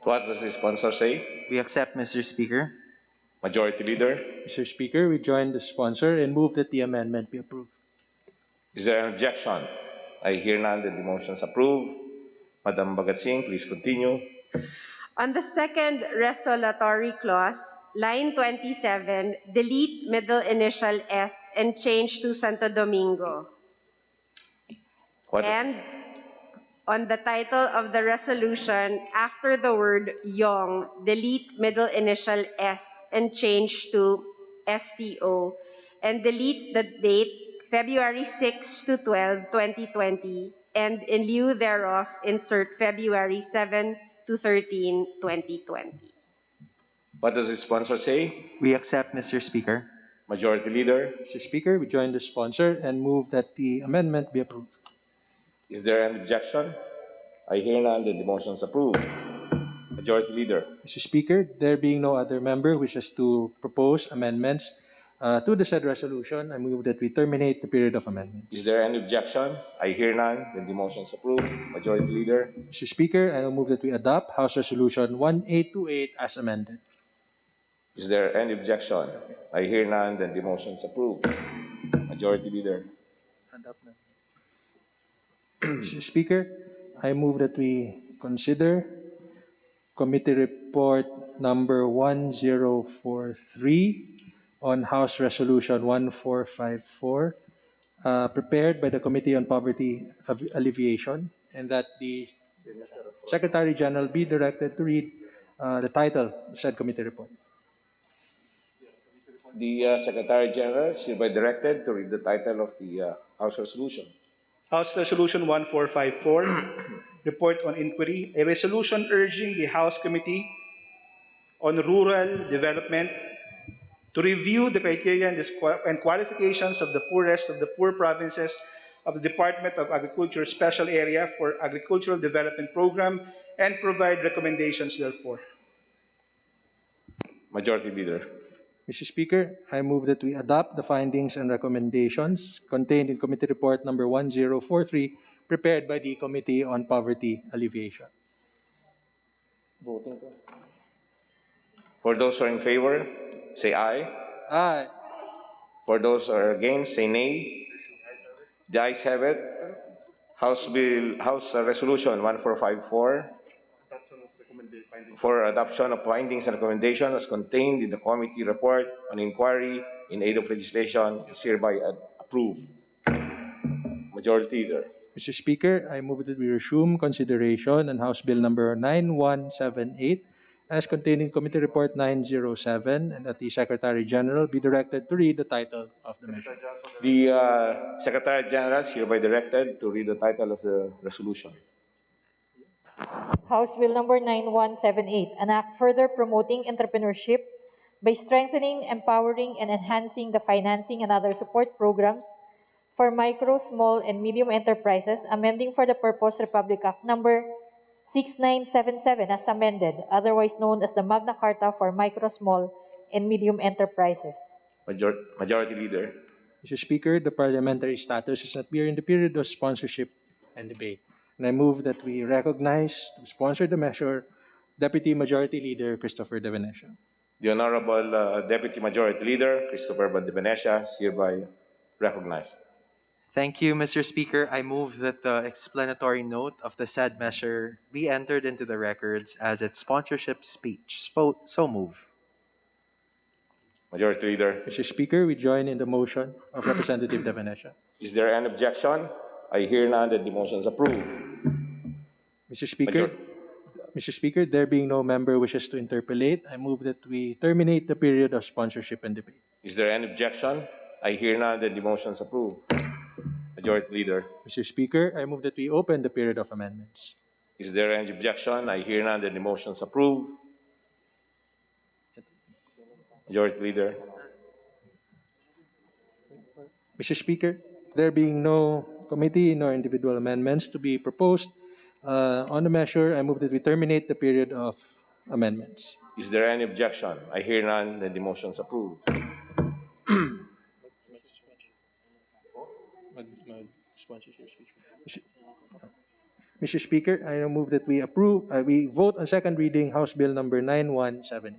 What does the sponsor say? We accept, Mr. Speaker. Majority Leader, Mr. Speaker, we join the sponsor and move that the amendment be approved. is there an objection? I hear none, that the motion is approved. Madam Bagatsing, please continue. On the second resolutory clause, line 27, delete middle initial S and change to Santo Domingo. What is- And on the title of the resolution, after the word Yong, delete middle initial S and change to STO, and delete the date February 6 to 12, 2020, and in lieu thereof, insert February 7 to 13, 2020. What does the sponsor say? We accept, Mr. Speaker. Majority Leader, Mr. Speaker, we join the sponsor and move that the amendment be approved. is there an objection? I hear none, that the motion is approved. Majority Leader, Mr. Speaker, there being no other member wishes to propose amendments to the said resolution, I move that we terminate the period of amendments. is there any objection? I hear none, that the motion is approved. Majority Leader, Mr. Speaker, I will move that we adopt House Resolution 1828 as amended. is there any objection? I hear none, that the motion is approved. Majority Leader, Mr. Speaker, I move that we consider Committee Report number 1043 on House Resolution 1454, prepared by the Committee on Poverty Alleviation, and that the Secretary General be directed to read the title of said committee report. the Secretary General is hereby directed to read the title of the House Resolution. House Resolution 1454, Report on Inquiry, a resolution urging the House Committee on Rural Development to review the criteria and qualifications of the poorest of the poor provinces of the Department of Agriculture Special Area for Agricultural Development Program and provide recommendations therefore. Majority Leader, Mr. Speaker, I move that we adopt the findings and recommendations contained in Committee Report number 1043, prepared by the Committee on Poverty Alleviation. for those who are in favor, say aye. Aye. For those who are against, say nay. The ayes have it. House Resolution 1454 for adoption of findings and recommendations as contained in the committee report on inquiry in aid of legislation is hereby approved. Majority Leader, Mr. Speaker, I move that we resume consideration on House Bill number 9178 as contained in Committee Report 907, and that the Secretary General be directed to read the title of the measure. the Secretary General is hereby directed to read the title of the resolution. House Bill number 9178, an act further promoting entrepreneurship by strengthening, empowering, and enhancing the financing and other support programs for micro, small, and medium enterprises, amending for the purpose Republic Act number 6977 as amended, otherwise known as the Magna Carta for Micro, Small, and Medium Enterprises. Majority Leader, Mr. Speaker, the parliamentary status is not mere in the period of sponsorship and debate. And I move that we recognize to sponsor the measure Deputy Majority Leader Christopher De Venecia. the Honorable Deputy Majority Leader Christopher De Venecia is hereby recognized. Thank you, Mr. Speaker. I move that the explanatory note of the said measure be entered into the records as its sponsorship speech. So move. Majority Leader, Mr. Speaker, we join in the motion of Representative De Venecia. is there an objection? I hear none, that the motion is approved. Mr. Speaker, Mr. Speaker, there being no member wishes to interpolate, I move that we terminate the period of sponsorship and debate. Is there any objection? I hear none, that the motion is approved. Majority Leader, Mr. Speaker, I move that we open the period of amendments. is there any objection? I hear none, that the motion is approved. Majority Leader, Mr. Speaker, there being no committee nor individual amendments to be proposed on the measure, I move that we terminate the period of amendments. is there any objection? I hear none, that the motion is approved. Mr. Speaker, I now move that we vote on second reading House Bill number 9178.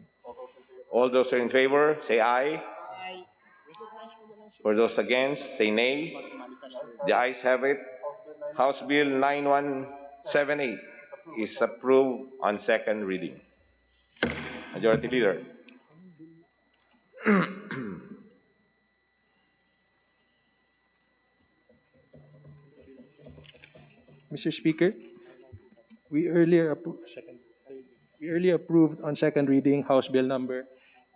All those who are in favor, say aye. For those against, say nay. The ayes have it. House Bill 9178 is approved on second reading. Majority Leader. Mr. Speaker, we earlier approved on second reading House Bill number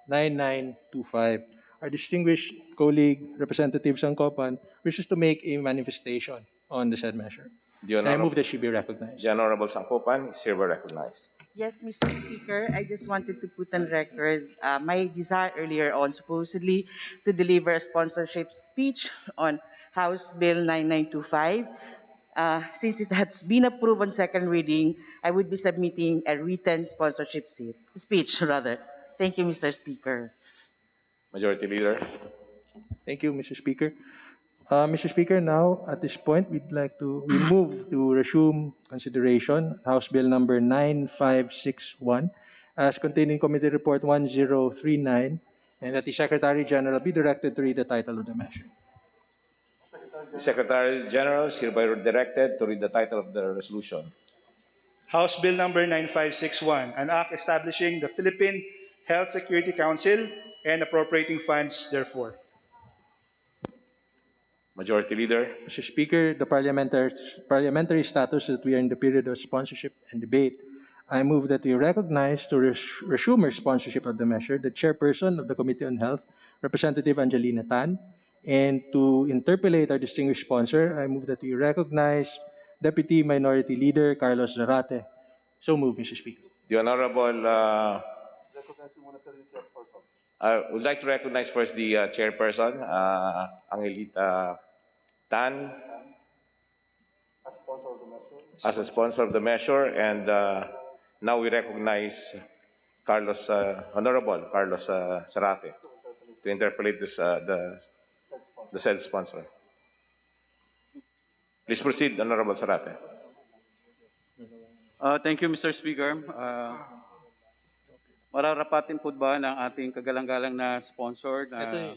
9925. Our distinguished colleague, Representative Sangkopan, wishes to make a manifestation on the said measure. And I move that she be recognized. The Honorable Sangkopan is hereby recognized. Yes, Mr. Speaker, I just wanted to put on record my desire earlier on, supposedly, to deliver a sponsorship speech on House Bill 9925. Since it has been approved on second reading, I would be submitting a written sponsorship speech. Thank you, Mr. Speaker. Majority Leader. Thank you, Mr. Speaker. Mr. Speaker, now at this point, we move to resume consideration House Bill number 9561 as contained in Committee Report 1039, and that the Secretary General be directed to read the title of the measure. The Secretary General is hereby directed to read the title of the resolution. House Bill number 9561, an act establishing the Philippine Health Security Council and appropriating funds therefore. Majority Leader. Mr. Speaker, the parliamentary status that we are in the period of sponsorship and debate, I move that we recognize to resume our sponsorship of the measure the chairperson of the Committee on Health, Representative Angelina Tan, and to interpolate our distinguished sponsor, I move that we recognize Deputy Minority Leader Carlos Zarate. So move, Mr. Speaker. The Honorable, I would like to recognize first the chairperson, Angelita Tan, as a sponsor of the measure, and now we recognize Honorable Carlos Zarate to interpolate this, the said sponsor. Please proceed, Honorable Zarate. Thank you, Mr. Speaker. Mararapatin po ba ng ating kagalang-galang na sponsor na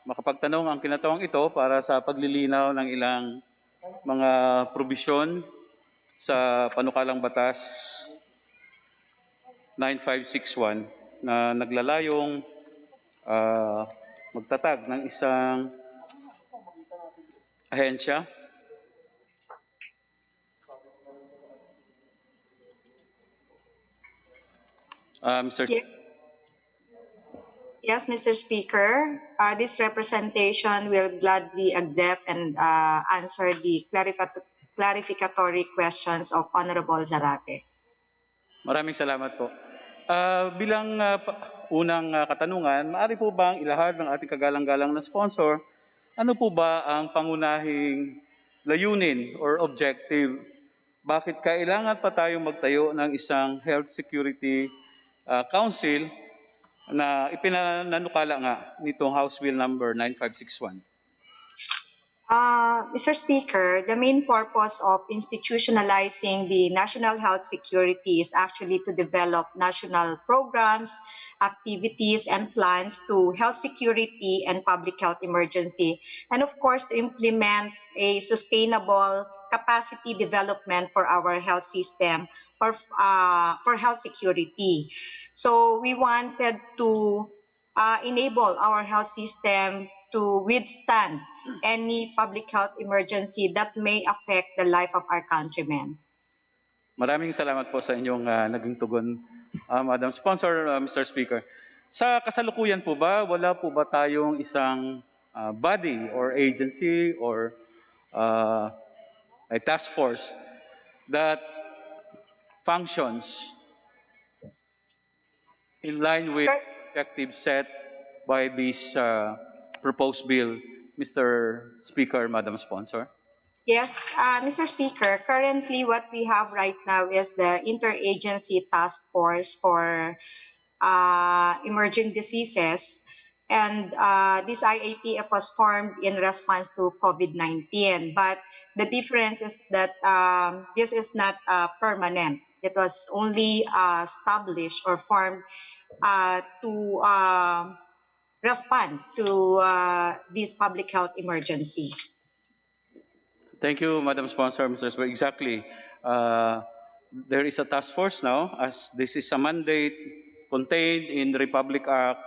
makapagtanong ang kinatawang ito para sa paglilinaw ng ilang mga probisyon sa panukalang batas 9561 na naglalayong magtatag ng isang ahensya Mr. Yes, Mr. Speaker. This representation will gladly accept and answer the clarificatory questions of Honorable Zarate. Maraming salamat po. Bilang unang katanungan, maaari po bang ilahad ng ating kagalang-galang na sponsor, ano po ba ang pangunahing layunin or objective? Bakit kailangan pa tayong magtayo ng isang Health Security Council na ipinanukala nga nitong House Bill number 9561? Mr. Speaker, the main purpose of institutionalizing the national health security is actually to develop national programs, activities, and plans to health security and public health emergency, and of course to implement a sustainable capacity development for our health system for health security. So we wanted to enable our health system to withstand any public health emergency that may affect the life of our countrymen. Maraming salamat po sa inyong naging tugon, Madam Sponsor, Mr. Speaker. Sa kasalukuyan po ba, wala po ba tayong isang body or agency or a task force that functions in line with objectives set by this proposed bill, Mr. Speaker, Madam Sponsor? Yes, Mr. Speaker, currently what we have right now is the Interagency Task Force for Emerging Diseases. And this IATF was formed in response to COVID-19. But the difference is that this is not permanent. It was only established or formed to respond to this public health emergency. Thank you, Madam Sponsor, Mr. Speaker. Exactly. There is a task force now, as this is a mandate contained in the Republic Act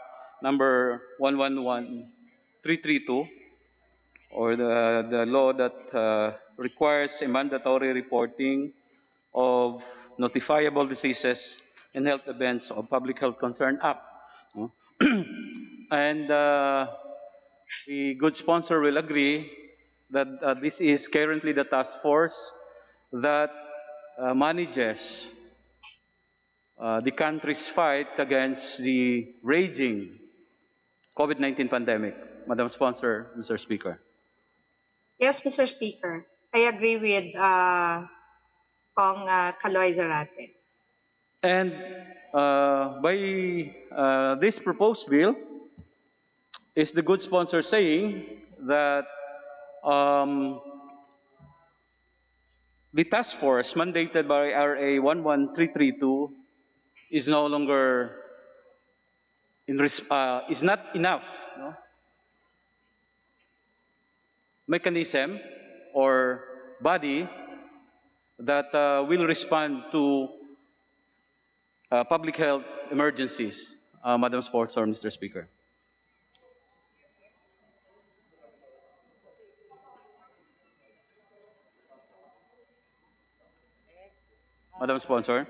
number 111332, or the law that requires a mandatory reporting of notifiable diseases and health events of Public Health Concern Act. No? And the good sponsor will agree that this is currently the task force that manages the country's fight against the raging COVID-19 pandemic. Madam Sponsor, Mr. Speaker. Yes, Mr. Speaker. I agree with Kong Kaloy Zarate. And by this proposed bill, is the good sponsor saying that the task force mandated by RA 11332 is no longer is not enough, no? Mechanism or body that will respond to public health emergencies, Madam Sponsor, Mr. Speaker. Madam Sponsor.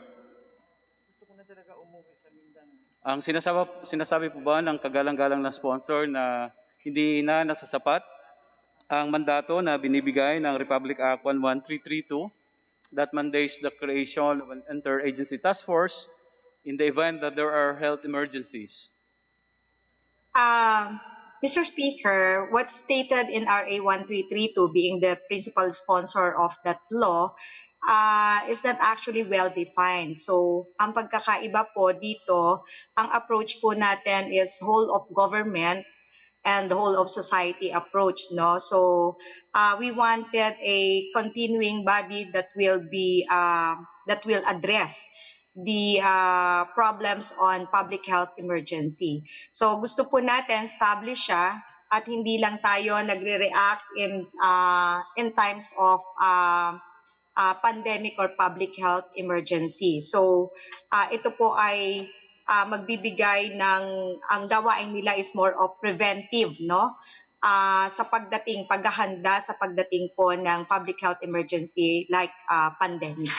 Ang sinasabi po ba ng kagalang-galang na sponsor na hindi na nasasapat ang mandato na binibigay ng Republic Act 11332 that mandates the creation of an interagency task force in the event that there are health emergencies? Mr. Speaker, what's stated in RA 1332 being the principal sponsor of that law is not actually well defined. So, ang pagkakaiba po dito, ang approach po natin is whole of government and the whole of society approach, no? So, we wanted a continuing body that will address the problems on public health emergency. So, gusto po natin establish siya at hindi lang tayo nagre-react in times of pandemic or public health emergency. So, ito po ay magbibigay ng, ang gawain nila is more of preventive, no? Sa paghahanda sa pagdating po ng public health emergency like pandemic.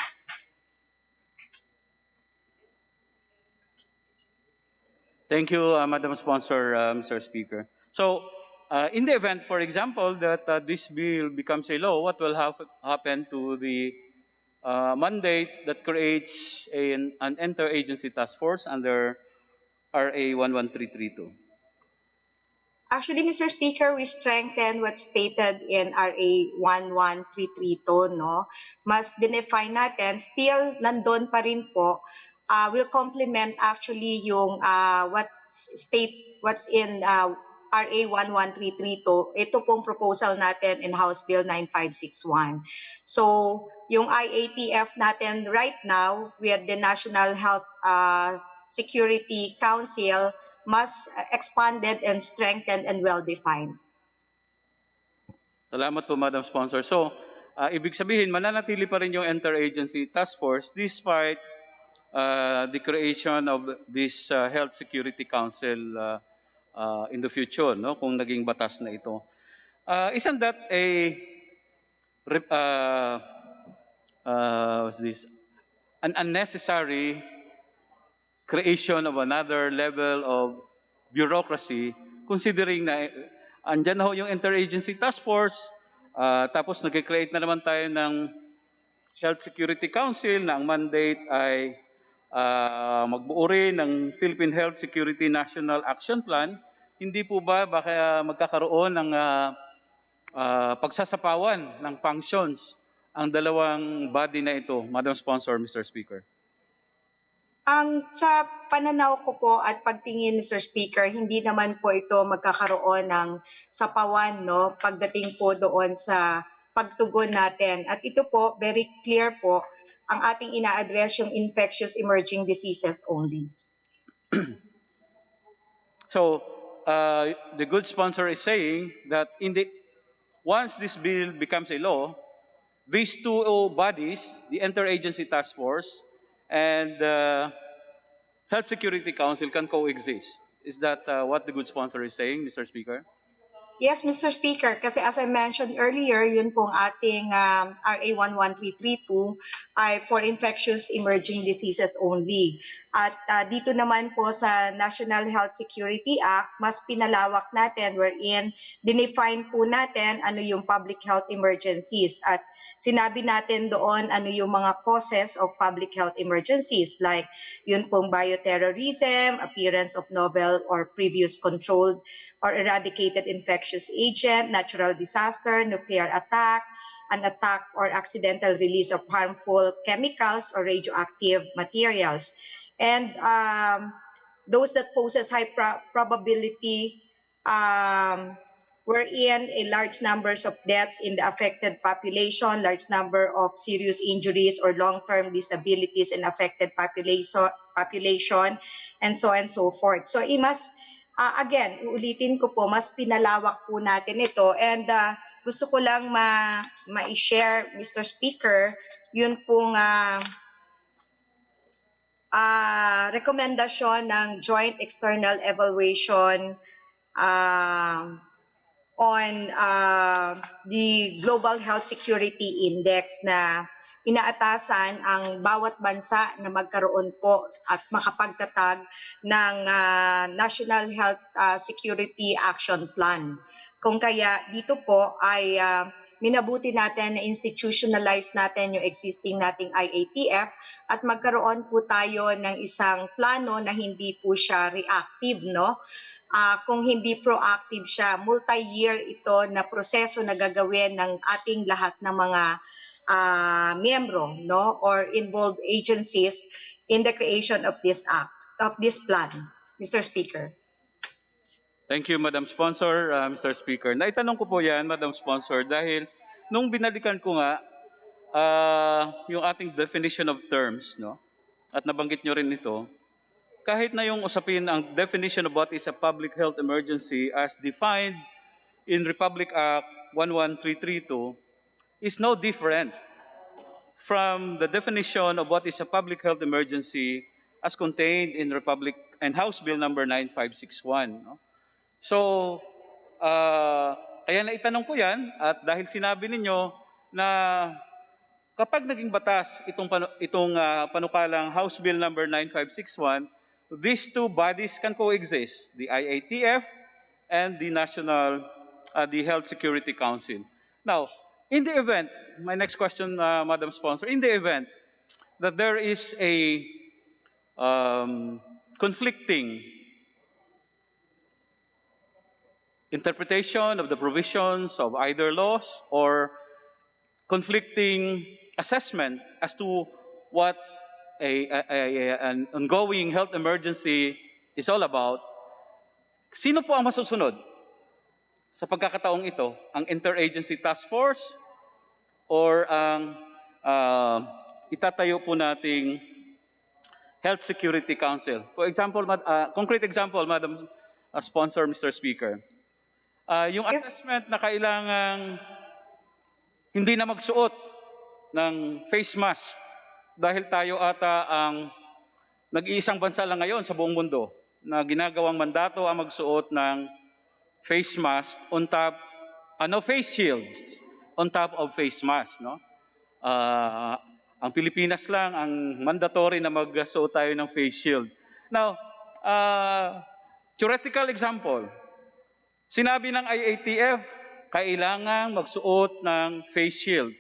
Thank you, Madam Sponsor, Mr. Speaker. So, in the event, for example, that this bill becomes a law, what will happen to the mandate that creates an interagency task force under RA 11332? Actually, Mr. Speaker, we strengthen what's stated in RA 11332, no? Mas dinefine natin, still nandun pa rin po, will complement actually yung what's in RA 11332. Ito pong proposal natin in House Bill 9561. So, yung IATF natin right now with the National Health Security Council mas expanded and strengthened and well-defined. Salamat po, Madam Sponsor. So, ibig sabihin, mananatili pa rin yung interagency task force despite the creation of this Health Security Council in the future, no? Kung naging batas na ito. Isn't that an unnecessary creation of another level of bureaucracy, considering na andyan na ho yung interagency task force, tapos nag-create na naman tayo ng Health Security Council na ang mandate ay magbuo rin ng Philippine Health Security National Action Plan. Hindi po ba baka magkakaroon ng pagsasapawan ng functions ang dalawang body na ito, Madam Sponsor, Mr. Speaker? Ang sa pananaw ko po at pagtingin, Mr. Speaker, hindi naman po ito magkakaroon ng sapawan, no, pagdating po doon sa pagtugon natin. At ito po, very clear po, ang ating ina-address yung infectious emerging diseases only. So, the good sponsor is saying that once this bill becomes a law, these two bodies, the Interagency Task Force and Health Security Council, can coexist. Is that what the good sponsor is saying, Mr. Speaker? Yes, Mr. Speaker, kasi as I mentioned earlier, yun pong ating RA 11332 ay for infectious emerging diseases only. At dito naman po sa National Health Security Act, mas pinalawak natin wherein dinefine po natin ano yung public health emergencies at sinabi natin doon ano yung mga causes of public health emergencies like yun pong bioterrorism, appearance of novel or previous controlled or eradicated infectious agent, natural disaster, nuclear attack, an attack or accidental release of harmful chemicals or radioactive materials. And those that poses high probability wherein a large numbers of deaths in the affected population, large number of serious injuries or long-term disabilities in affected population, and so on and so forth. So, again, uulitin ko po, mas pinalawak po natin ito. And gusto ko lang ma-share, Mr. Speaker, yun pong rekomendasyon ng Joint External Evaluation on the Global Health Security Index na inaatasan ang bawat bansa na magkaroon po at makapagtatag ng National Health Security Action Plan. Kung kaya dito po ay minabuti natin na institutionalize natin yung existing nating IATF at magkaroon po tayo ng isang plano na hindi po siya reactive, no? Kung hindi proactive siya, multi-year ito na proseso na gagawin ng ating lahat ng mga miyembro, no, or involved agencies in the creation of this act, of this plan, Mr. Speaker. Thank you, Madam Sponsor, Mr. Speaker. Naitanong ko po yan, Madam Sponsor, dahil nung binalikan ko nga yung ating definition of terms, no, at nabanggit nyo rin ito, kahit na yung usapin ang definition of what is a public health emergency as defined in Republic Act 11332 is no different from the definition of what is a public health emergency as contained in Republic and House Bill number 9561. No? So, kaya naitanong ko yan at dahil sinabi ninyo na kapag naging batas itong panukalang House Bill number 9561, these two bodies can coexist, the IATF and the the Health Security Council. Now, in the event, my next question, Madam Sponsor, in the event that there is a conflicting interpretation of the provisions of either laws or conflicting assessment as to what an ongoing health emergency is all about, sino po ang masusunod sa pagkakataong ito? Ang Interagency Task Force or ang itatayo po nating Health Security Council? For example, concrete example, Madam Sponsor, Mr. Speaker. Yung assessment na kailangang hindi na magsuot ng face mask dahil tayo ata ang nag-iisang bansa lang ngayon sa buong mundo na ginagawang mandato ang magsuot ng face mask on top, face shields on top of face mask, no? Ang Pilipinas lang ang mandatory na magsuot tayo ng face shield. Now, theoretical example, sinabi ng IATF, kailangan magsuot ng face shield.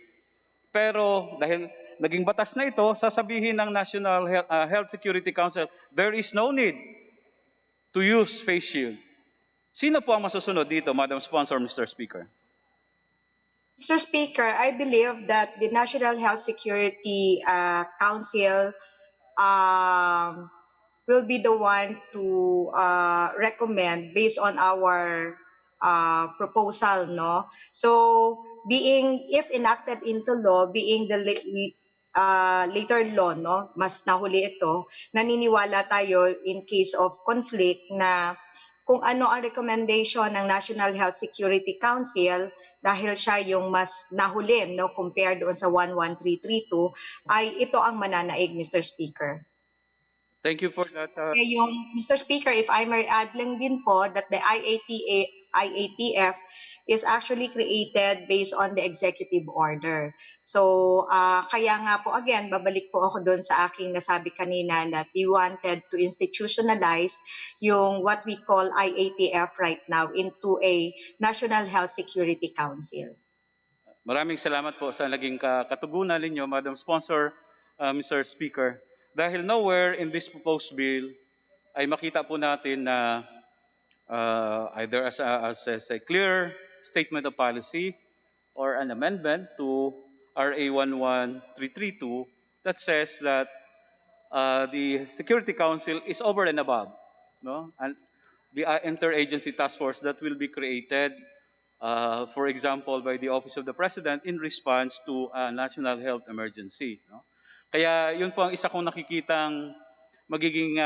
Pero dahil naging batas na ito, sasabihin ng National Health Security Council, there is no need to use face shield. Sino po ang masusunod dito, Madam Sponsor, Mr. Speaker? Mr. Speaker, I believe that the National Health Security Council will be the one to recommend based on our proposal, no? So, if enacted into law, being the later law, no, mas nahuli ito, naniniwala tayo in case of conflict na kung ano ang recommendation ng National Health Security Council, dahil siya yung mas nahuli, no, compared doon sa 11332, ay ito ang mananaig, Mr. Speaker. Thank you for that. Mr. Speaker, if I may add lang din po that the IATF is actually created based on the executive order. So, kaya nga po, again, babalik po ako doon sa aking nasabi kanina that we wanted to institutionalize yung what we call IATF right now into a National Health Security Council. Maraming salamat po sa naging katugunan ninyo, Madam Sponsor, Mr. Speaker. Dahil nowhere in this proposed bill ay makita po natin na either as a clear statement of policy or an amendment to RA 11332 that says that the Security Council is over and above, no? And the interagency task force that will be created, for example, by the Office of the President in response to a national health emergency, no? Kaya yun po ang isa kong nakikitang magiging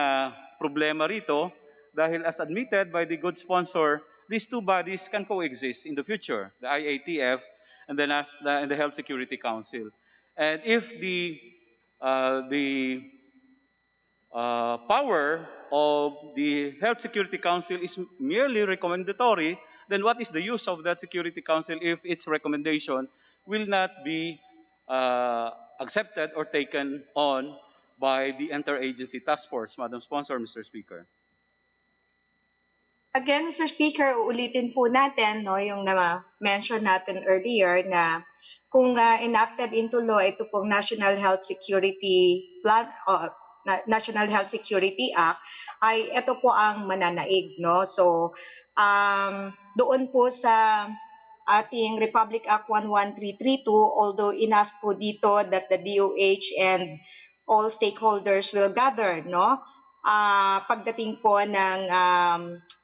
problema rito dahil as admitted by the good sponsor, these two bodies can coexist in the future, the IATF and the Health Security Council. And if the power of the Health Security Council is merely recommendatory, then what is the use of that Security Council if its recommendation will not be accepted or taken on by the interagency task force, Madam Sponsor, Mr. Speaker? Again, Mr. Speaker, uulitin po natin, no, yung na-mention natin earlier na kung enacted into law ito pong National Health Security Plan, National Health Security Act, ay ito po ang mananaig, no? So, doon po sa ating Republic Act 11332, although inask po dito that the DOH and all stakeholders will gather, no? Pagdating po ng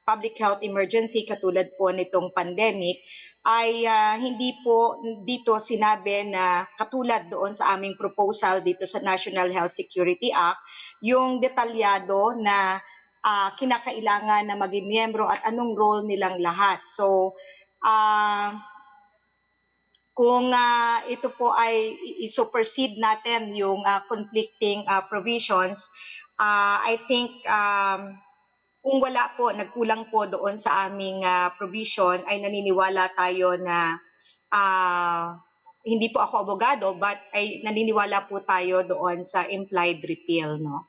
public health emergency katulad po nitong pandemic, ay hindi po dito sinabi na katulad doon sa aming proposal dito sa National Health Security Act, yung detalyado na kinakailangan na maging miyembro at anong role nilang lahat. So, kung ito po ay i-supersede natin yung conflicting provisions, I think kung wala po, nagkulang po doon sa aming provision, ay naniniwala tayo na hindi po ako abogado, but ay naniniwala po tayo doon sa implied repeal, no?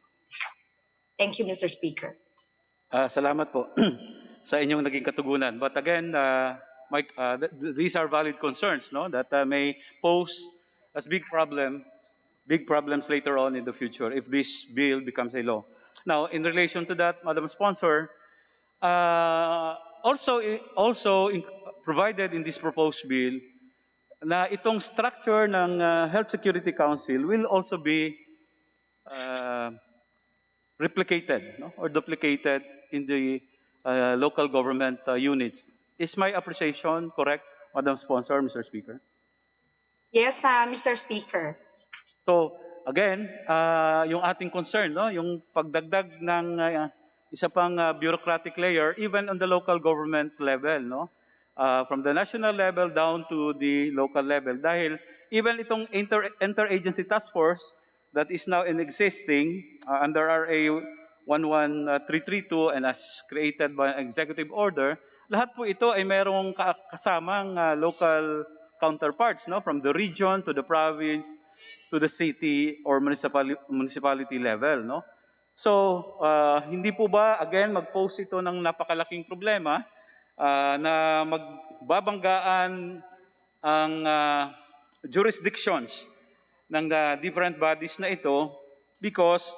Thank you, Mr. Speaker. Salamat po sa inyong naging katugunan. But again, these are valid concerns, no, that may pose as big problems later on in the future if this bill becomes a law. Now, in relation to that, Madam Sponsor, provided in this proposed bill na itong structure ng Health Security Council will also be replicated, no, or duplicated in the local government units. Is my appreciation correct, Madam Sponsor, Mr. Speaker? Yes, Mr. Speaker. So, again, yung ating concern, no, yung pagdagdag ng isa pang bureaucratic layer, even on the local government level, no, from the national level down to the local level. Dahil even itong interagency task force that is now in existing under RA 11332 and as created by executive order, lahat po ito ay merong kasamang local counterparts, no, from the region to the province to the city or municipality level, no? So, hindi po ba, again, mag-pose ito ng napakalaking problema na magbabanggaan ang jurisdictions ng different bodies na ito because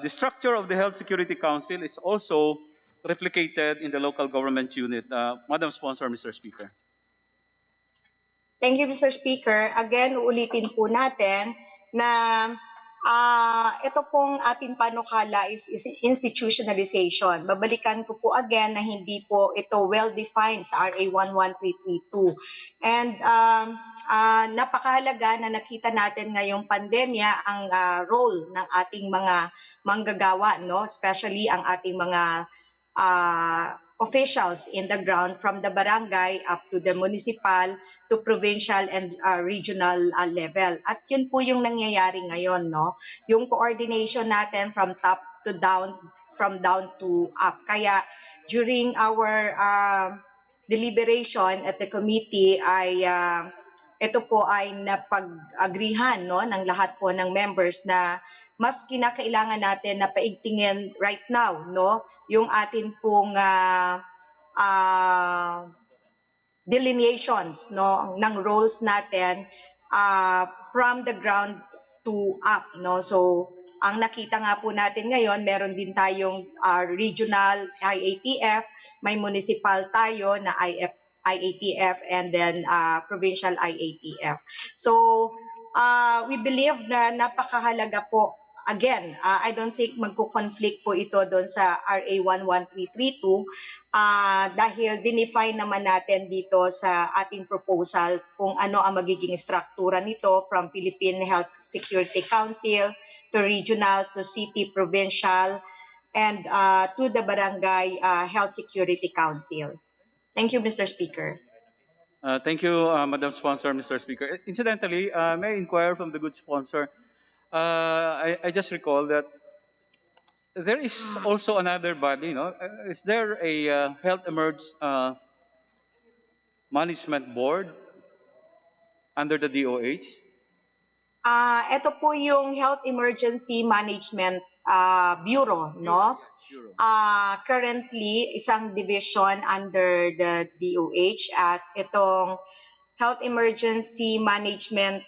the structure of the Health Security Council is also replicated in the local government unit. Madam Sponsor, Mr. Speaker. Thank you, Mr. Speaker. Again, uulitin po natin na Ito pong ating panukala is institutionalization. Babalikan ko po again na hindi po ito well-defined sa RA 11332. And napakahalaga na nakita natin ngayong pandemya ang role ng ating mga manggagawa, no? Especially ang ating mga officials in the ground from the barangay up to the municipal to provincial and regional level. At yun po yung nangyayari ngayon, no? Yung coordination natin from top to down, from down to up. Kaya during our deliberation at the committee ay ito po ay napag-agrihan, no, ng lahat po ng members na mas kinakailangan natin na paigtingin right now, no, yung atin pong delineations, no, ng roles natin from the ground to up, no. So ang nakita nga po natin ngayon, meron din tayong regional IATF, may municipal tayo na IATF, and then provincial IATF. So we believe na napakahalaga po. Again, I don't think magko-conflict po ito doon sa RA 11332 dahil dinefine naman natin dito sa ating proposal kung ano ang magiging struktura nito from Philippine Health Security Council to regional to city, provincial, and to the Barangay Health Security Council. Thank you, Mr. Speaker. Thank you, Madam Sponsor, Mr. Speaker. Incidentally, may I inquire from the good sponsor? I just recall that there is also another body, no? Is there a health management board under the DOH? Ito po yung Health Emergency Management Bureau, no? Currently, isang division under the DOH at itong Health Emergency Management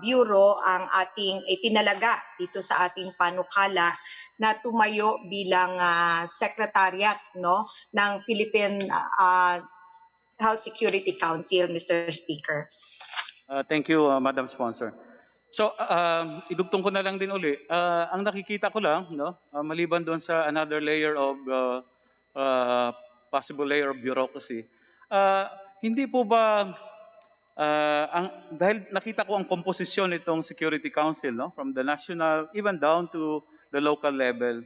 Bureau ang ating itinalaga dito sa ating panukala na tumayo bilang secretariat, no, ng Philippine Health Security Council, Mr. Speaker. Thank you, Madam Sponsor. So, idugtong ko na lang din uli. Ang nakikita ko lang, no, maliban doon sa another layer of possible layer of bureaucracy, hindi po ba dahil nakita ko ang komposisyon nitong Security Council, no, from the national even down to the local level.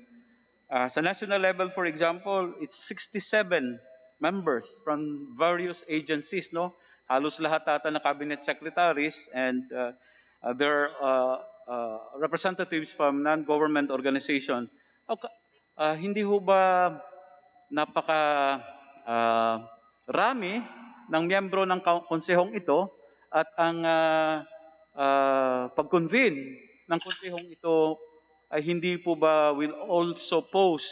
Sa national level, for example, it's 67 members from various agencies, no? Halos lahat ata na cabinet secretaries, and there are representatives from non-government organization. Hindi ho ba napaka rami ng miyembro ng konsehong ito at ang pag-convene ng konsehong ito ay hindi po ba will also pose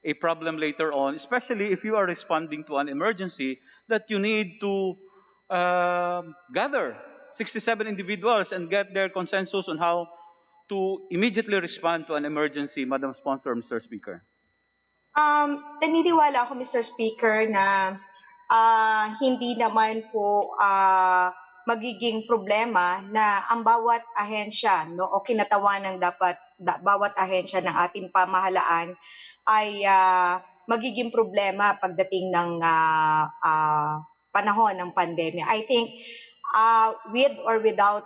a problem later on, especially if you are responding to an emergency that you need to gather 67 individuals and get their consensus on how to immediately respond to an emergency, Madam Sponsor, Mr. Speaker? Naniniwala ako, Mr. Speaker, na hindi naman po magiging problema na ang bawat ahensya, no, o kinatawanan dapat bawat ahensya ng ating pamahalaan ay magiging problema pagdating ng panahon ng pandemya. I think with or without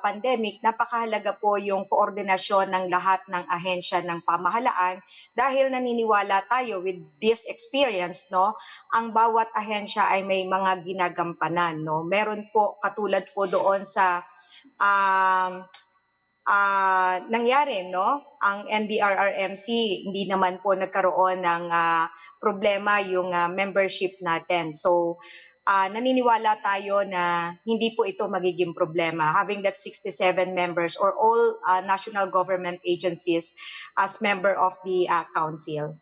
pandemic, napakahalaga po yung koordinasyon ng lahat ng ahensya ng pamahalaan dahil naniniwala tayo with this experience, no, ang bawat ahensya ay may mga ginagampanan, no. Meron po katulad po doon sa nangyari, no, ang NDRRMC, hindi naman po nagkaroon ng problema yung membership natin. So naniniwala tayo na hindi po ito magiging problema, having that 67 members or all national government agencies as member of the council.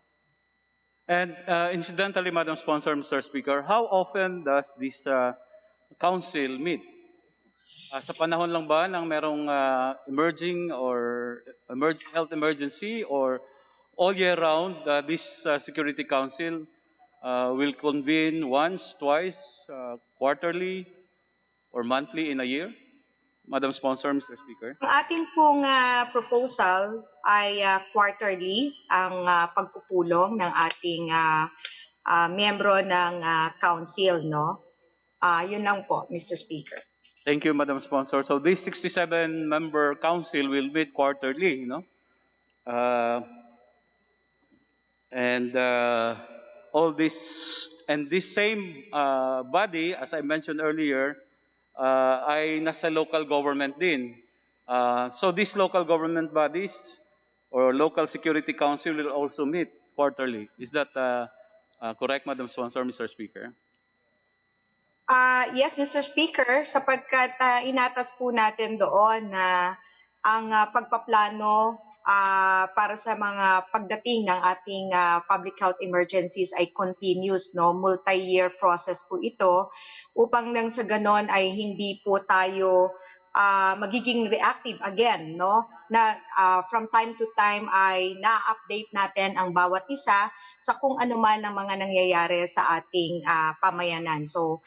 And incidentally, Madam Sponsor, Mr. Speaker, how often does this council meet? Sa panahon lang ba ng merong emerging or health emergency, or all year round this Security Council will convene once, twice, quarterly, or monthly in a year? Madam Sponsor, Mr. Speaker. Ang ating pong proposal ay quarterly ang pagpupulong ng ating miyembro ng council, no? Yun lang po, Mr. Speaker. Thank you, Madam Sponsor. So this 67-member council will meet quarterly, you know? All this and this same body, as I mentioned earlier, ay nasa local government din. So these local government bodies or local security council will also meet quarterly. Is that correct, Madam Sponsor, Mr. Speaker? Yes, Mr. Speaker, sapagkat inatas po natin doon na ang pagpaplano para sa mga pagdating ng ating public health emergencies ay continuous, no? Multi-year process po ito upang nang sa ganon ay hindi po tayo magiging reactive again, no? Na from time to time ay na-update natin ang bawat isa sa kung ano man ang mga nangyayari sa ating pamayanan. So,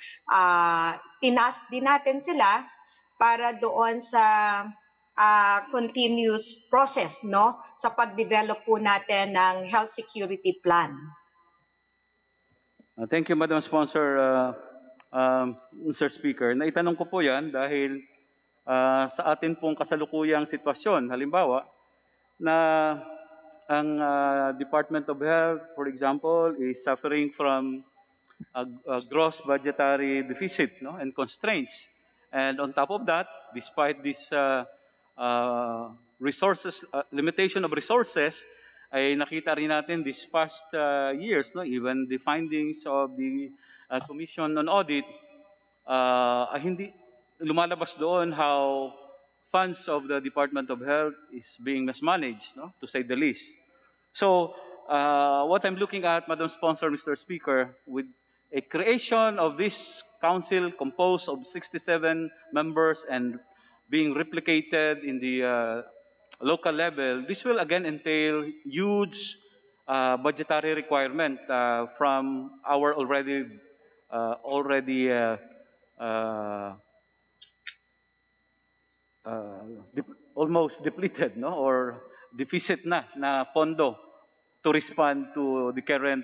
tinask din natin sila para doon sa continuous process, no, sa pag-develop po natin ng health security plan. Thank you, Madam Sponsor, Mr. Speaker. Naitanong ko po yan dahil sa atin pong kasalukuyang sitwasyon, halimbawa, na ang Department of Health, for example, is suffering from a gross budgetary deficit, no, and constraints. And on top of that, despite this limitation of resources, ay nakita rin natin this past years, no, even the findings of the Commission on Audit, ay hindi lumalabas doon how funds of the Department of Health is being mismanaged, no, to say the least. So, what I'm looking at, Madam Sponsor, Mr. Speaker, with a creation of this council composed of 67 members and being replicated in the local level, this will again entail huge budgetary requirement from our already almost depleted, no, or deficit na pondo to respond to the current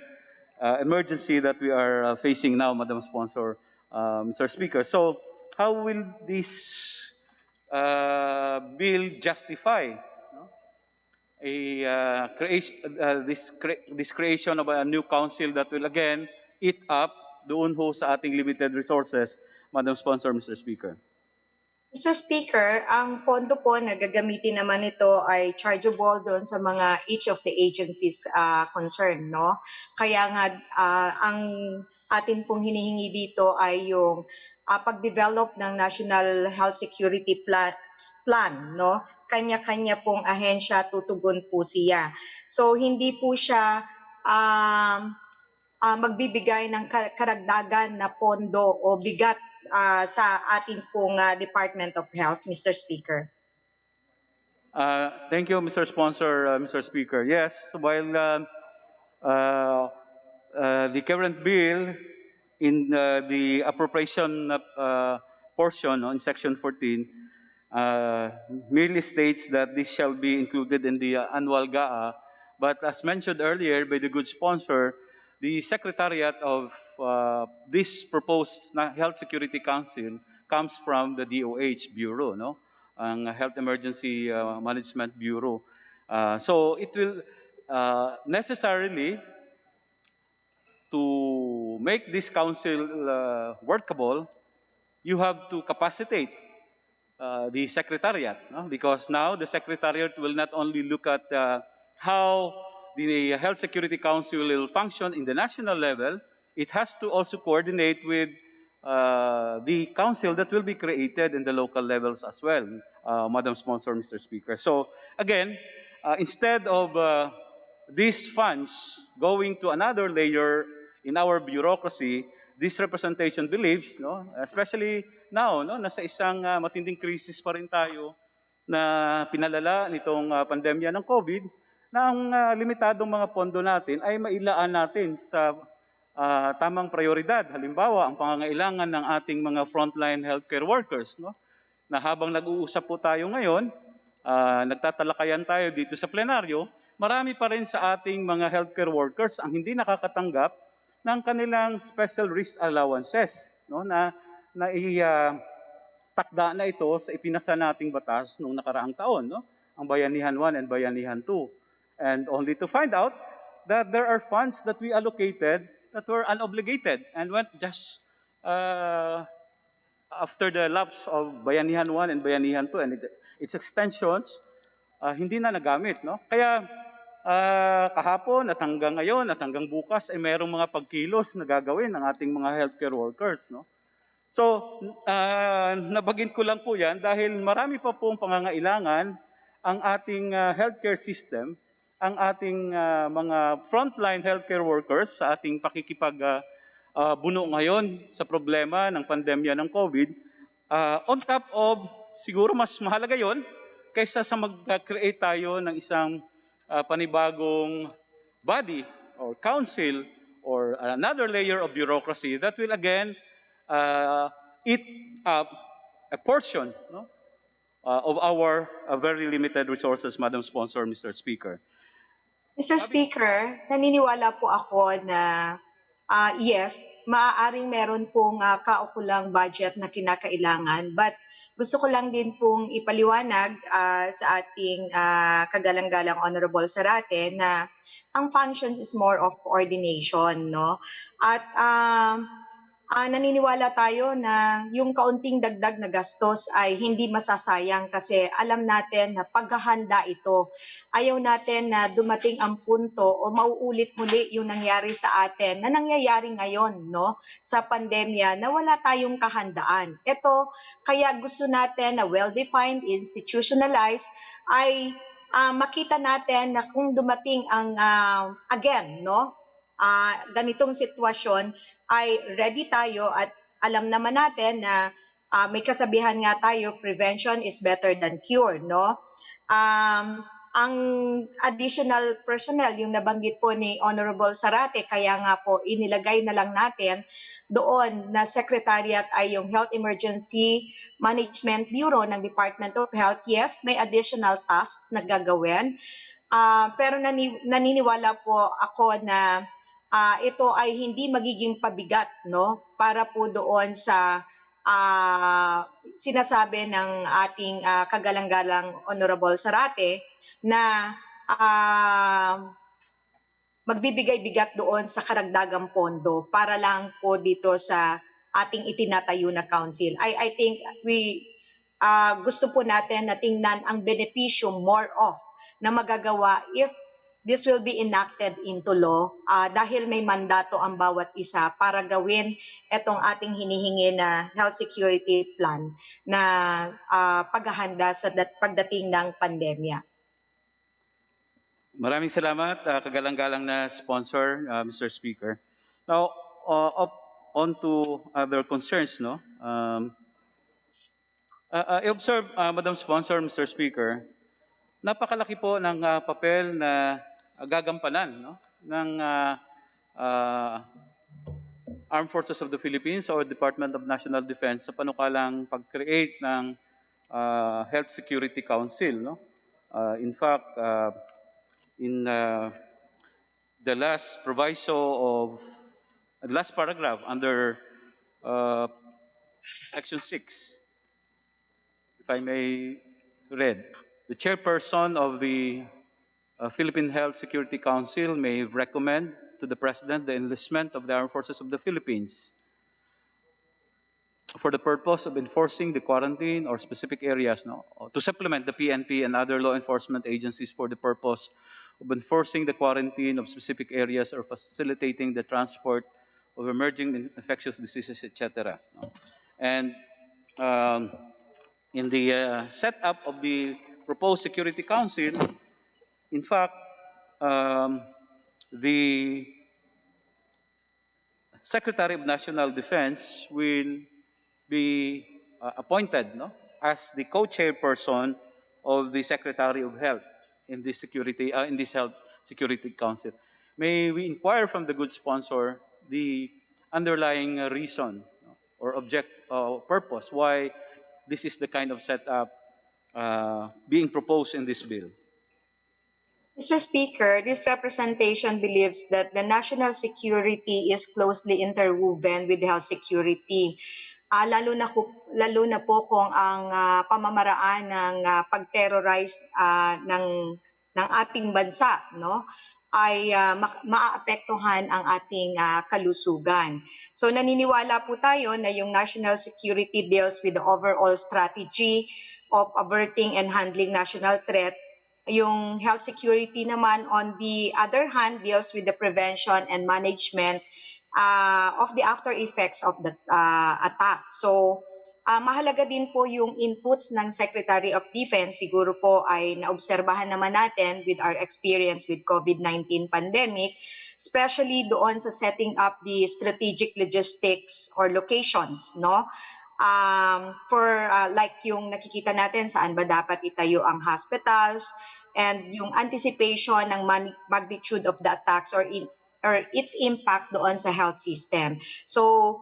emergency that we are facing now, Madam Sponsor, Mr. Speaker. So, how will this bill justify, no, this creation of a new council that will again eat up doon ho sa ating limited resources, Madam Sponsor, Mr. Speaker? Mr. Speaker, ang pondo po na gagamitin naman ito ay chargeable doon sa mga each of the agencies concerned, no? Kaya nga ang atin pong hinihingi dito ay yung pag-develop ng National Health Security Plan, no? Kanya-kanya pong ahensya, tutugon po siya. So hindi po siya magbibigay ng karagdagan na pondo o bigat sa ating pong Department of Health, Mr. Speaker. Thank you, Mr. Sponsor, Mr. Speaker. Yes, while the current bill in the appropriation portion on Section 14 merely states that this shall be included in the annual GAA, but as mentioned earlier by the good sponsor, the Secretariat of this proposed Health Security Council comes from the DOH Bureau, no? Ang Health Emergency Management Bureau. So it will necessarily, to make this council workable, you have to capacitate the Secretariat, no? Because now the Secretariat will not only look at how the Health Security Council will function in the national level, it has to also coordinate with the council that will be created in the local levels as well, Madam Sponsor, Mr. Speaker. So again, instead of these funds going to another layer in our bureaucracy, this representation believes, no, especially now, no, nasa isang matinding krisis pa rin tayo na pinalala nitong pandemya ng COVID, na ang limitadong mga pondo natin ay mailaan natin sa tamang prioridad. Halimbawa, ang pangangailangan ng ating mga frontline healthcare workers, no? na habang nag-uusap po tayo ngayon, nagtatalakayan tayo dito sa plenaryo, marami pa rin sa ating mga healthcare workers ang hindi nakakatanggap ng kanilang special risk allowances, no, na takda na ito sa ipinasa nating batas noong nakaraang taon, no? Ang Bayanihan 1 and Bayanihan 2. And only to find out that there are funds that we allocated that were unobligated and went just after the lapse of Bayanihan 1 and Bayanihan 2 and its extensions, hindi na nagamit. No? Kaya kahapon at hanggang ngayon at hanggang bukas ay mayroong mga pagkilos na gagawin ng ating mga healthcare workers. No? So, nabagin ko lang po yan dahil marami pa pong pangangailangan ang ating healthcare system, ang ating mga frontline healthcare workers sa ating buno ngayon sa problema ng pandemya ng COVID, on top of, siguro mas mahalaga yon kaysa sa mag-create tayo ng isang panibagong body or council or another layer of bureaucracy that will again eat up a portion, no, of our very limited resources, Madam Sponsor, Mr. Speaker. Mr. Speaker, naniniwala po ako na yes, maaaring meron pong kaukulang budget na kinakailangan, but gusto ko lang din pong ipaliwanag sa ating kagalang-galang Honorable Zarate na ang functions is more of coordination, no? At naniniwala tayo na yung kaunting dagdag na gastos ay hindi masasayang kasi alam natin na paghahanda ito. Ayaw natin na dumating ang punto o mauulit muli yung nangyari sa atin na nangyayari ngayon, no, sa pandemya na wala tayong kahandaan. Ito, kaya gusto natin na well-defined, institutionalized, ay makita natin na kung dumating ang again, no, ganitong sitwasyon ay ready tayo at alam naman natin na may kasabihan nga tayo, prevention is better than cure, no? Ang additional personnel, yung nabanggit po ni Honorable Zarate, kaya nga po inilagay na lang natin doon na secretariat ay yung Health Emergency Management Bureau ng Department of Health. Yes, may additional tasks na gagawin. Pero naniniwala po ako na ito ay hindi magiging pabigat, no, para po doon sa sinasabi ng ating kagalang-galang Honorable Zarate na magbibigay bigat doon sa karagdagang pondo para lang po dito sa ating itinatayo na council. I think gusto po natin na tingnan ang benepisyo more of na magagawa if this will be enacted into law dahil may mandato ang bawat isa para gawin itong ating hinihingi na health security plan na paghahanda sa pagdating ng pandemya. Maraming salamat, kagalang-galang na sponsor, Mr. Speaker. Now, on to other concerns, no? I observe, Madam Sponsor, Mr. Speaker, napakalaki po ng papel na gagampanan, no, ng Armed Forces of the Philippines or Department of National Defense sa panukalang pag-create ng Health Security Council. No? In fact, in the last proviso of the last paragraph under Section 6, if I may read, the chairperson of the Philippine Health Security Council may recommend to the President the enlistment of the Armed Forces of the Philippines for the purpose of enforcing the quarantine or specific areas, no? To supplement the PNP and other law enforcement agencies for the purpose of enforcing the quarantine of specific areas or facilitating the transport of emerging infectious diseases, etc. No? And in the setup of the proposed Security Council, in fact, the Secretary of National Defense will be appointed, no, as the co-chairperson of the Secretary of Health in this Health Security Council. May we inquire from the good sponsor the underlying reason, no, or purpose why this is the kind of setup being proposed in this bill. Mr. Speaker, this representation believes that the national security is closely interwoven with health security. Lalo na po kung ang pamamaraan ng pag-terrorize ng ating bansa, no, ay maaapektuhan ang ating kalusugan. So naniniwala po tayo na yung national security deals with the overall strategy of averting and handling national threat. Yung health security naman, on the other hand, deals with the prevention and management of the after effects of the attack. So, mahalaga din po yung inputs ng Secretary of Defense. Siguro po ay naobserbahan naman natin with our experience with COVID-19 pandemic, especially doon sa setting up the strategic logistics or locations, no? Like yung nakikita natin saan ba dapat itayo ang hospitals, and yung anticipation ng magnitude of the attacks or its impact doon sa health system. So,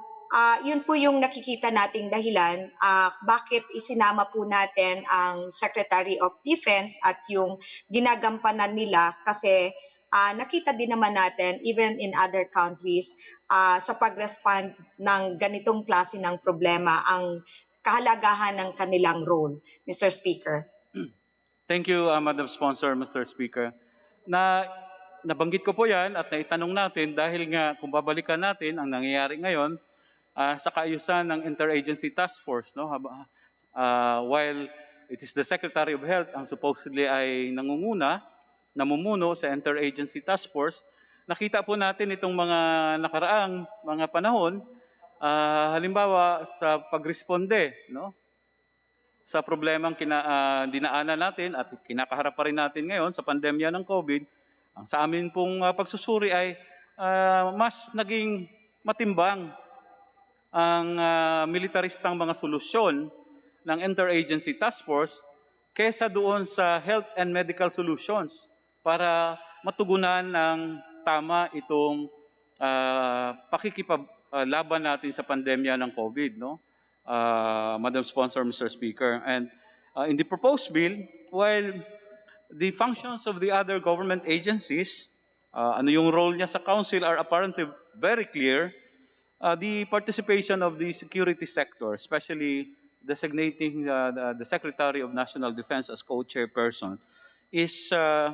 yun po yung nakikita nating dahilan bakit isinama po natin ang Secretary of Defense at yung ginagampanan nila, kasi nakita din naman natin even in other countries sa pag-respond ng ganitong klase ng problema ang kahalagahan ng kanilang role, Mr. Speaker. Thank you, Madam Sponsor, Mr. Speaker. Nabanggit ko po yan at naitanong natin dahil nga kung babalikan natin ang nangyayari ngayon sa kaayusan ng Interagency Task Force. No? While it is the Secretary of Health ang supposedly ay namumuno sa Interagency Task Force, nakita po natin itong mga nakaraang mga panahon, halimbawa sa pagresponde, no? Sa problemang dinaanan natin at kinakaharap pa rin natin ngayon sa pandemya ng COVID, ang sa amin pong pagsusuri ay mas naging matimbang ang militaristang mga solusyon ng Interagency Task Force kesa doon sa health and medical solutions para matugunan ng tama itong pakikipaglaban natin sa pandemya ng COVID, no? Madam Sponsor, Mr. Speaker. And in the proposed bill, while the functions of the other government agencies, ano yung role niya sa council are apparently very clear, the participation of the security sector, especially designating the Secretary of National Defense as co-chairperson, is, I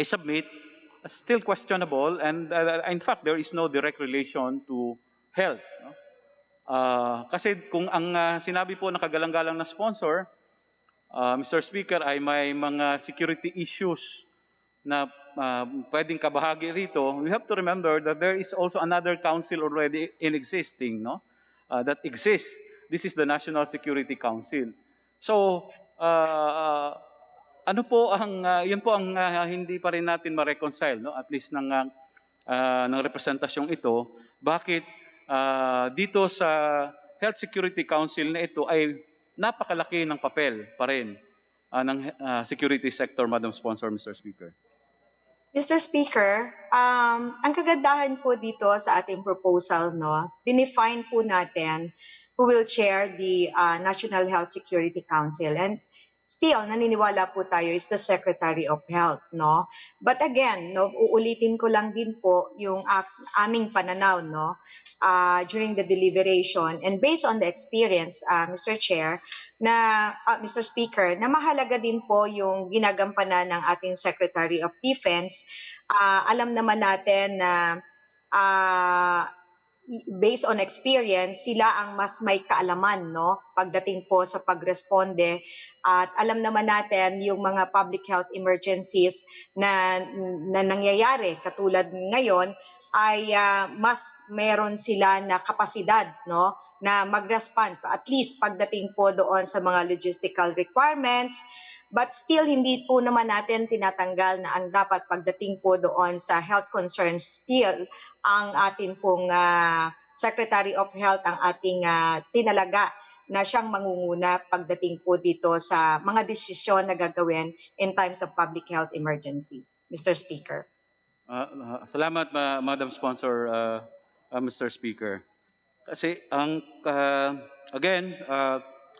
submit, still questionable, and in fact, there is no direct relation to health. No? Kasi kung ang sinabi po ng kagalang-galang na sponsor, Mr. Speaker, ay may mga security issues na pwedeng kabahagi rito, we have to remember that there is also another council already in existing, no? That exists. This is the National Security Council. So, ano po ang, yun po ang hindi pa rin natin ma-reconcile, no? At least ng representasyong ito, bakit dito sa Health Security Council na ito ay napakalaki ng papel pa rin ng security sector, Madam Sponsor, Mr. Speaker. Mr. Speaker, ang kagandahan po dito sa ating proposal, no, dinefine po natin who will chair the National Health Security Council. And still, naniniwala po tayo is the Secretary of Health, no? But again, no, uulitin ko lang din po yung aming pananaw, no, during the deliberation, and based on the experience, Mr. Chair, Mr. Speaker, na mahalaga din po yung ginagampanan ng ating Secretary of Defense. Alam naman natin na based on experience, sila ang mas may kaalaman, no, pagdating po sa pagresponde. At alam naman natin yung mga public health emergencies na nangyayari katulad ngayon ay mas meron sila na kapasidad, no, na mag-respond at least pagdating po doon sa mga logistical requirements. But still, hindi po naman natin tinatanggal na ang dapat pagdating po doon sa health concerns, still ang ating pong Secretary of Health ang ating tinalaga na siyang mangunguna pagdating po dito sa mga desisyon na gagawin in times of public health emergency. Mr. Speaker. Salamat, Madam Sponsor, Mr. Speaker. Kasi ang again,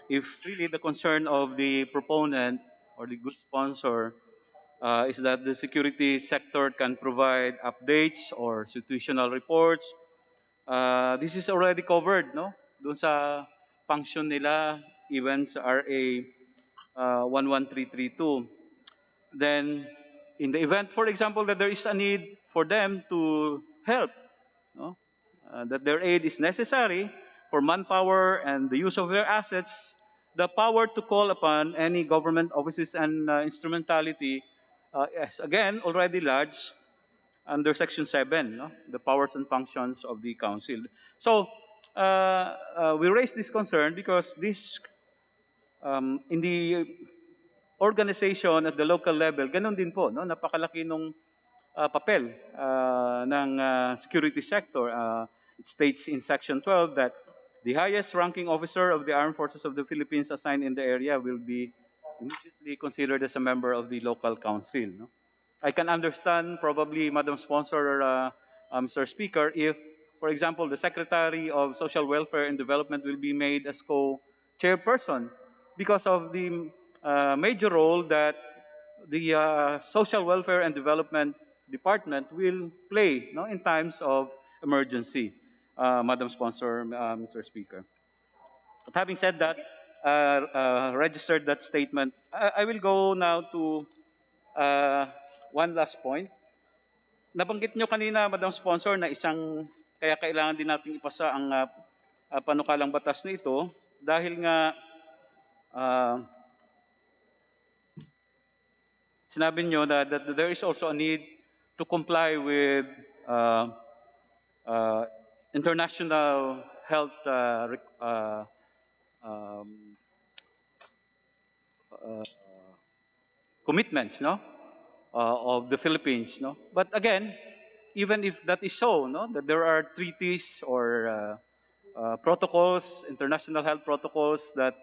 if really the concern of the proponent or the good sponsor is that the security sector can provide updates or situational reports, this is already covered, no? Doon sa function nila, even sa RA 11332. Then, in the event, for example, that there is a need for them to help, no? That their aid is necessary for manpower and the use of their assets, the power to call upon any government offices and instrumentality is again already large under Section 7, no? The powers and functions of the Council. So, we raise this concern because this, in the organization at the local level, ganun din po, no? Napakalaki nung papel ng security sector. It states in Section 12 that the highest ranking officer of the Armed Forces of the Philippines assigned in the area will be immediately considered as a member of the local council. No? I can understand probably, Madam Sponsor, Mr. Speaker, if, for example, the Secretary of Social Welfare and Development will be made as co-chairperson because of the major role that the Social Welfare and Development Department will play, no, in times of emergency, Madam Sponsor, Mr. Speaker. But having said that, registered that statement, I will go now to one last point. Nabanggit nyo kanina, Madam Sponsor, na kaya kailangan din natin ipasa ang panukalang batas na ito dahil nga sinabi nyo that there is also a need to comply with international health commitments, no, of the Philippines, no. But again, even if that is so, no, that there are treaties or protocols, international health protocols that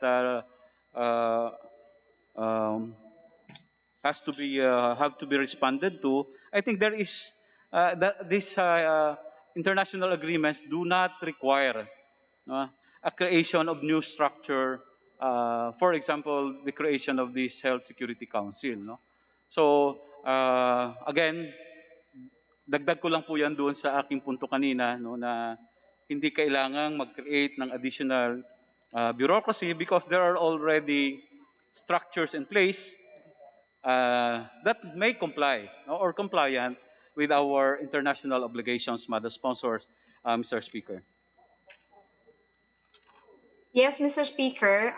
have to be responded to. I think there is these international agreements do not require a creation of new structure. For example, the creation of this Health Security Council. No? So again, dagdag ko lang po yan doon sa aking punto kanina, no, na hindi kailangang mag-create ng additional bureaucracy because there are already structures in place that may comply, no, or compliant with our international obligations, Madam Sponsors, Mr. Speaker. Yes, Mr. Speaker,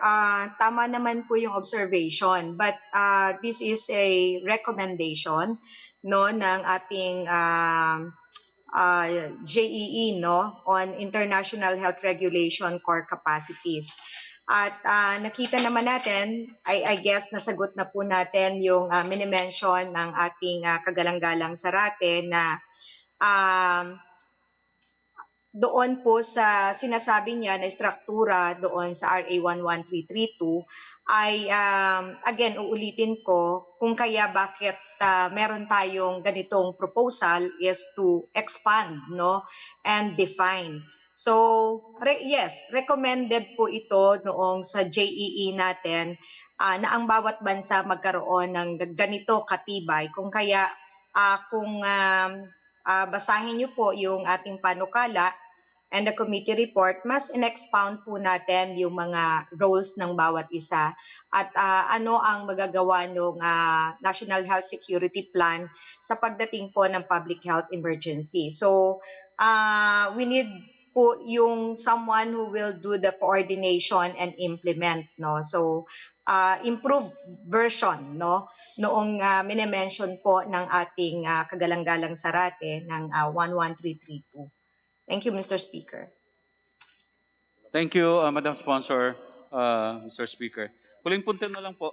tama naman po yung observation, but this is a recommendation, no, ng ating JEE, no, on International Health Regulation Core Capacities. At nakita naman natin, I guess nasagot na po natin yung minimension ng ating kagalang-galang Zarate na doon po sa sinasabi niya na struktura doon sa RA 11332 ay again uulitin ko kung kaya bakit meron tayong ganitong proposal is to expand, no, and define. So yes, recommended po ito noong sa JEE natin na ang bawat bansa magkaroon ng ganito katibay. Kung kaya kung basahin niyo po yung ating panukala and the committee report, mas in-expound po natin yung mga roles ng bawat isa at ano ang magagawa ng National Health Security Plan sa pagdating po ng public health emergency. So, we need po yung someone who will do the coordination and implement, no? So, improved version, no, noong minimension po ng ating kagalang-galang Zarate ng 11332. Thank you, Mr. Speaker. Thank you, Madam Sponsor, Mr. Speaker. Huling punto na lang po.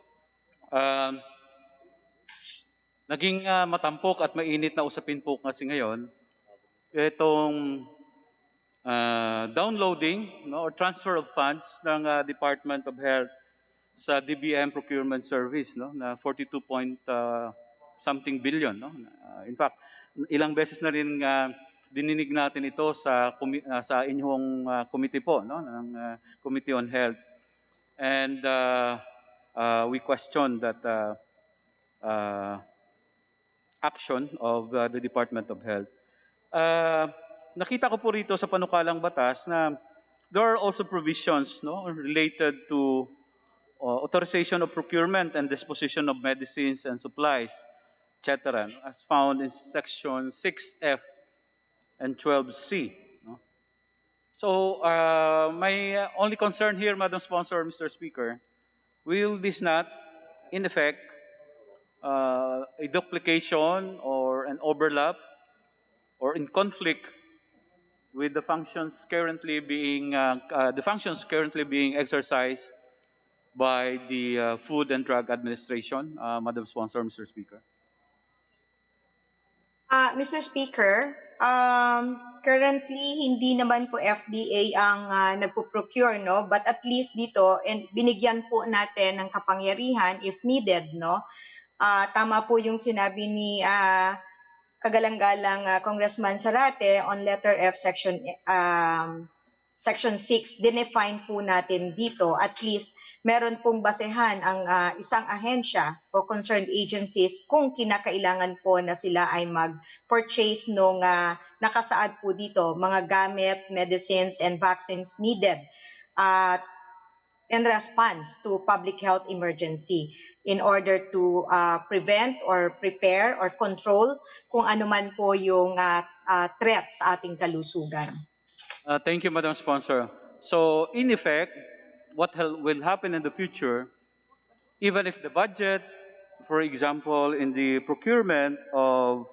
Naging matampok at mainit na usapin po kasi ngayon itong downloading, no, or transfer of funds ng Department of Health sa DBM Procurement Service, no, na 42 point something billion. No? In fact, ilang beses na rin dininig natin ito sa inyong committee po, no, ng Committee on Health. And we question that action of the Department of Health. Nakita ko po rito sa panukalang batas na there are also provisions, no, related to authorization of procurement and disposition of medicines and supplies, etc., no, as found in section 6F and 12C. No? So my only concern here, Madam Sponsor, Mr. Speaker, will this not, in effect, a duplication or an overlap or in conflict with the functions currently being exercised by the Food and Drug Administration, Madam Sponsor, Mr. Speaker? Mr. Speaker, currently hindi naman po FDA ang nagpo-procure, no? But at least dito binigyan po natin ng kapangyarihan if needed, no? Tama po yung sinabi ni kagalang-galang Congressman Zarate on letter F section 6, dinefine po natin dito at least meron pong basehan ang isang ahensya o concerned agencies kung kinakailangan po na sila ay mag-purchase nung nakasaad po dito, mga gamit, medicines, and vaccines needed in response to public health emergency in order to prevent or prepare or control kung ano man po yung threat sa ating kalusugan. Thank you, Madam Sponsor. So, in effect, what will happen in the future, even if the budget, for example, in the procurement of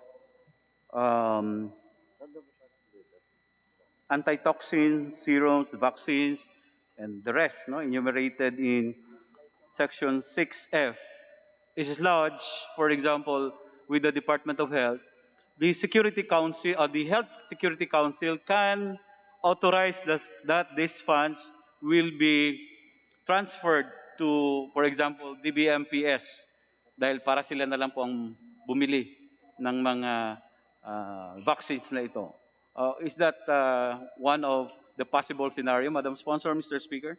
antitoxin, serums, vaccines, and the rest, no, enumerated in Section 6F, is lodged, for example, with the Department of Health, the Security Council or the Health Security Council can authorize that these funds will be transferred to, for example, DBMPS dahil para sila na lang po ang bumili ng mga vaccines na ito. Is that one of the possible scenario, Madam Sponsor, Mr. Speaker?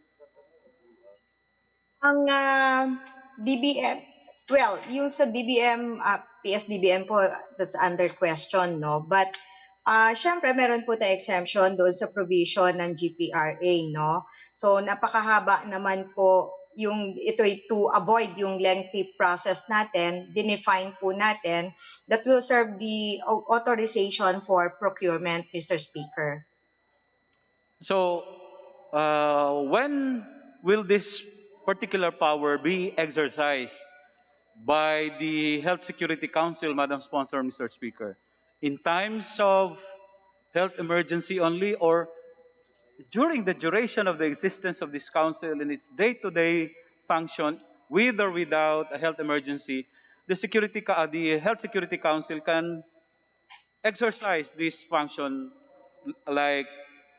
Ang DBM, well, yung sa DBM, PSDBM po, that's under question, no? But syempre, meron po tayong exemption doon sa provision ng GPRA, no? So, napakahaba naman po yung ito to avoid yung lengthy process natin, dinefine po natin that will serve the authorization for procurement, Mr. Speaker. So, when will this particular power be exercised by the Health Security Council, Madam Sponsor, Mr. Speaker? In times of health emergency only, or during the duration of the existence of this council in its day-to-day function, with or without a health emergency, the Health Security Council can exercise this function like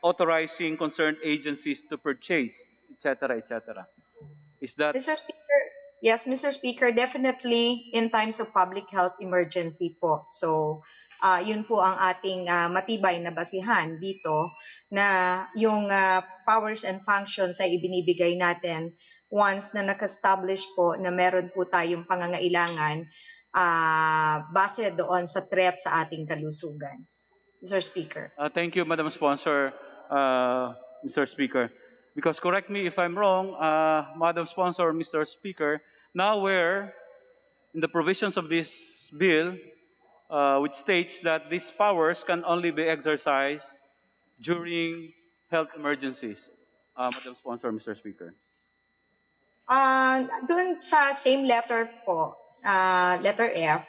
authorizing concerned agencies to purchase, etc., etc. Is that... Mr. Speaker, yes, Mr. Speaker, definitely in times of public health emergency po. So, yun po ang ating matibay na basihan dito na yung powers and functions ay ibinibigay natin once na naka-establish po na meron po tayong pangangailangan base doon sa threat sa ating kalusugan. Mr. Speaker. Thank you, Madam Sponsor, Mr. Speaker. Because correct me if I'm wrong, Madam Sponsor, Mr. Speaker, now we're in the provisions of this bill, which states that these powers can only be exercised during health emergencies. Madam Sponsor, Mr. Speaker. Doon sa same letter po, letter F,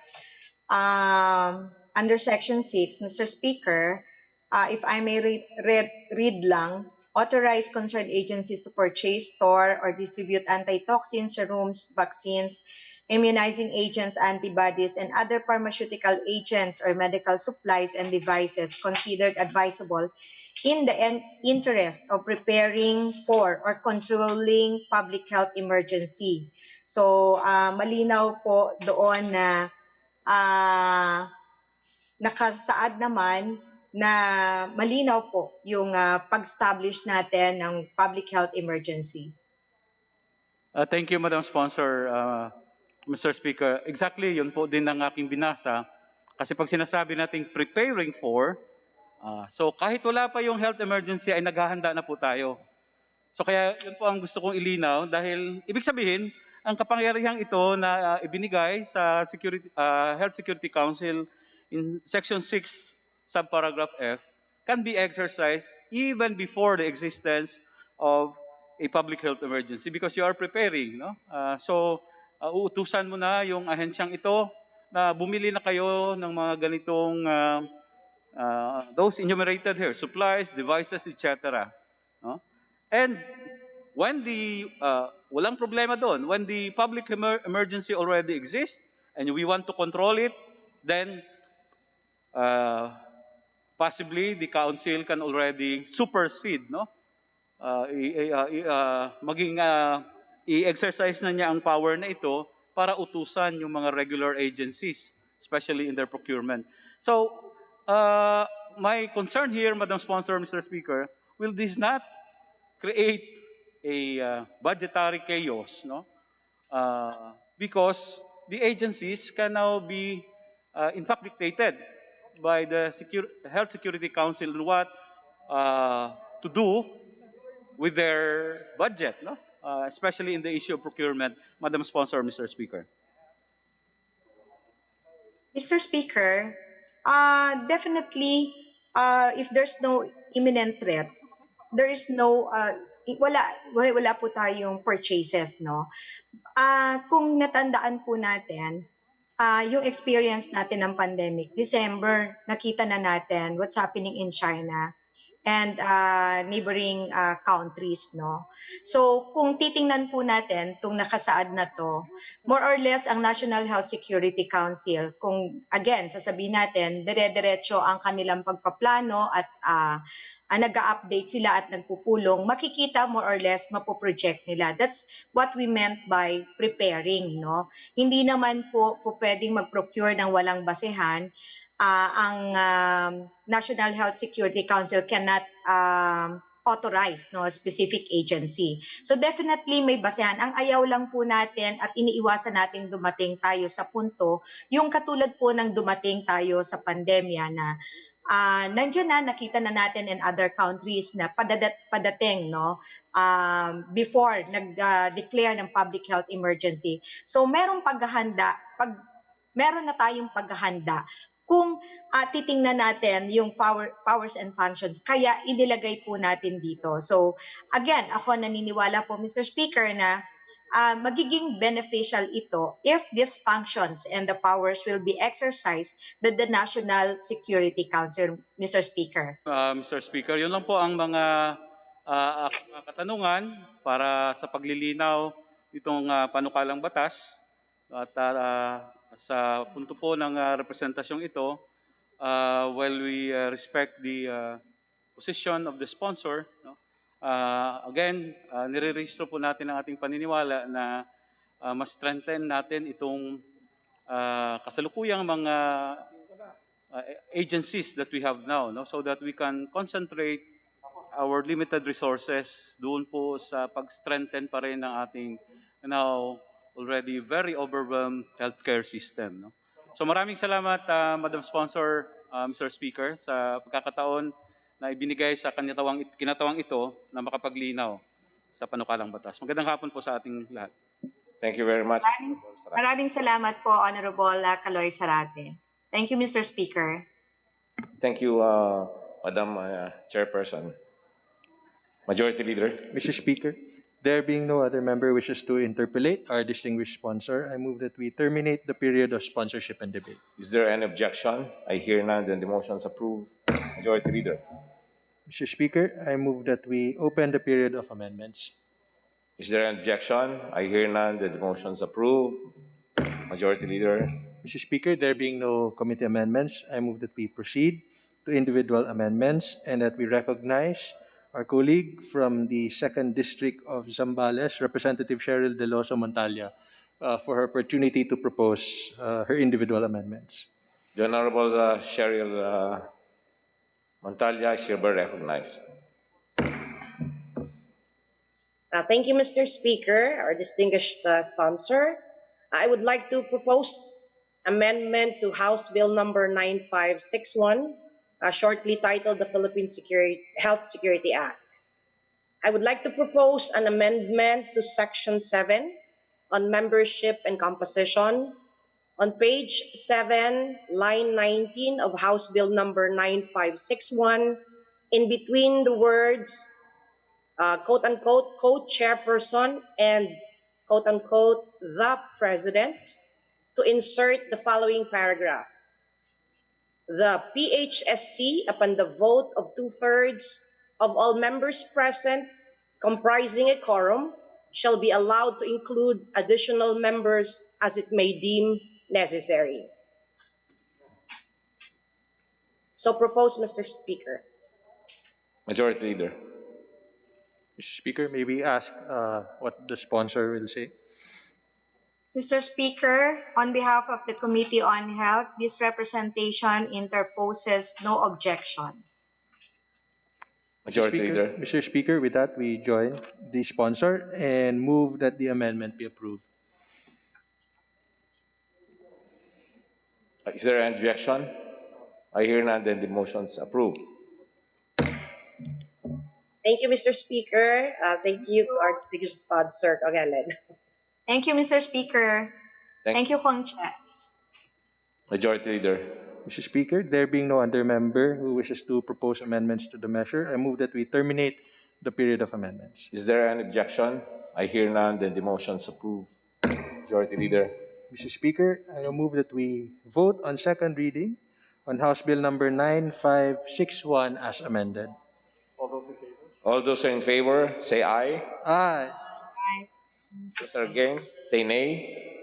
under Section 6, Mr. Speaker, if I may read lang, authorize concerned agencies to purchase, store, or distribute antitoxins, serums, vaccines, immunizing agents, antibodies, and other pharmaceutical agents or medical supplies and devices considered advisable in the interest of preparing for or controlling public health emergency. So, malinaw po doon na nakasaad naman na malinaw po yung pag-establish natin ng public health emergency. Thank you, Madam Sponsor, Mr. Speaker. Exactly, yun po din ang aking binasa. Kasi pag sinasabi nating preparing for, so kahit wala pa yung health emergency ay naghahanda na po tayo. So kaya yun po ang gusto kong ilinaw dahil ibig sabihin, ang kapangyarihang ito na ibinigay sa Health Security Council in Section 6, subparagraph F, can be exercised even before the existence of a public health emergency because you are preparing. No? Uutusan mo na yung ahensyang ito na bumili na kayo ng mga ganitong those enumerated here, supplies, devices, etc. No? And when walang problema doon, when the public emergency already exists and we want to control it, then possibly the council can already supersede, no? I-exercise na niya ang power na ito para utusan yung mga regular agencies, especially in their procurement. So, my concern here, Madam Sponsor, Mr. Speaker, will this not create a budgetary chaos, no? Because the agencies can now be, in fact, dictated by the Health Security Council on what to do with their budget, no? Especially in the issue of procurement, Madam Sponsor, Mr. Speaker. Mr. Speaker, definitely, if there's no imminent threat, there is no, wala po tayong purchases, no? Kung natandaan po natin, yung experience natin ng pandemic, December, nakita na natin what's happening in China and neighboring countries, no? So, kung titingnan po natin itong nakasaad na to, more or less ang National Health Security Council, kung again, sasabihin natin, dire-diretso ang kanilang pagpaplano at nag-update sila at nagpupulong, makikita more or less mapoproject nila. That's what we meant by preparing, no? Hindi naman po pwedeng mag-procure ng walang basehan. Ang National Health Security Council cannot authorize no specific agency. So definitely may basehan. Ang ayaw lang po natin at iniiwasan nating dumating tayo sa punto, yung katulad po ng dumating tayo sa pandemya na nandiyan na, nakita na natin in other countries na padating, no? Before nag-declare ng public health emergency. So merong paghahanda, meron na tayong paghahanda kung titingnan natin yung powers and functions, kaya inilagay po natin dito. So again, ako naniniwala po, Mr. Speaker, na magiging beneficial ito if these functions and the powers will be exercised by the National Security Council, Mr. Speaker. Mr. Speaker, yun lang po ang mga katanungan para sa paglilinaw itong panukalang batas. At sa punto po ng representasyong ito, while we respect the position of the sponsor, no? Again, nire-register po natin ang ating paniniwala na mas strengthen natin itong kasalukuyang mga agencies that we have now, no? So that we can concentrate our limited resources doon po sa pag-strengthen pa rin ng ating now already very overwhelmed healthcare system, no? So maraming salamat, Madam Sponsor, Mr. Speaker, sa pagkakataon na ibinigay sa kinatawang ito na makapaglinaw sa panukalang batas. Magandang hapon po sa ating lahat. Thank you very much. Maraming salamat po, Honorable Caloy Zarate. Thank you, Mr. Speaker. Thank you, Madam Chairperson. Majority Leader. Mr. Speaker, there being no other member wishes to interpolate our distinguished sponsor, I move that we terminate the period of sponsorship and debate. Is there any objection? I hear none, then the motion is approved. Majority Leader. Mr. Speaker, I move that we open the period of amendments. Is there an objection? I hear none, then the motion is approved. Majority Leader. Mr. Speaker, there being no committee amendments, I move that we proceed to individual amendments and that we recognize our colleague from the 2nd District of Zambales, Representative Cheryl Deloso Montalia, for her opportunity to propose her individual amendments. The Honorable Cheryl Montalya is hereby recognized. Thank you, Mr. Speaker, our distinguished sponsor. I would like to propose amendment to House Bill number 9561, shortly titled the Philippine Health Security Act. I would like to propose an amendment to Section 7 on membership and composition. On page 7, line 19 of House Bill number 9561, in between the words quote-unquote co-chairperson and quote-unquote the president, to insert the following paragraph. The PHSC, upon the vote of 2/3 of all members present, comprising a quorum, shall be allowed to include additional members as it may deem necessary. So propose, Mr. Speaker. Majority Leader. Mr. Speaker, may we ask what the sponsor will say? Mr. Speaker, on behalf of the Committee on Health, this representation interposes no objection. Majority Leader. Mr. Speaker, with that, we join the sponsor and move that the amendment be approved. Is there an objection? I hear none, then the motion is approved. Thank you, Mr. Speaker. Thank you to our distinguished sponsor, Kagalan. Thank you, Mr. Speaker. Thank you, Kong Che. Majority Leader. Mr. Speaker, there being no other member who wishes to propose amendments to the measure, I move that we terminate the period of amendments. Is there an objection? I hear none, then the motion is approved. Majority Leader. Mr. Speaker, I move that we vote on second reading on House Bill number 9561 as amended. All those in favor, say aye. Aye. Those are against, say nay.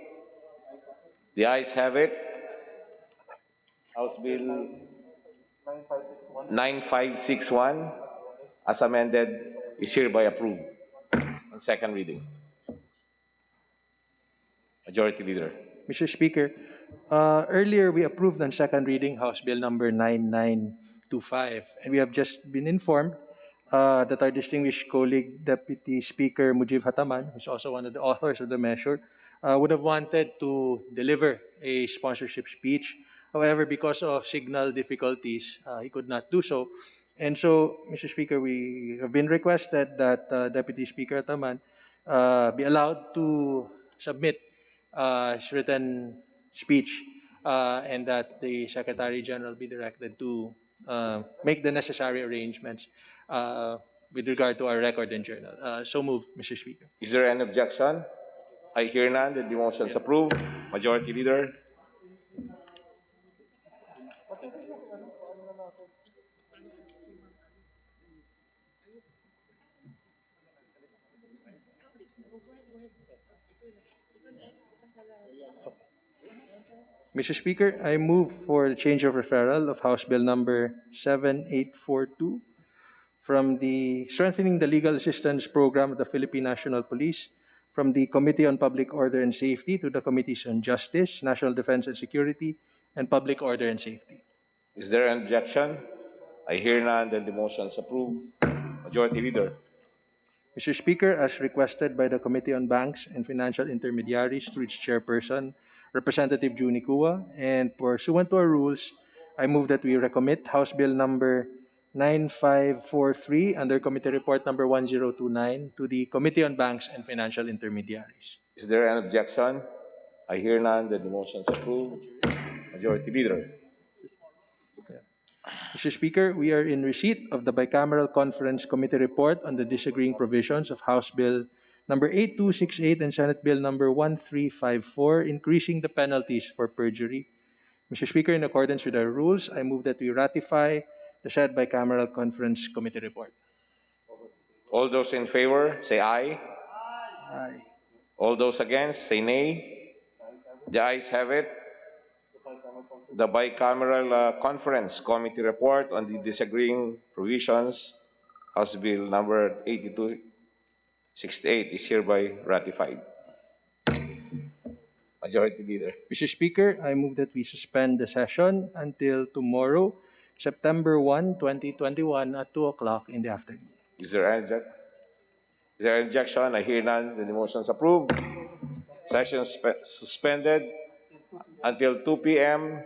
The ayes have it. House Bill 9561 as amended is hereby approved on second reading. Majority Leader. Mr. Speaker, earlier we approved on second reading House Bill number 9925, and we have just been informed that our distinguished colleague, Deputy Speaker Mujib Hataman, who's also one of the authors of the measure, would have wanted to deliver a sponsorship speech. However, because of signal difficulties, he could not do so. And so, Mr. Speaker, we have been requested that Deputy Speaker Hataman be allowed to submit his written speech and that the Secretary General be directed to make the necessary arrangements with regard to our record and journal. So moved, Mr. Speaker. Is there any objection? I hear none, then the motion is approved. Majority Leader. Mr. Speaker, I move for the change of referral of House Bill number 7842 from the Strengthening the Legal Assistance Program of the Philippine National Police from the Committee on Public Order and Safety to the Committees on Justice, National Defense and Security, and Public Order and Safety. Is there an objection? I hear none, then the motion is approved. Majority Leader. Mr. Speaker, as requested by the Committee on Banks and Financial Intermediaries through its chairperson, Representative Juni Kua, and pursuant to our rules, I move that we recommit House Bill number 9543 under Committee Report number 1029 to the Committee on Banks and Financial Intermediaries. Is there an objection? I hear none, then the motion is approved. Majority Leader. Mr. Speaker, we are in receipt of the Bicameral Conference Committee report on the disagreeing provisions of House Bill number 8268 and Senate Bill number 1354, increasing the penalties for perjury. Mr. Speaker, in accordance with our rules, I move that we ratify the said Bicameral Conference Committee report. All those in favor, say aye. Aye. All those against, say nay. The ayes have it. The Bicameral Conference Committee report on the disagreeing provisions, House Bill number 8268, is hereby ratified. Majority Leader. Mr. Speaker, I move that we suspend the session until tomorrow, September 1, 2021 at 2 o'clock in the afternoon. Is there any objection? I hear none. Then the motion is approved. Session suspended until 2 p.m.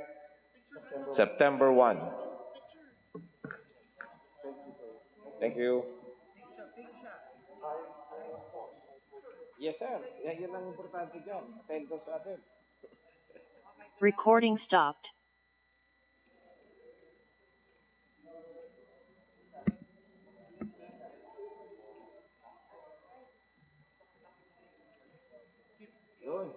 September 1. Thank you. Yes, sir. Yan ang importante dyan. Attendance sa atin. Recording stopped. Yun.